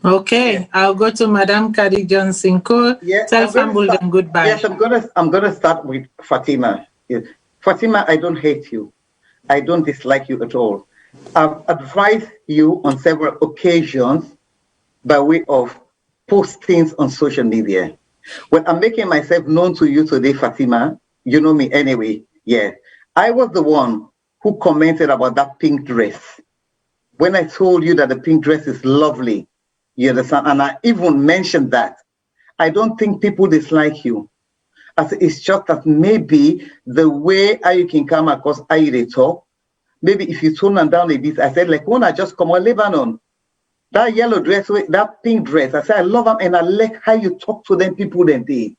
Okay, I'll go to Madam Kadi Johnson Cole. Yeah, tell Fambul them goodbye. Yes, I'm gonna start with Fatima. Yes. Fatima, I don't hate you. I don't dislike you at all. I've advised you on several occasions by way of postings on social media. When I'm making myself known to you today, Fatima, you know me anyway. Yeah, I was the one who commented about that pink dress. When I told you that the pink dress is lovely, you understand? And I even mentioned that. I don't think people dislike you. It's just that maybe the way you can come across how they talk, maybe if you tone them down a bit, I said, like, when I just come on Lebanon, that yellow dress, that pink dress, I said, I love them and I like how you talk to them people then they.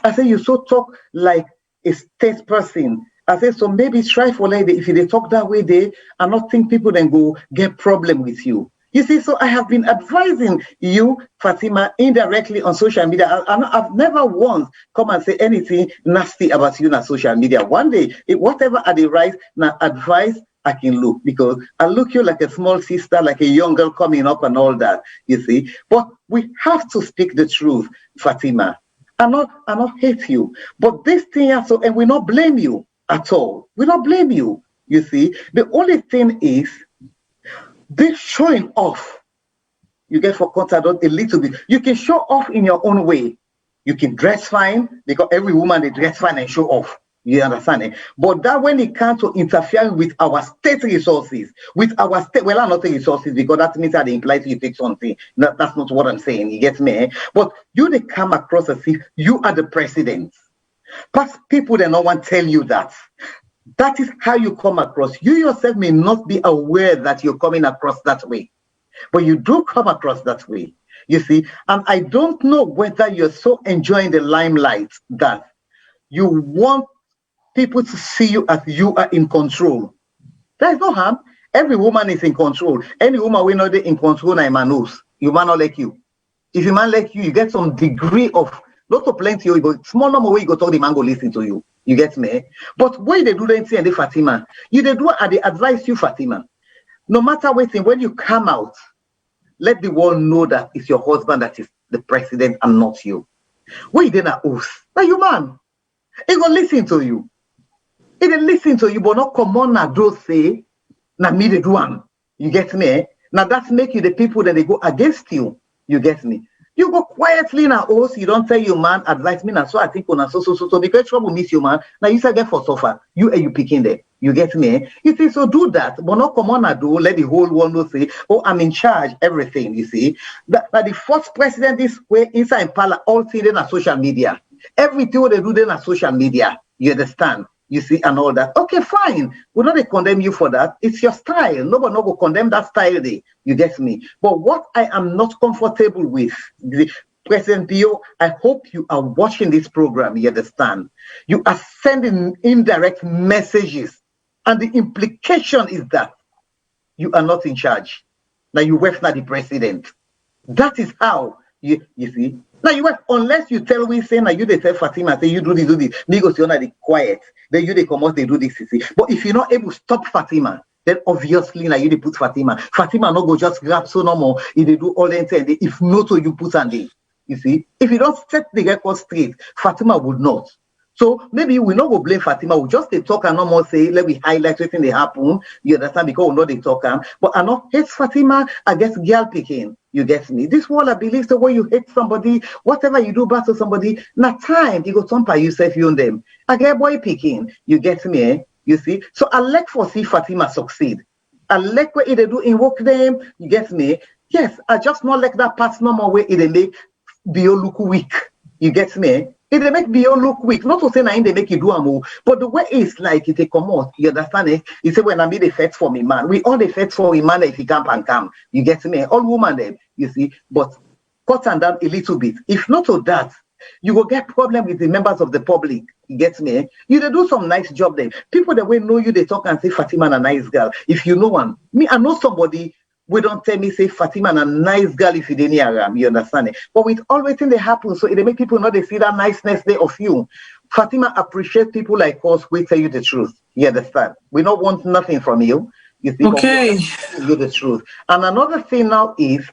I said, you so talk like a state person. I said, so maybe try for like if they talk that way, they I not think people then go get problem with you. You see, so I have been advising you, Fatima, indirectly on social media. I've never once come and say anything nasty about you on social media. One day, whatever I write, now advice I can look, because I look you like a small sister, like a young girl coming up and all that, you see. But we have to speak the truth, Fatima. I not hate you. But this thing also, and we not blame you at all. We not blame you, you see. The only thing is, this showing off you get for contact a little bit. You can show off in your own way. You can dress fine because every woman they dress fine and show off. You understand it? But that when it comes to interfering with our state resources, with our state, well, I'm not saying resources because that means that they imply you take something. That's not what I'm saying. You get me? But you they come across as if you are the president. But people they no one tell you that. That is how you come across. You yourself may not be aware that you're coming across that way, but you do come across that way. You see, and I don't know whether you're so enjoying the limelight that you want people to see you as you are in control. There's no harm. Every woman is in control. Any woman we know they in control na man knows. You man not like you. If you man like you get some degree of not to plenty, but small number way you go talk the man go listen to you. You get me? But when they do the thing and the Fatima, you they do and they advise you, Fatima. No matter what thing, when you come out, let the world know that it's your husband that is the president and not you. Why then a oath? Now you man, he gonna listen to you. He didn't listen to you, but not come on now do say, now me the do one. You get me? Now that's make you the people that they go against you. You get me? You go quietly in a house, you don't tell your man, advise me now. So I think on a so because trouble miss you, man. Now you say get for suffer. You picking there. You get me? You see, so do that, but not come on and do, let the whole world know say, oh, I'm in charge, everything, you see. That the first president is where inside Impala, all things in social media. Everything they do then on social media. You understand? You see, and all that. Okay, fine. We're not going to condemn you for that. It's your style. Nobody will condemn that style there. You get me? But what I am not comfortable with, President Bio, I hope you are watching this program. You understand? You are sending indirect messages. And the implication is that you are not in charge. Now you work not the president. That is how you see. Now you work unless you tell me say now you they tell Fatima say you do this. Me go see on the quiet. Then you they come out they do this. See. But if you're not able to stop Fatima, then obviously now you they put Fatima. Fatima no go just grab so no more. If they do all the time, if not so you put and they. You see, if you don't set the record straight, Fatima would not. So maybe we not go blame Fatima. We just they talk and no more say, let me highlight everything they happen. You understand? Because we know they talk. But I not hate Fatima, I guess girl picking. You get me? This one I believe the way you hate somebody, whatever you do back to somebody, not time you go tamper yourself you on them. I get boy picking. You get me? Eh? You see? So I like for see Fatima succeed. I like what they do invoke them. You get me? Yes, I just not like that part no more way they make Bio look weak. You get me? If they make Bio look weak, not to say now they make you do a move, but the way it's like it they come out, you understand it? You say when I made the fetch for me, man. We all the fetch for a man if he camp and come. You get me? All women them, you see, but cut and down a little bit. If not to that, you will get problem with the members of the public. You get me? You they do some nice job there. People that will know you, they talk and say Fatima a nice girl. If you know one, me, I know somebody. We don't tell me say Fatima a nice girl if you didn't hear her, you understand it? But with all the things that happen, so they make people know they see that niceness there of you. Fatima appreciate people like us. We tell you the truth. You understand? We don't want nothing from you. You see? Okay. But you the truth. And another thing now is,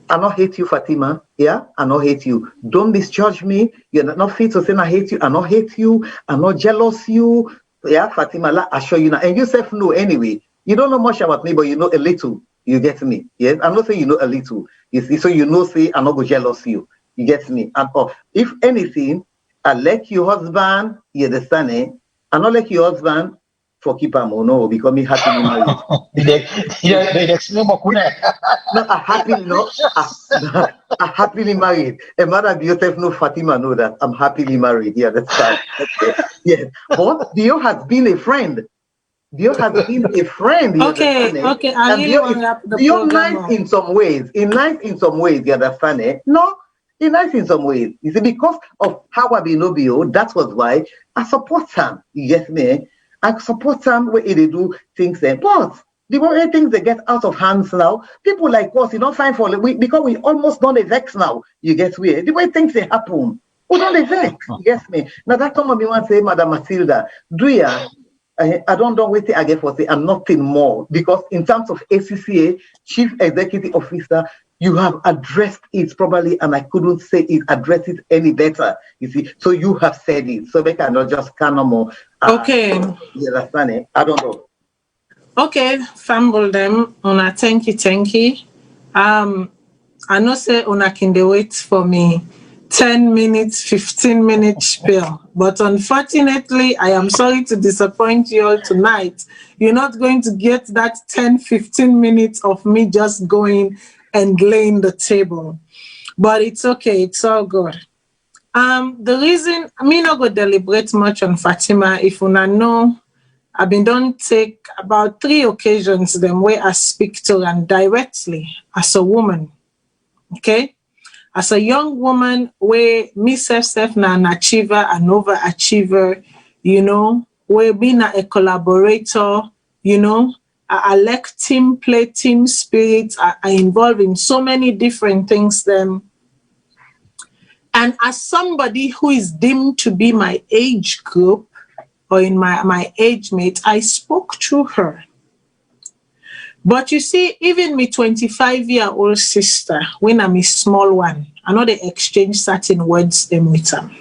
I not hate you, Fatima. Yeah, I not hate you. Don't misjudge me. You're not fit to say I hate you. I not hate you. I'm not jealous you. Yeah, Fatima, I show you now. And you self know anyway. You don't know much about me, but you know a little. You get me? Yes, I'm not saying you know a little. You see, so you know, say I'm not go jealous you. You get me? And if anything, I like your husband. You understand? Eh? I not like your husband for keep him or no, because me happily married. No, I happily no. I happily married. A mother yourself no Fatima know that I'm happily married. Yeah, that's fine. Okay. Yes, but Dio has been a friend. Dio has been a friend. Okay. I really want to wrap the Dio program nice in some ways. He nice in some ways. You understand? Eh? No, he nice in some ways. You see, because of how I be no Bio, that was why I support him. You get me? I support him where they do things. But the way things they get out of hands now, people like us, you don't find for because we almost don't vex now. You get me? The way things they happen, we don't vex. You get me? Now that some of me want to say, Madam Matilda, do you? I don't know what I get for say and nothing more, because in terms of ACCA, Chief Executive Officer, you have addressed it properly, and I couldn't say it, address it any better. You see, so you have said it, so they cannot just kind of more. Okay. You understand it? I don't know. Okay, fumble them. Una thank you. I know say una can dey wait for me 10 minutes, 15 minutes spiel. But unfortunately, I am sorry to disappoint you all tonight. You're not going to get that 10, 15 minutes of me just going and laying the table. But it's okay, it's all good. The reason me not go deliberate much on Fatima, if una know, I've been done take about 3 occasions them where I speak to her directly as a woman. Okay? As a young woman, where me self na an achiever, an overachiever, you know, where being a collaborator, you know, I like team play, team spirit, I involve in so many different things then. And as somebody who is deemed to be my age group or in my age mate, I spoke to her. But you see, even my 25-year-old sister, when I'm a small one, I know they exchange certain words them with them.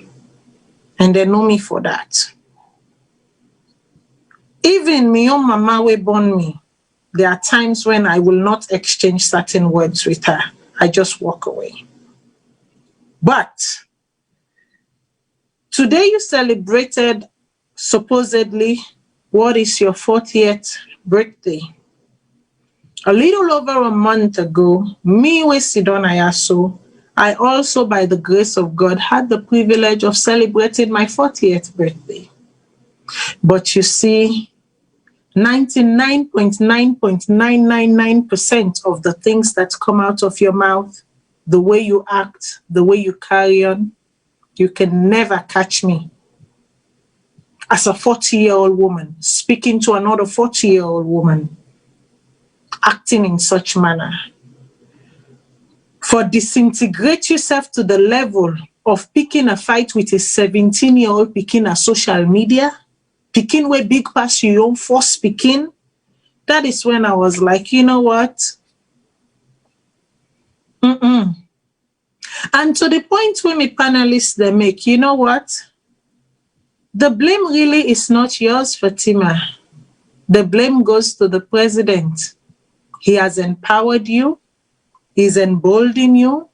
And they know me for that. Even my own mama we born me, there are times when I will not exchange certain words with her. I just walk away. But today you celebrated, supposedly, what is your 40th birthday? A little over a month ago, me with Sidon Ayaso, I also, by the grace of God, had the privilege of celebrating my 40th birthday. But you see, 99.999% of the things that come out of your mouth, the way you act, the way you carry on, you can never catch me as a 40-year-old woman speaking to another 40-year-old woman, acting in such manner. For disintegrate yourself to the level of picking a fight with a 17-year-old picking a social media, picking where big pass your own force picking, that is when I was like, you know what? And to the point where my panelists they make, you know what? The blame really is not yours, Fatima. The blame goes to the president. He has empowered you. He's emboldened you.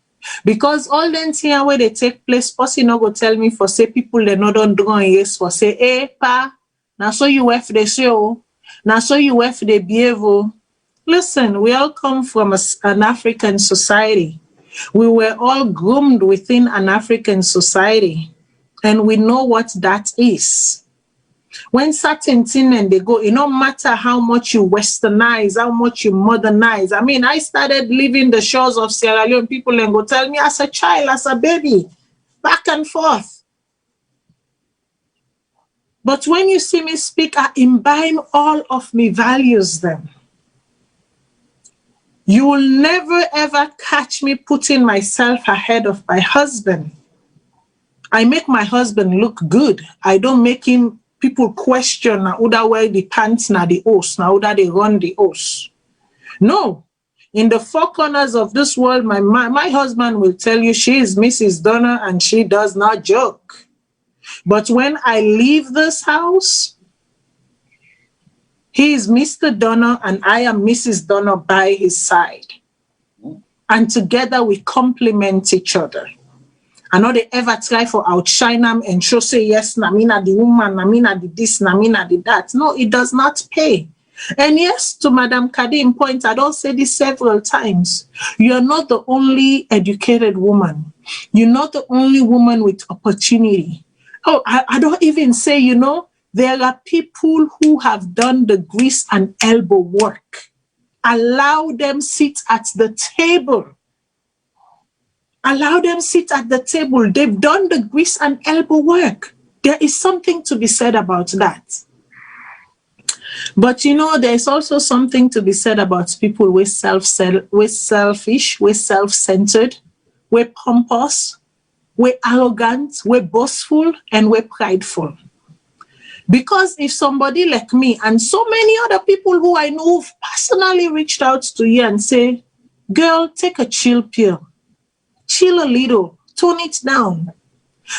Because all them things where they take place, person not go tell me for say people they not don't draw yes for say, hey pa, now so you have the show, now so you have the behave. Listen, we all come from an African society. We were all groomed within an African society, and we know what that is. When certain things and they go, it no matter how much you westernize, how much you modernize. I mean, I started leaving the shores of Sierra Leone, people and go tell me as a child, as a baby, back and forth. But when you see me speak, I imbibe all of my values then. You will never ever catch me putting myself ahead of my husband. I make my husband look good. I don't make him people question na who wear the pants na the host, na who they run the host. No. In the 4 corners of this world, my husband will tell you she is Mrs. Donna and she does not joke. But when I leave this house, he is Mr. Donna and I am Mrs. Donna by his side. And together we complement each other. I know they ever try for outshine them and show say, yes, Namina the woman, Namina the this, Namina the that. No, it does not pay. And yes, to Madam Kadim point, I don't say this several times. You're not the only educated woman. You're not the only woman with opportunity. Oh, I don't even say, you know, there are people who have done the grease and elbow work. Allow them sit at the table. Allow them sit at the table. They've done the grease and elbow work. There is something to be said about that. But you know, there's also something to be said about people with selfish, with self-centered, with pompous, with arrogant, with boastful, and with prideful. Because if somebody like me and so many other people who I know who've personally reached out to you and say, girl, take a chill pill. Chill a little, tone it down.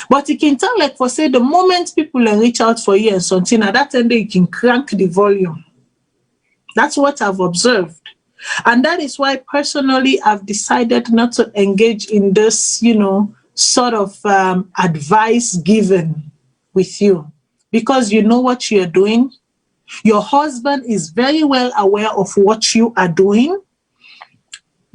But you can tell, like for say, the moment people reach out for you and something, at that time you can crank the volume. That's what I've observed. And that is why personally I've decided not to engage in this, sort of advice given with you, because you know what you're doing. Your husband is very well aware of what you are doing,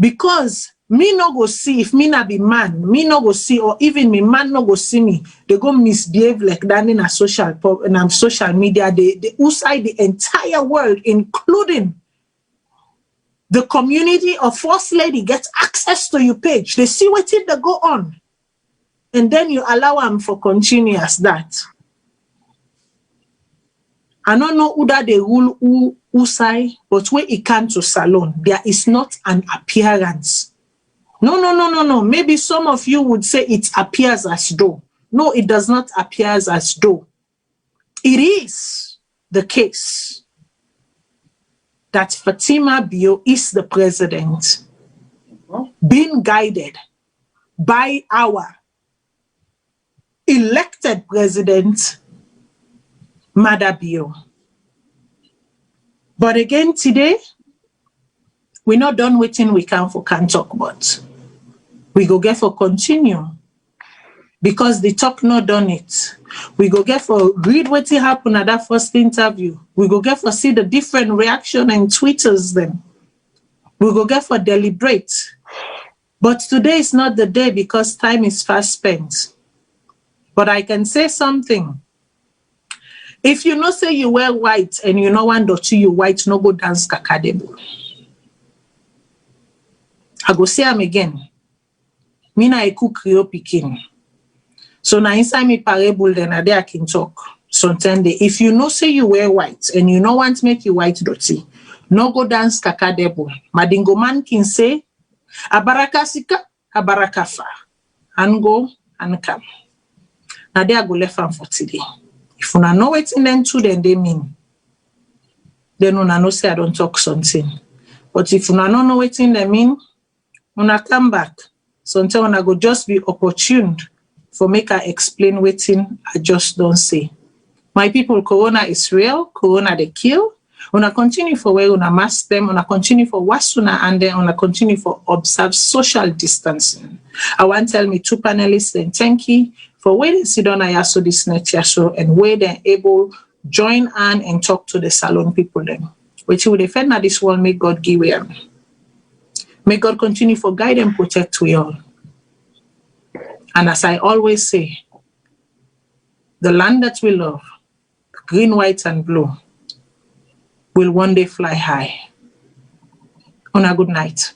because me no go see, if me not be man, me no go see, or even me man no go see me, they go misbehave like that in a social media. They outside the entire world, including the community of First Lady, gets access to your page. They see what it they go on. And then you allow them for continuous that. I don't know who that they rule who say, but when it comes to salon, there is not an appearance. No. Maybe some of you would say it appears as though. No, it does not appear as though. It is the case that Fatima Bio is the president, being guided by our elected president, Mada Bio. But again, today, we're not done waiting we can talk about. We go get for continue, because the talk not done it. We go get for read what happened at that first interview. We go get for see the different reaction and Twitters them. We go get for deliberate. But today is not the day, because time is fast spent. But I can say something. If you know say you wear white and you know one dot you white, no go dance kakadebo. I go say am again. Me na eku Creole pikin. So now inside me parable then I there I can talk. Sometimes if you know say you wear white and you no want to make you white dirty, no go dance kakadebo. Madingo man can say abaraka sika, abaraka fa, and go and come. Now there I go left for today. If you know what in them two, then they mean. Then una know say I don't talk something. But if you don't know what in them mean, una come back. Sometimes una go just be opportuned for make I explain what in I just don't say. My people, Corona is real. Corona they kill. Una continue for where una mask them. Una continue for wasuna, and then una continue for observe social distancing. I want to tell me two panelists and thank you for waiting sit down I so this next year show and where they're able join and talk to the salon people then. Which will defend that this world, may God give them. May God continue for guide and protect we all. And as I always say, the land that we love, green, white, and blue, will one day fly high. On a good night.